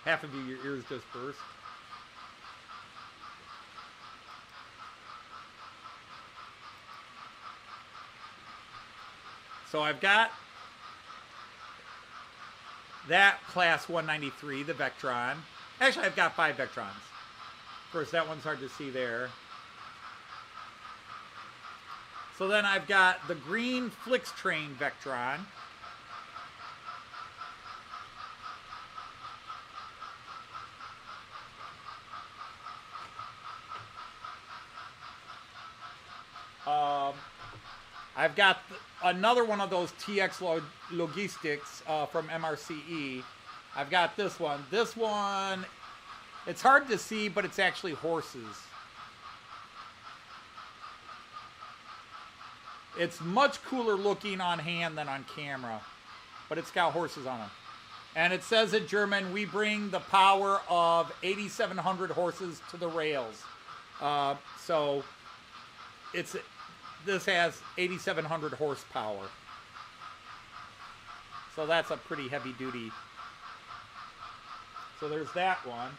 Half of your ears just burst. So I've got that class 193, the Vectron. Actually, I've got 5 Vectrons. Of course, that one's hard to see there. So then I've got the green Flix Train Vectron. I've got another one of those TX Logistics from MRCE. I've got this one. This one, it's hard to see, but it's actually horses. It's much cooler looking on hand than on camera, but it's got horses on it. And it says in German, we bring the power of 8,700 horses to the rails. So it's... This has 8,700 horsepower. So that's a pretty heavy duty. So there's that one.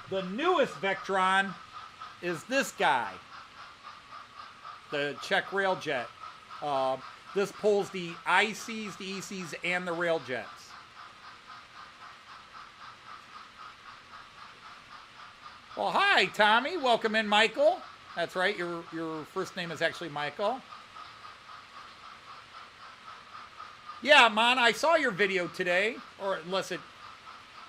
The newest Vectron is this guy. The Czech Railjet. This pulls the ICs, the ECs, and the Railjets. Well, hi, Tommy. Welcome in, Michael. That's right, your first name is actually Michael. Yeah, man, I saw your video today, or unless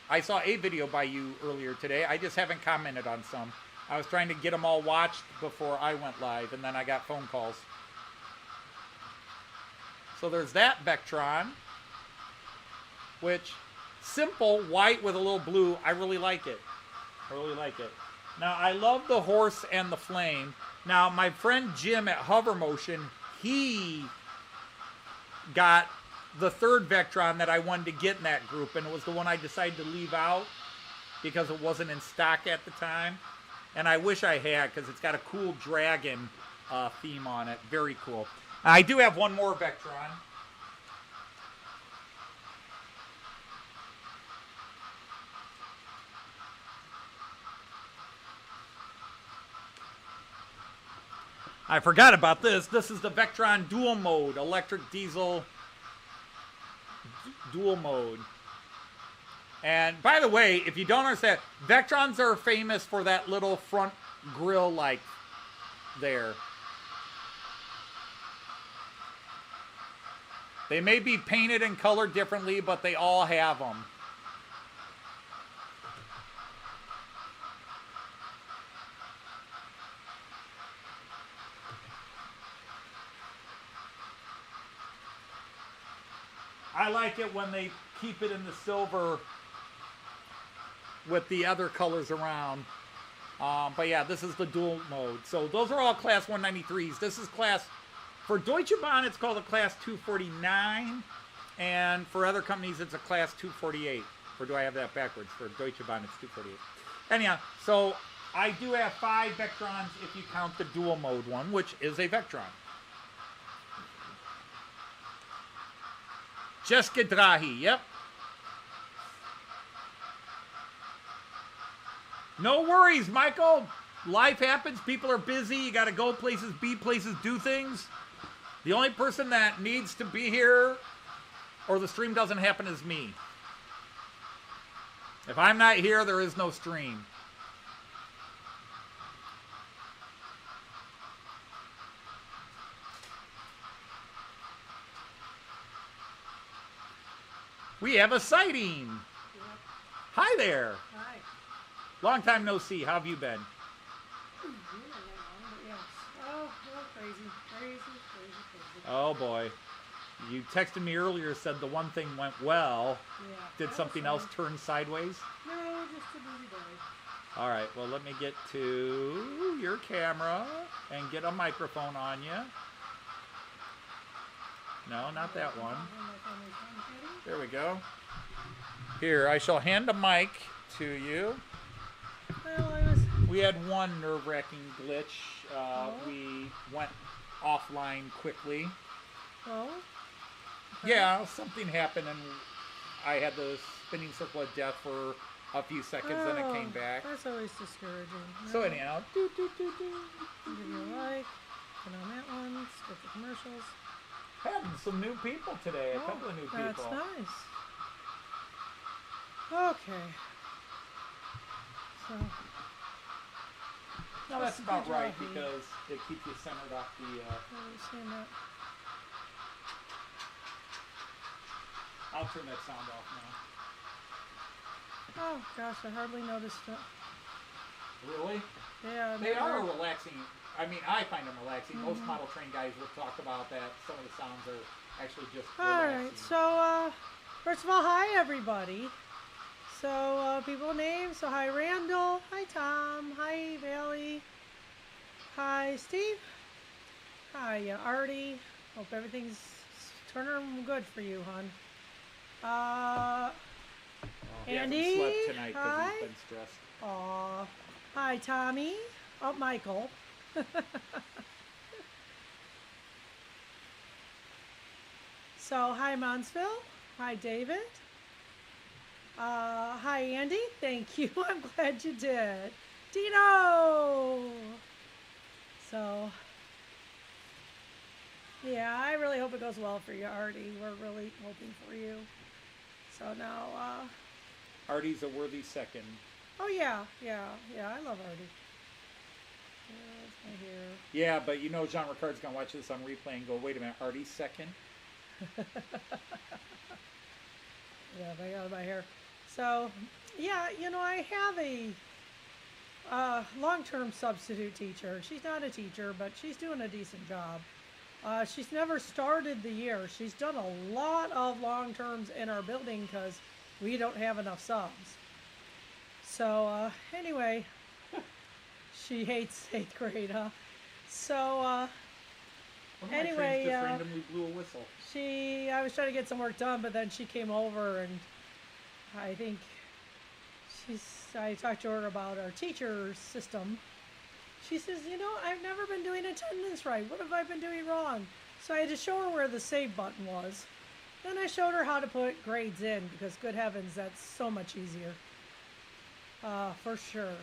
I saw a video by you earlier today. I just haven't commented on some. I was trying to get them all watched before I went live, and then I got phone calls. So there's that Vectron, which, simple, white with a little blue, I really like it. I really like it. Now, I love the horse and the flame. Now, my friend Jim at Hover Motion, he got the 3rd Vectron that I wanted to get in that group, and it was the one I decided to leave out because it wasn't in stock at the time. And I wish I had, because it's got a cool dragon theme on it. Very cool. I do have one more Vectron. I forgot about this. This is the Vectron Dual Mode, electric diesel dual mode. And by the way, if you don't understand, Vectrons are famous for that little front grill like there. They may be painted and colored differently, but they all have them. I like it when they keep it in the silver with the other colors around. But yeah, this is the dual mode. So those are all class 193s. This is class, for Deutsche Bahn, it's called a class 249. And for other companies, it's a class 248. Or do I have that backwards? For Deutsche Bahn, it's 248. Anyhow, so I do have 5 Vectrons if you count the dual mode one, which is a Vectron. České dráhy, yep. No worries, Michael. Life happens. People are busy. You got to go places, be places, do things. The only person that needs to be here or the stream doesn't happen is me. If I'm not here, there is no stream. We have a sighting. Yep. Hi there. Hi. Long time no see. How have you been? Yes. Oh, crazy. Oh boy. You texted me earlier, said the one thing went well. Yeah. Did something else turn sideways? No, just a busy day. All right, well, let me get to your camera and get a microphone on you. No, not that one. There we go. Here, I shall hand a mic to you. Well, We had one nerve-wracking glitch. We went offline quickly. Oh? Yeah, something happened and I had the spinning circle of death for a few seconds, then it came back. That's always discouraging. So anyhow, Give you a like. Put on that one. Skip the commercials. having some new people today. A couple of new people. That's nice. Okay. So. No, that's about right because it keeps you centered off the. Seeing that. I'll turn that sound off now. Oh gosh, I hardly noticed it. Really? Yeah. They are relaxing. I mean, I find them relaxing. Most model train guys will talk about that. Some of the sounds are actually just relaxing. All right. So, first of all, hi everybody. So, people names. So, hi Randall. Hi Tom. Hi Bailey. Hi Steve. Hi Artie. Hope everything's turning good for you, hon. He Andy. hasn't slept tonight because Hi. he's been stressed. Aw. Hi Tommy. Oh, Michael. So, hi Monsville. Hi David. Hi Andy. Thank you. I'm glad you did. Dino. So, yeah, I really hope it goes well for you, Artie. We're really hoping for you. So now, Artie's a worthy second. oh yeah, I love Artie. That's my hair. Yeah, but you know Jean Ricard's going to watch this on replay and go, wait a minute, Artie's second? Yeah, I got my hair. So, yeah, you know, I have a long-term substitute teacher. She's not a teacher, but she's doing a decent job. She's never started the year. She's done a lot of long-terms in our building because we don't have enough subs. So, anyway, she hates 8th grade, huh? So, anyway, just randomly blew a whistle. I was trying to get some work done, but then she came over and I think I talked to her about our teacher system. She says, you know, I've never been doing attendance right. What have I been doing wrong? So I had to show her where the save button was. Then I showed her how to put grades in because, good heavens, that's so much easier. For sure.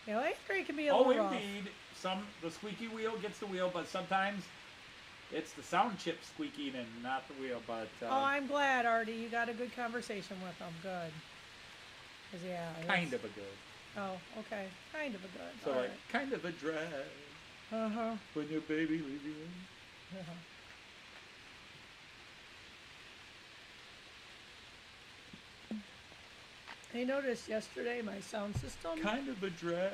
You know, 8th grade can be a little rough. Indeed. The squeaky wheel gets the wheel, but sometimes it's the sound chip squeaking and not the wheel. But oh, I'm glad, Artie. You got a good conversation with them. Good. 'Cause, yeah. kind of a good. Oh, okay. Kind of a good. So All like, right. kind of a drag Uh-huh. when your baby leaves you. I noticed yesterday my sound system Kind of a drag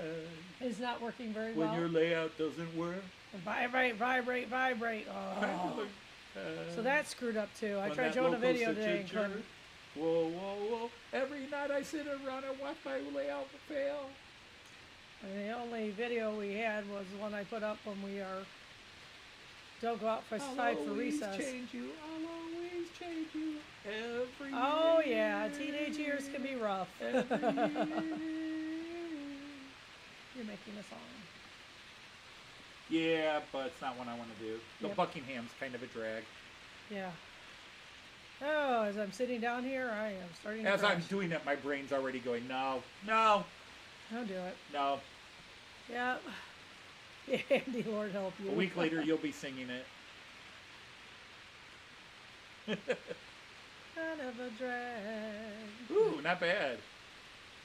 is not working very when well. your layout doesn't work. Vibrate, vibrate, vibrate. Kind Oh. of a, So that screwed up too. I when tried that showing a Loco's video such a today and jerk. couldn't. Whoa, whoa, whoa. Every night I sit around and watch my layout fail. And the only video we had was the one I put up when we don't go outside for recess. Change you. I'll always change you. Every Oh year. yeah, teenage years can be rough. Every year. You're making a song. Yeah, but it's not what I want to do. The Yep. Buckingham's kind of a drag. Yeah. Oh, as I'm sitting down here, I am starting to As I'm crash. doing it, my brain's already going, no, no, Don't do it. no. Yep. Andy, Lord help you. A week later, you'll be singing it. Kind of a drag. Ooh, not bad.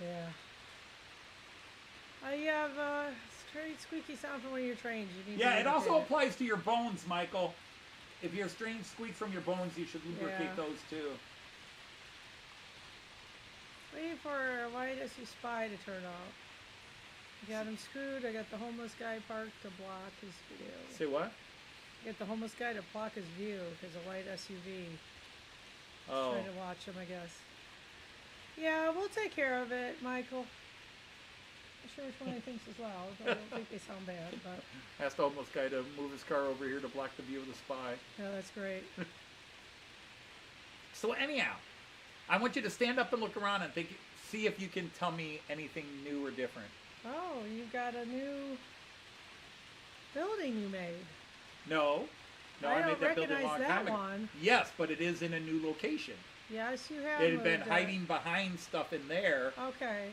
Yeah. You have a straight squeaky sound from one of your trains. You need Yeah, to it also lubricate applies to your bones, Michael. If your strange squeaks from your bones, you should lubricate Yeah. those too. Waiting for why does he spy to turn off? I got him screwed. I got the homeless guy parked to block his view. Say what? Get the homeless guy to block his view because a white SUV. Oh, Trying to watch him, I guess. Yeah, we'll take care of it, Michael. I'm sure which one he thinks is loud. I don't think they sound bad, but asked the homeless guy to move his car over here to block the view of the spy. yeah, that's great. So anyhow, I want you to stand up and look around and see if you can tell me anything new or different. Oh, you got a new building you made. No, I made don't that building a recognize long that time ago. one. Yes, but it is in a new location. Yes, you have. It had been moved hiding behind stuff in there, Okay.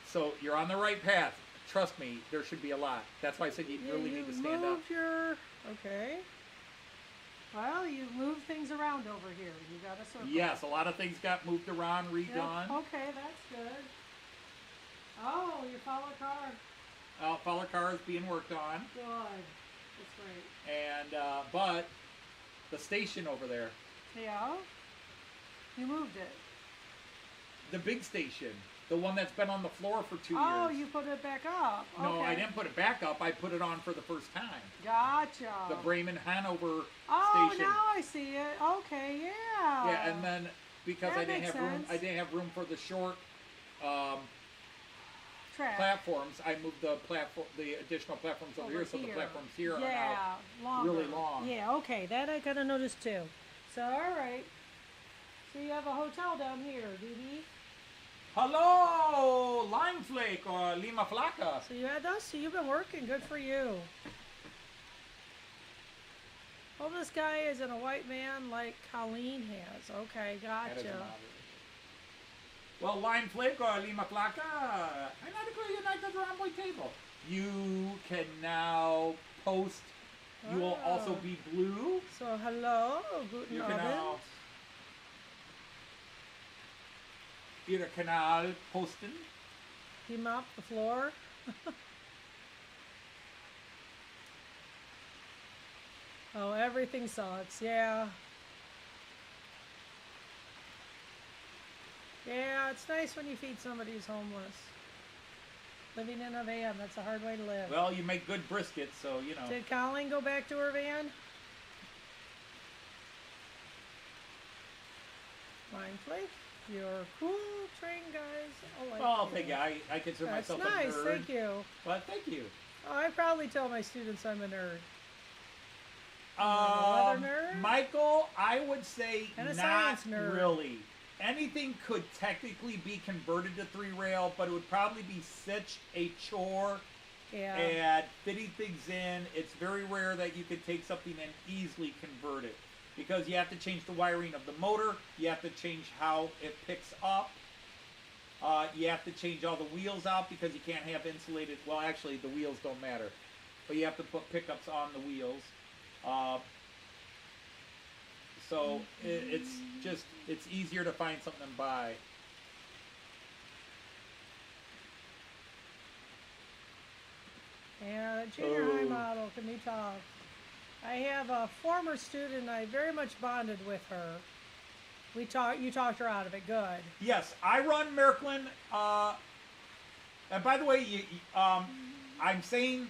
so you're on the right path. Trust me, there should be a lot. That's why I said you really need to stand up. moved your. Okay. Well, you moved things around over here. You got a circle. Yes, a lot of things got moved around, Yep. redone. Okay, that's good. Oh, your follow car. Follow car is being worked on, Good. That's great. and but the station over there, Yeah. You moved it. the big station, the one that's been on the floor for 2 Oh, years. you put it back up. No, Okay. I didn't put it back up. I put it on for the first time. Gotcha. The Bremen Hanover Oh, station. now I see it. Okay, yeah. Yeah, and then because That I didn't makes have room, sense. I didn't have room for the short Track. platforms. I moved the additional platforms over here, so the platforms here are now yeah, longer. really long. Yeah, okay, that I kind of noticed too. So, all right. So you have a hotel down here, DD. Hello, Lime Flake or Lima Flaca. So you had those. So you've been working. Good for you. Homeless guy is in a white van like Colleen has. Okay, That is gotcha. an obvious. Well, Lime Flake or Lima Flaca, I'm not agree unite the Romboy table. You can now post. You will also Oh. be blue. So hello, guten You can Abend. now Ihre Kanal posten. He mopped the floor. Oh, everything sucks. Yeah. Yeah, it's nice when you feed somebody who's homeless. Living in a van, that's a hard way to live. Well, you make good brisket, so you know. Did Colleen go back to her van? Mindfully? You're cool train guys. I like Well, you. thank you. I consider That's myself nice, a nerd. thank you. But thank you. Oh, I probably tell my students I'm a nerd. a weather nerd? Michael, I would say And a not science nerd. really. Anything could technically be converted to 3-rail, but it would probably be such a chore Yeah. and fitting things in. It's very rare that you could take something and easily convert it, because you have to change the wiring of the motor, you have to change how it picks up, you have to change all the wheels out because you can't have insulated, well actually the wheels don't matter, but you have to put pickups on the wheels. So it's easier to find something and buy. Yeah, the junior high Oh. model can be tough. I have a former student, I very much bonded with her. You talked her out of it. Good. Yes, I run Märklin. And by the way, I'm saying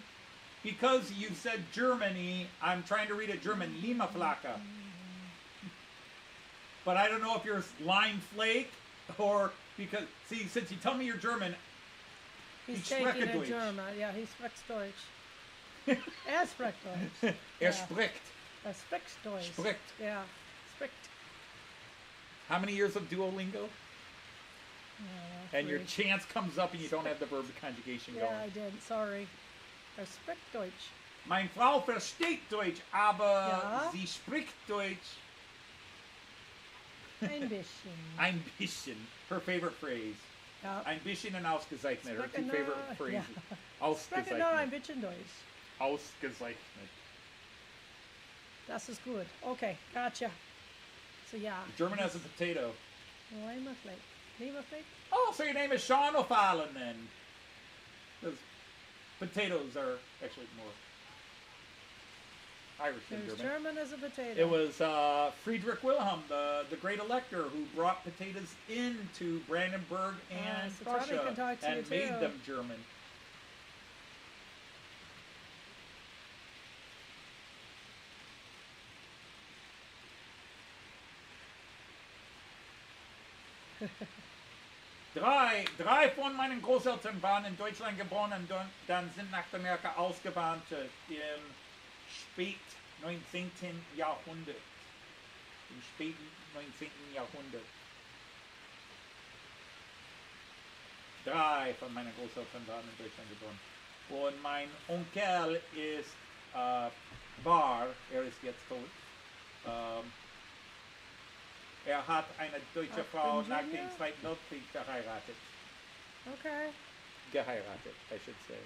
because you said Germany, I'm trying to read it German. Lima Flaka. But I don't know if you're Lime Flake or because since you tell me you're German, He's ich taking spreche it Deutsch. German. Yeah, he speaks Deutsch. Spricht Deutsch. Spricht. Spricht Deutsch. Spricht. Yeah, spricht. How many years of Duolingo? And your chance comes up and you don't have the verb conjugation going. Yeah, I did. Sorry. Spricht Deutsch. Meine Frau versteht Deutsch, aber Ja. sie spricht Deutsch. Ein bisschen. Ein bisschen. Her favorite phrase. Ja. Ein bisschen und ausgezeichnet. Her two Sprechen favorite nur- phrases. ja. Sprechen nur ein Ausgezeichnet. bisschen Deutsch. Ausgezeichnet. Das ist gut. Okay, gotcha. So yeah. German has a potato. Lima Flake. Lima Flake? Oh, so your name is Sean O'Fallon then. Because potatoes are actually more Irish than There's German. German as a potato. It was Friedrich Wilhelm, the great elector, who brought potatoes into Brandenburg and so Tommy Prussia can talk to you and made too. them German. Drei von meinen Großeltern waren in Deutschland geboren und dann sind nach Amerika ausgewandert im spät 19. Jahrhundert. Im späten 19. Jahrhundert. Drei von meinen Großeltern waren in Deutschland geboren. Und mein Onkel ist er ist jetzt tot. Er hat eine deutsche Frau nach dem Virginia? Zweiten Weltkrieg geheiratet. Okay. Geheiratet, I should say.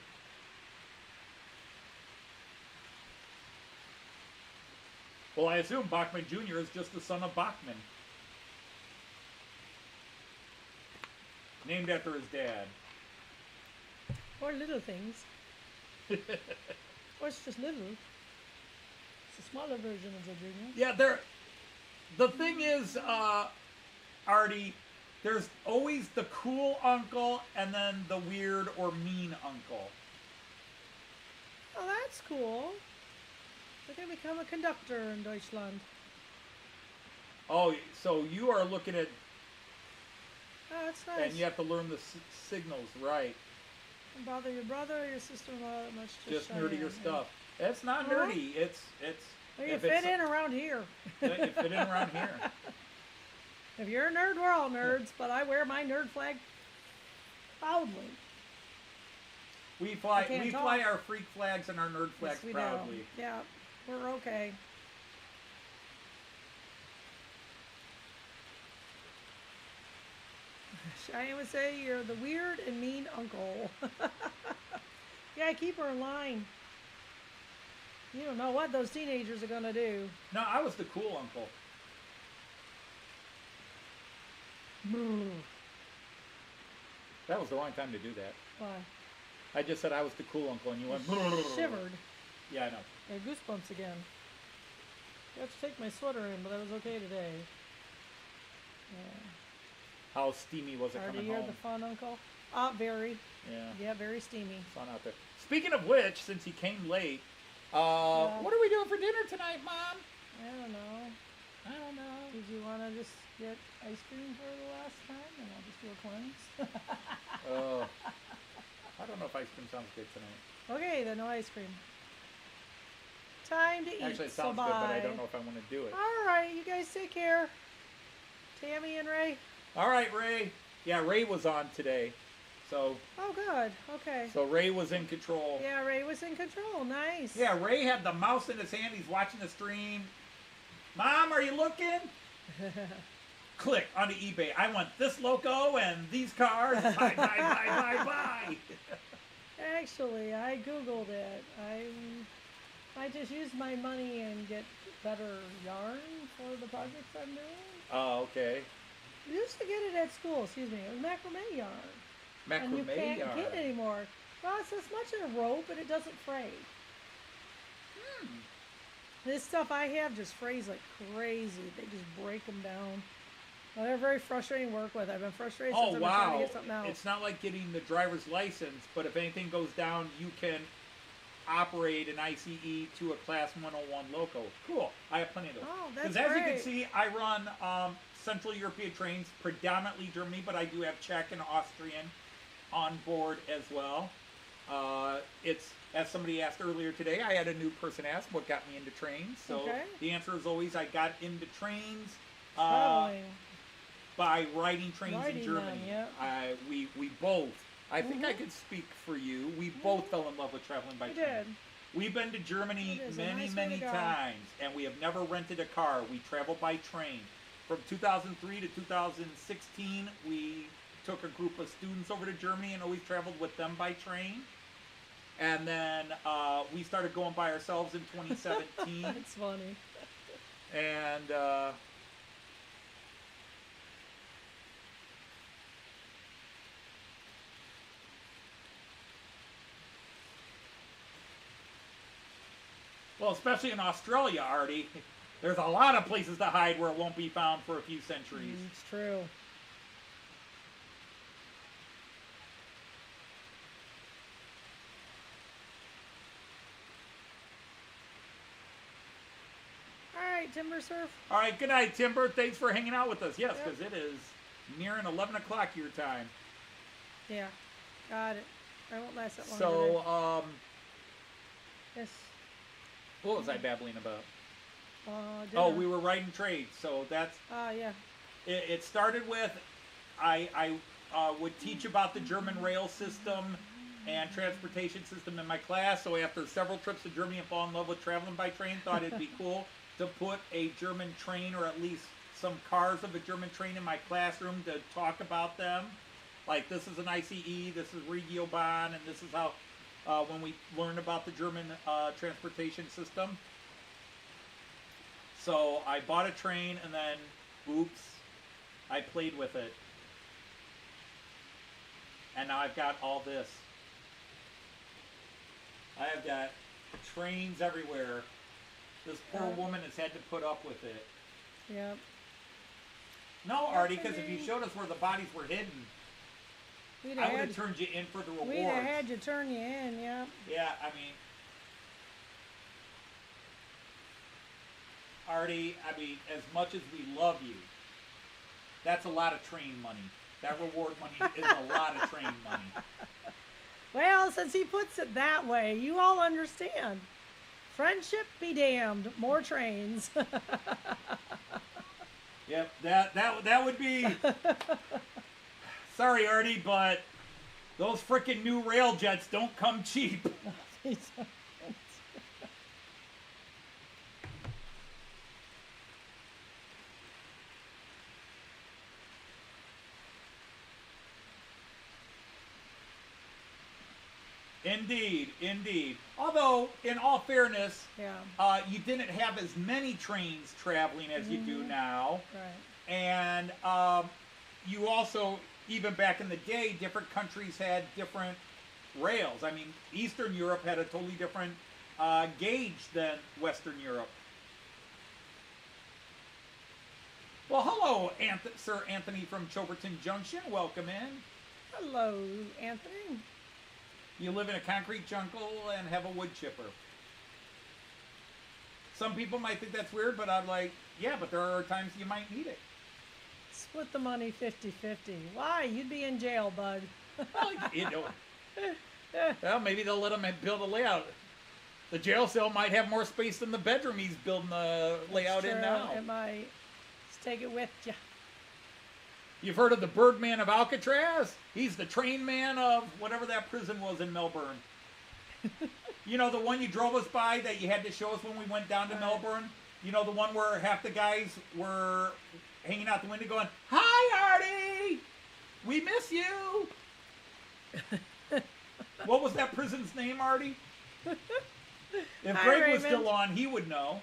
Well, I assume Bachman Jr. is just the son of Bachman. Named after his dad. Or little things. Or it's just little. It's a smaller version of the junior. Yeah, the thing is, Artie, there's always the cool uncle and then the weird or mean uncle. Oh, that's cool. They're going to become a conductor in Deutschland. Oh, so you are looking at, Oh, that's nice. and you have to learn the signals, right? Don't bother your brother or your sister-in-law that much. Just Cheyenne, nerdier yeah. stuff. It's not Huh? nerdy. It's. Well, you if fit it's- in around here. Yeah, you fit in around here. If you're a nerd, we're all nerds, but I wear my nerd flag proudly. We fly can't talk. our freak flags and our nerd flags Yes, we proudly. do. Yeah, we're okay. Cheyenne would say you're the weird and mean uncle. Yeah, keep her in line. You don't know what those teenagers are gonna do. No, I was the cool uncle. That was the wrong time to do that. Why? I just said I was the cool uncle, and you went. Shivered. Yeah, I know. I had goosebumps again. I have to take my sweater in, but I was okay today. Yeah. How steamy was it Artie, coming you're home? the fun uncle. Very. Yeah, Yeah, very steamy. sun out there. Speaking of which, since he came late, Yeah. what are we doing for dinner tonight, Mom? I don't know. I don't know. Did you want to just get ice cream for the last time, and I'll just do a cleanse? Oh, I don't know if ice cream sounds good tonight. Okay, then no ice cream. Time to eat. Actually, it so sounds good, but I bye. don't know if I want to do it. All right, you guys take care. Tammy and Ray. All right, Ray. Yeah, Ray was on today, so Oh, good. Okay. Ray was in control. Yeah, Ray was in control. Nice. Yeah, Ray had the mouse in his hand. He's watching the stream. Mom, are you looking? Click onto eBay. I want this loco and these cars. Buy, buy, buy, buy, buy. Actually, I Googled it. I just use my money and get better yarn for the projects I'm doing. Oh, okay. I used to get it at school, excuse me. It was macrame yarn. And you Macrame can't yarn. get it anymore. Well, it's as much as a rope, but it doesn't fray. This stuff I have just frays like crazy. They just break them down. Well, they're very frustrating to work with. I've been frustrated Oh, since I've been trying to wow. get something else. It's not like getting the driver's license, but if anything goes down, you can operate an ICE to a Class 101 Loco. Cool. I have plenty of those. Oh, that's as you can great. see, I run Central European trains, predominantly Germany, but I do have Czech and Austrian on board as well. It's, as somebody asked earlier today, I had a new person ask what got me into trains. So Okay. the answer is always I got into trains Traveling. by riding trains Riding in Germany. them, yep. We both, I think I could speak for you, we both fell in love with traveling by We train. did. We've been to Germany It is a many, nice way many to go. times, and we have never rented a car. We traveled by train. From 2003 to 2016, we took a group of students over to Germany and always traveled with them by train. And then we started going by ourselves in 2017. It's funny. And well, especially in Australia, Artie, there's a lot of places to hide where it won't be found for a few centuries. It's true. All right, Timber Surf. All right, good night, Timber. Thanks for hanging out with us. Yes, Yep. because it is nearing 11 o'clock your time. Yeah, got it. I won't last that long. So, yes. what was I babbling about? Dinner. Oh, we were riding trades. So that's Yeah. it. Started with I would teach about the German rail system and transportation system in my class. So after several trips to Germany and fall in love with traveling by train, thought it'd be cool to put a German train or at least some cars of a German train in my classroom to talk about them. Like, this is an ICE, this is Regio Bahn, and this is how when we learn about the German transportation system. So I bought a train and then, oops, I played with it. And now I've got all this. I have got trains everywhere. This poor woman has had to put up with it. Yep. No, Artie, because if you showed us where the bodies were hidden, We'd I would have had, turned you in for the rewards. we'd have had to turn you in, yeah. Yeah, I mean, Artie, I mean, as much as we love you, that's a lot of train money. That reward money is a lot of train money. Well, since he puts it that way, you all understand. Friendship be damned. More trains. Yep, that would be. Sorry, Artie, but those frickin' new rail jets don't come cheap. Indeed, indeed. Although, in all fairness, Yeah. you didn't have as many trains traveling as you do now. Right. And you also, even back in the day, different countries had different rails. I mean, Eastern Europe had a totally different gauge than Western Europe. Well, hello, Sir Anthony from Choverton Junction. Welcome in. Hello, Anthony. You live in a concrete jungle and have a wood chipper. Some people might think that's weird, but I'm like, yeah, but there are times you might need it. Split the money 50-50. Why? You'd be in jail, bud. Well, you know, well, maybe they'll let him build a layout. The jail cell might have more space than the bedroom he's building the layout in now. It might. Just take it with you. You've heard of the Birdman of Alcatraz? He's the train man of whatever that prison was in Melbourne. You know, the one you drove us by that you had to show us when we went down to Melbourne? You know, the one where half the guys were hanging out the window going, "Hi, Artie! We miss you!" What was that prison's name, Artie? If Hi, Greg was Raymond. still on, he would know.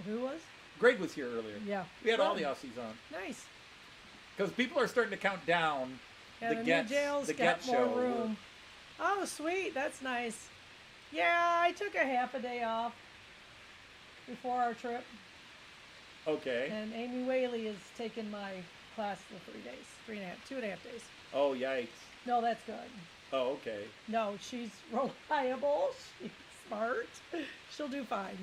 Who was? Greg was here earlier. Yeah. We had all Good. the Aussies on. Nice. Because people are starting to count down Yeah, the the Gets, new jail's the got Get more show. room. Oh, sweet. That's nice. Yeah, I took a half a day off before our trip, Okay. and Amy Whaley is taking my class for 3 days, 2.5 days. Oh, yikes. No, that's good. Oh, okay. No, she's reliable. She's smart. She'll do fine.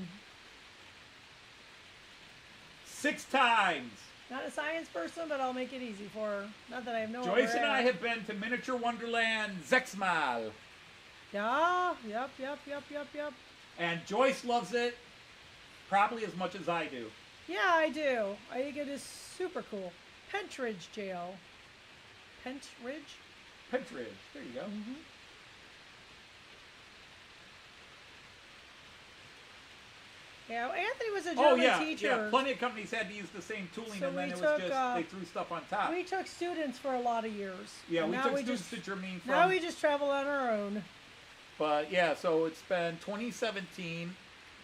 6 times. Not a science person, but I'll make it easy for her. Not that I have no Joyce other and I ad. have been to Miniature Wonderland Zexmal. Yeah, yep. And Joyce loves it probably as much as I do. Yeah, I do. I think it is super cool. Pentridge Jail. Pentridge? Pentridge. There you go. Mm-hmm. Yeah, Anthony was a German teacher. Yeah. Plenty of companies had to use the same tooling, So and then we it was took, just they threw stuff on top. We took students for a lot of years. Yeah, And we now took students just, to Germany from. Now we just travel on our own. But yeah, so it's been 2017,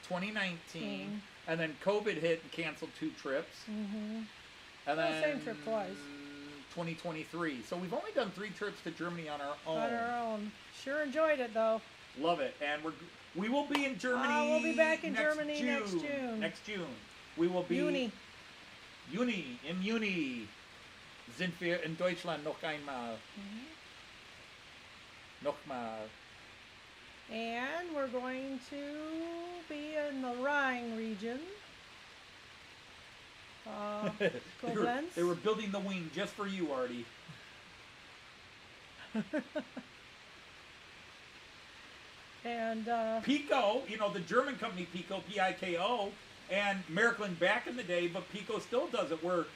2019, and then COVID hit and canceled 2 trips. Mm-hmm. And then same trip twice. 2023. So we've only done 3 trips to Germany on our own. On our own. Sure enjoyed it though. Love it, and we will be in Germany. We'll be back in Germany next June. next June. We will be Juni. Im Juni sind wir in Deutschland noch einmal. Nochmal. And we're going to be in the Rhine region. Koblenz. They were building the wing just for you, Artie. And Piko, the German company Piko, P-I-K-O, and Märklin back in the day, but Piko still does it, where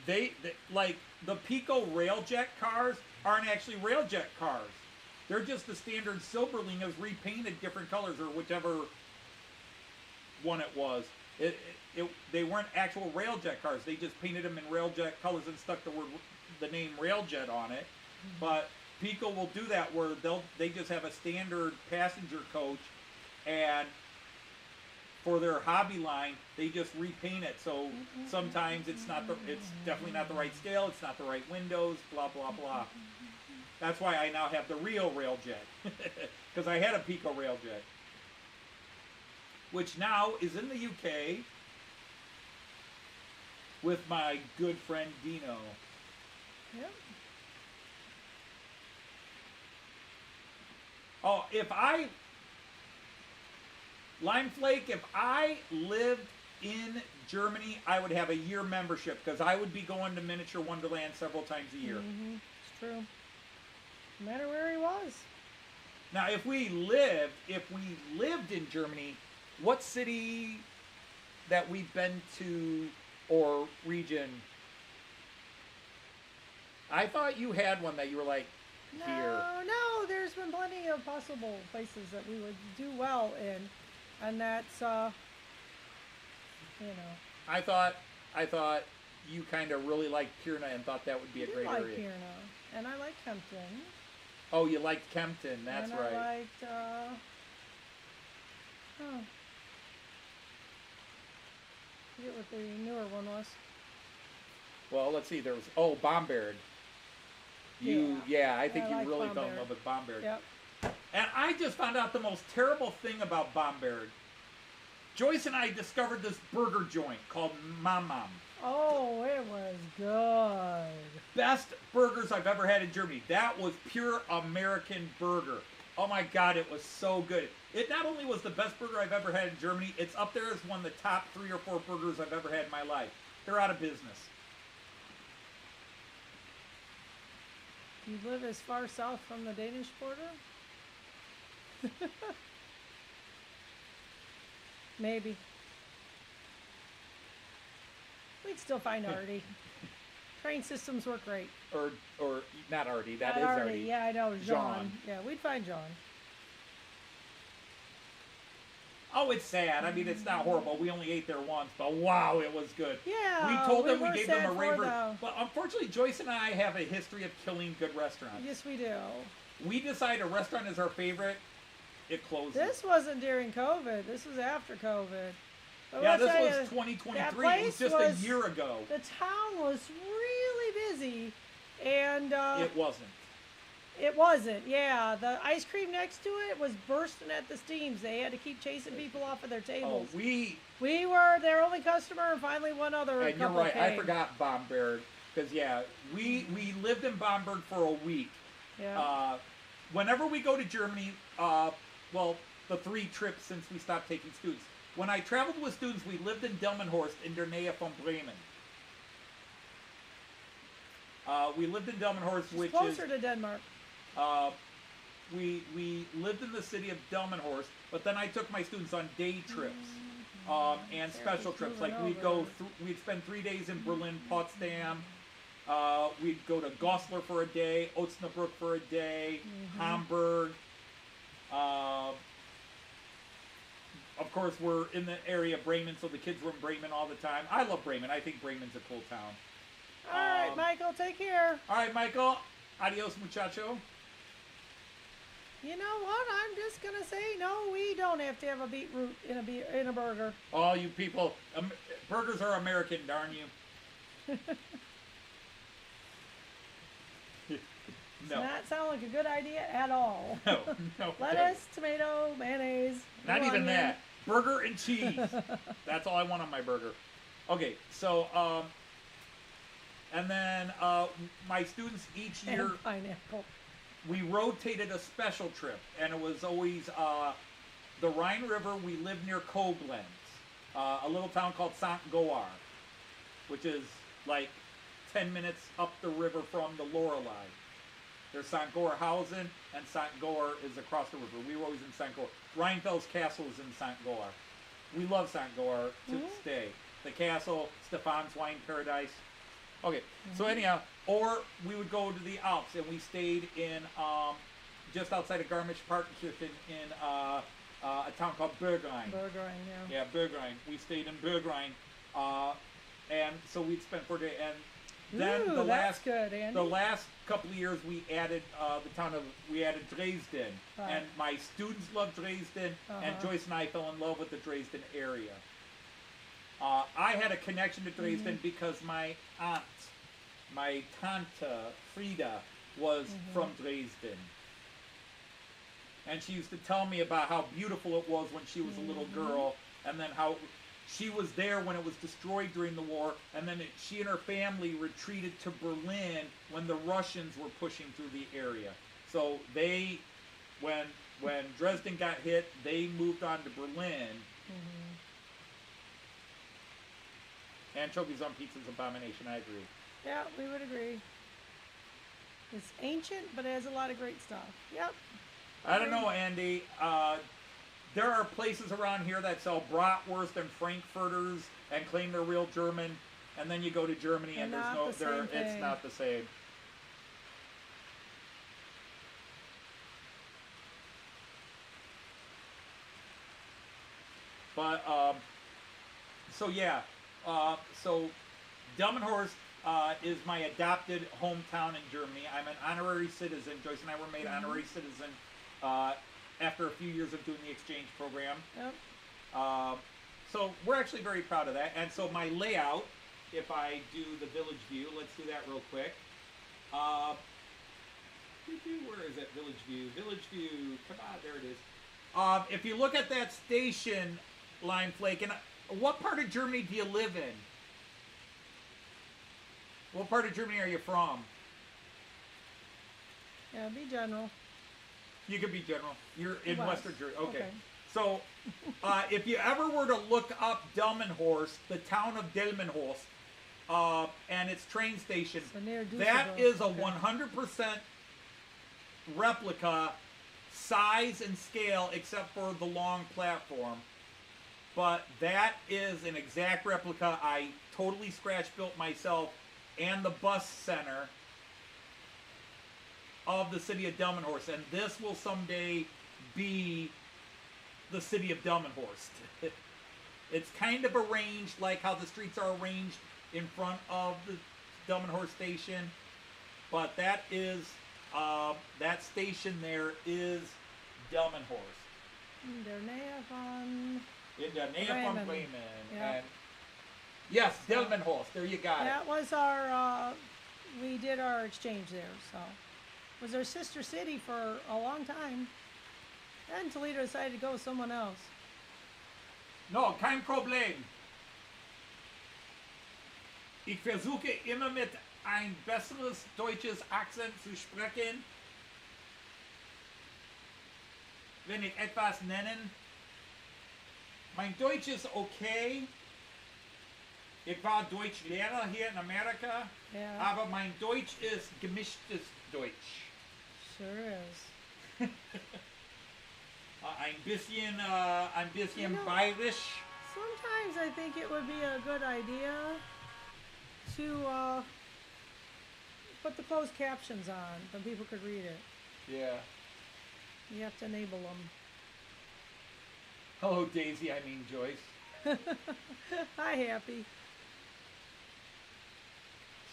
they like the Piko Railjet cars aren't actually Railjet cars. They're just the standard Silberlingas repainted different colors, or whichever one it was. They weren't actual Railjet cars. They just painted them in Railjet colors and stuck the name Railjet on it. But Piko will do that, where they just have a standard passenger coach, and for their hobby line, they just repaint it. So sometimes it's definitely not the right scale. It's not the right windows. Blah blah blah. That's why I now have the Rio Railjet, because I had a Piko Railjet, which now is in the UK with my good friend Dino. yep. Oh, if I lived in Germany, I would have a year membership, because I would be going to Miniature Wonderland several times a year. It's true. No matter where he was. Now, if we lived in Germany, what city that we've been to or region? I thought you had one that you were like, here. No, there's been plenty of possible places that we would do well in, and that's I thought you kind of really liked Pirna and thought that would be a great like area. Pirna, and I like Kempton. Oh, you liked Kempton. That's and right. I liked forget what the newer one was. Well, let's see. There was Bombard. I think you like really fell in Bombard. love with Bombard. Yep. And I just found out the most terrible thing about Bombard. Joyce and I discovered this burger joint called Mam Mam. Oh, it was good. Best burgers I've ever had in Germany. That was pure American burger. Oh my God, it was so good. It not only was the best burger I've ever had in Germany, it's up there as one of the top 3 or 4 burgers I've ever had in my life. They're out of business. You live as far south from the Danish border? Maybe. We'd still find Artie. Train systems work great. Or not Artie. That Not is Artie. Yeah, I know. John. John. Yeah, we'd find John. Oh, it's sad. I mean, it's not horrible. We only ate there once, but wow, it was good. Yeah, we told them, were we gave sad them a for raver. the- But unfortunately, Joyce and I have a history of killing good restaurants. Yes, we do. We decide a restaurant is our favorite, it closes. This wasn't during COVID. This was after COVID. But Yeah, I'll this tell was you, 2023. that It was place just a year ago. The town was really busy, and It wasn't. it wasn't. Yeah, the ice cream next to it was bursting at the steams. They had to keep chasing people off of their Oh, tables. we We were their only customer, and finally one other and you're couple right. came. I forgot Bombard. Because, yeah, we lived in Bamberg for a week. Yeah. Whenever we go to Germany, well, the 3 trips since we stopped taking students. When I traveled with students, we lived in Delmenhorst in der Nähe von Bremen. We lived in Delmenhorst, which closer is to Denmark. we lived in the city of Delmenhorst, but then I took my students on day trips and special trips. Like we'd spend 3 days in Berlin, Potsdam. We'd go to Goslar for a day, Osnabrück for a day, Hamburg. Of course, we're in the area of Bremen, so the kids were in Bremen all the time. I love Bremen. I think Bremen's a cool town. All right, Michael, take care. All right, Michael. Adios, muchacho. You know what? I'm just gonna say no. We don't have to have a beetroot in a burger. Oh, you people! Burgers are American, darn you. No. Does not sound like a good idea at all. No. Lettuce, tomato, mayonnaise. Not even onion. that. Burger and cheese. That's all I want on my burger. Okay, so and then my students each year And pineapple. we rotated a special trip, and it was always the Rhine River. We lived near Koblenz, a little town called St. Goar, which is like 10 minutes up the river from the Lorelei. There's St. Goarhausen, and St. Goar is across the river. We were always in St. Goar. Rheinfeld's castle is in St. Goar. We love St. Goar to this day. The castle, Stefan's wine paradise. Okay, so anyhow, or we would go to the Alps, and we stayed in just outside of Garmisch-Partenkirchen in a town called Bergheim. Burgering, yeah. Yeah, Bergheim. We stayed in Bergheim, and so we'd spend 4 days. And then Ooh, that's good, Andy. the last couple of years, we added we added Dresden, Right. and my students loved Dresden, and Joyce and I fell in love with the Dresden area. I had a connection to Dresden because my aunt, my tante Frida, was from Dresden. And she used to tell me about how beautiful it was when she was a little girl, and then how she was there when it was destroyed during the war, and then she and her family retreated to Berlin when the Russians were pushing through the area. So they, when Dresden got hit, they moved on to Berlin. Anchovies on pizza is abomination, I agree. Yeah, we would agree. It's ancient, but it has a lot of great stuff. Yep. I don't know, Andy. There are places around here that sell bratwurst and frankfurters and claim they're real German, and then you go to Germany and They're there's not no, the same it's thing. not the same. But so yeah, so Delmenhorst is my adopted hometown in Germany. I'm an honorary citizen. Joyce and I were made honorary citizen after a few years of doing the exchange program. Yep. So we're actually very proud of that. And so my layout, if I do the village view, let's do that real quick. Where is it? Village view. Village view. Come on, there it is. If you look at that station line flake, and what part of Germany do you live in? What part of Germany are you from? Yeah, be general. You could be general. You're in West. Western Germany. Okay. Okay. So, if you ever were to look up Delmenhorst, the town of Delmenhorst, and its train station, So near that Dusseldorf. is a 100% replica, size and scale, except for the long platform. But that is an exact replica. I totally scratch built myself, and the bus center of the city of Delmenhorst, and this will someday be the city of Delmenhorst. It's kind of arranged like how the streets are arranged in front of the Delmenhorst station, but that is that station there is Delmenhorst. In der Nähe von... In der Nähe von Bremen. Bremen. Yeah. And yes, Delmenhorst. There you got it. That was our, we did our exchange there, so. It was our sister city for a long time. Then Toledo decided to go with someone else. No, kein Problem. Ich versuche immer mit ein besseres deutsches Akzent zu sprechen, wenn ich etwas nennen? Mein Deutsch ist okay. Ich war Deutschlehrer hier in Amerika, Ja. aber mein Deutsch ist gemischtes Deutsch. Sure is. Ein bisschen bayerisch. Sometimes I think it would be a good idea to put the closed captions on, so people could read it. Yeah. You have to enable them. Hello, Daisy. I mean Joyce. Hi, Happy.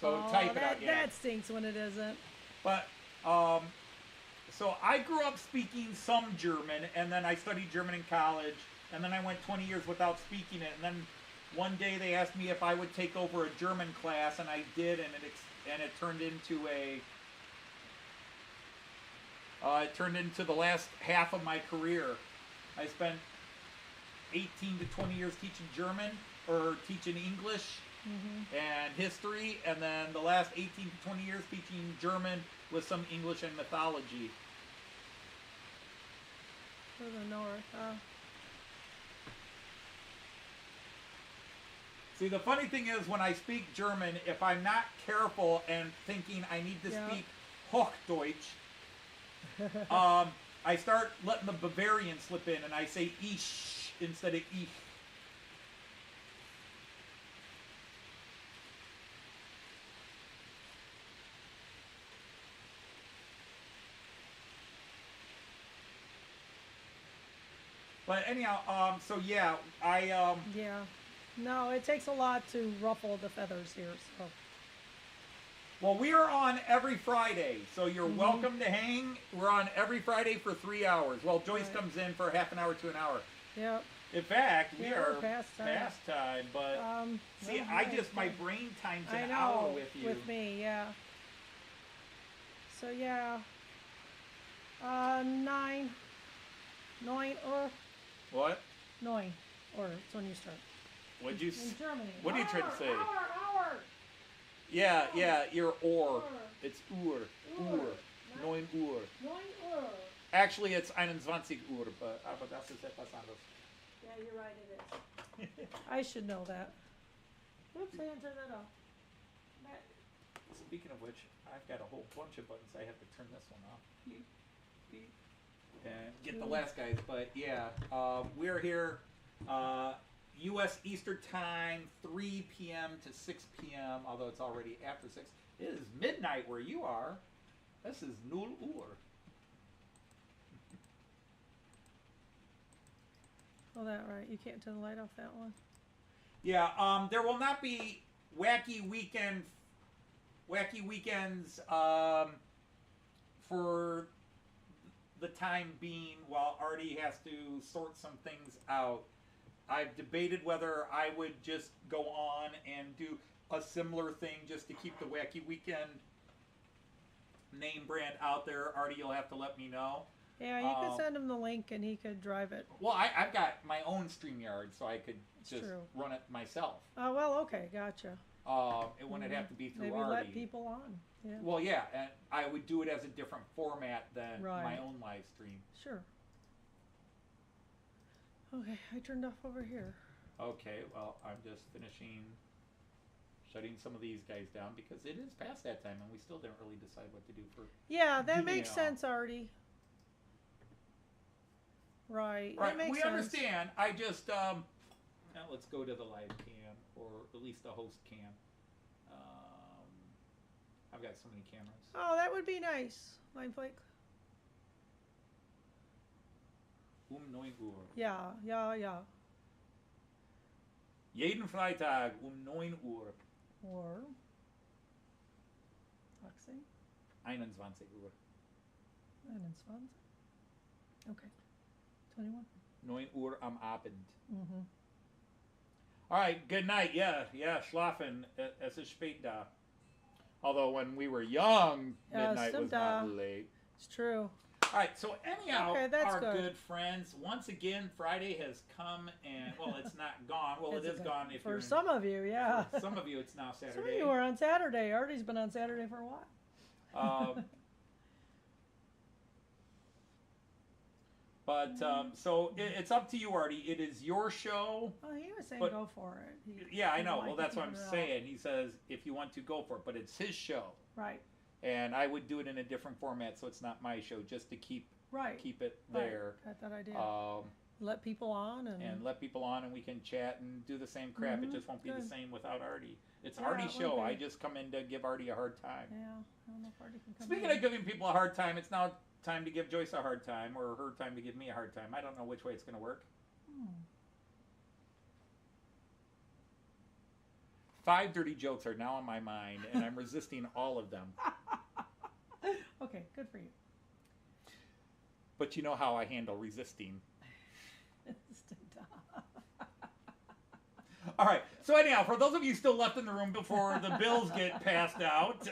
So Oh, type it out. Yeah. That stinks when it isn't. But so I grew up speaking some German, and then I studied German in college, and then I went 20 years without speaking it, and then one day they asked me if I would take over a German class, and I did, and it turned into the last half of my career. I spent 18 to 20 years teaching German, or teaching English and history, and then the last 18 to 20 years teaching German with some English and mythology. To the north, huh? See, the funny thing is, when I speak German, if I'm not careful and thinking I need to Yeah. speak Hochdeutsch, I start letting the Bavarian slip in, and I say ich instead of ich. But anyhow, so yeah, Yeah. No, it takes a lot to ruffle the feathers here, so. well, we are on every Friday, so you're welcome to hang. We're on every Friday for 3 hours. Well, Joyce Right. comes in for half an hour to an hour. Yep. In fact, we Yeah, are we're past time. but see, well, I right, just, my yeah. brain time's I an know, hour with you. with me, yeah. So yeah. 9 or What? 9 or it's when you start. What'd you, In Germany. what are you trying to say? Hour. Yeah, you're or. Ur. It's Ur. Ur. 9 Uhr. 9 Actually, it's 21 Uhr, but das ist etwas anderes. Yeah, you're right, it is. I should know that. Oops, I didn't turn that off. Speaking of which, I've got a whole bunch of buttons. I have to turn this one off. Beep, beep. And get the last guys. But yeah, we're here, U.S. Eastern Time, 3 p.m. to 6 p.m., although it's already after 6. It is midnight where you are. This is 0 Uhr. Oh, that right. You can't turn the light off that one. Yeah, there will not be wacky weekends for the time being while Artie has to sort some things out. I've debated whether I would just go on and do a similar thing just to keep the wacky weekend name brand out there. Artie, you'll have to let me know. Yeah, you could send him the link and he could drive it. Well, I've got my own StreamYard, so I could just true. run it myself. Oh, well, okay, gotcha. It wouldn't have to be through Maybe Artie. let people on. Yeah, Well, yeah, and I would do it as a different format than my Right. own live stream. sure. Okay, I turned off over here. Okay, well, I'm just finishing shutting some of these guys down because it is past that time and we still didn't really decide what to do for... Yeah, that makes Video. sense, Artie. Right, Right, that makes we sense. understand. I just, now let's go to the live cam, or at least the host cam. I've got so many cameras. Oh, that would be nice. Line Flake. 9 Uhr. Yeah. Jeden Freitag 9 Uhr. Or Taxi. 21 Uhr. 29. Okay. 21. 9 Uhr am Abend. Mm-hmm. All right, good night. Yeah, schlafen. Es ist spät da. Although when we were young, Ja, midnight was stimmt not da. late. It's true. All right, so anyhow, Okay, that's our good. good friends, once again, Friday has come and, well, it's not gone. Well, it is gone if you're For some of you, yeah. for some of you, it's now Some of Saturday. you are on Saturday. Artie's been on Saturday for a while. So it's up to you, Artie. It is your show. Well, he was saying But- go for it. Yeah, I he know. wanted Well, to that's what I'm figure it out. saying. He says if you want to, go for it. But it's his show. Right, And I would do it in a different format, so it's not my show, just to keep right. it there. Got that idea. Let people on And let people on, and we can chat and do the same crap. It just won't be the Good. same without Artie. It's Yeah, Artie's it show. won't be. I just come in to give Artie a hard time. Yeah, I don't know if Artie can come Speaking in. of giving people a hard time, it's now time to give Joyce a hard time, or her time to give me a hard time. I don't know which way it's going to work. 5 dirty jokes are now on my mind, and I'm resisting all of them. Okay, good for you. But you know how I handle resisting. All right. So anyhow, for those of you still left in the room before the bills get passed out,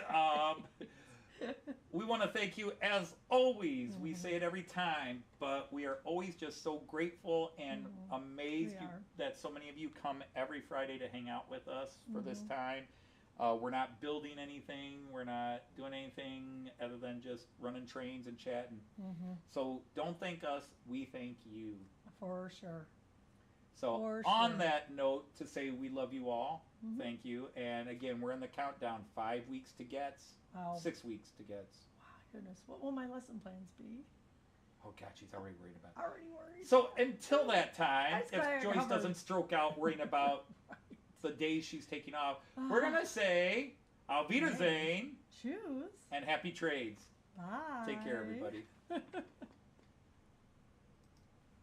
we want to thank you as always. We say it every time, but we are always just so grateful and amazed We are. that so many of you come every Friday to hang out with us for this time. We're not building anything. We're not doing anything other than just running trains and chatting. So don't thank us. We thank you. For sure. So For on sure. that note, to say we love you all. Thank you. And again, we're in the countdown. 5 weeks to Gets. Wow. 6 weeks to Gets. Goodness, what will my lesson plans be? Oh God, she's already worried about that. Already worried. So until that time, That's why I if Joyce covered. doesn't stroke out worrying about the days she's taking off, we're gonna say Auf Wiedersehen Choose. and happy trades. Bye. Take care, everybody.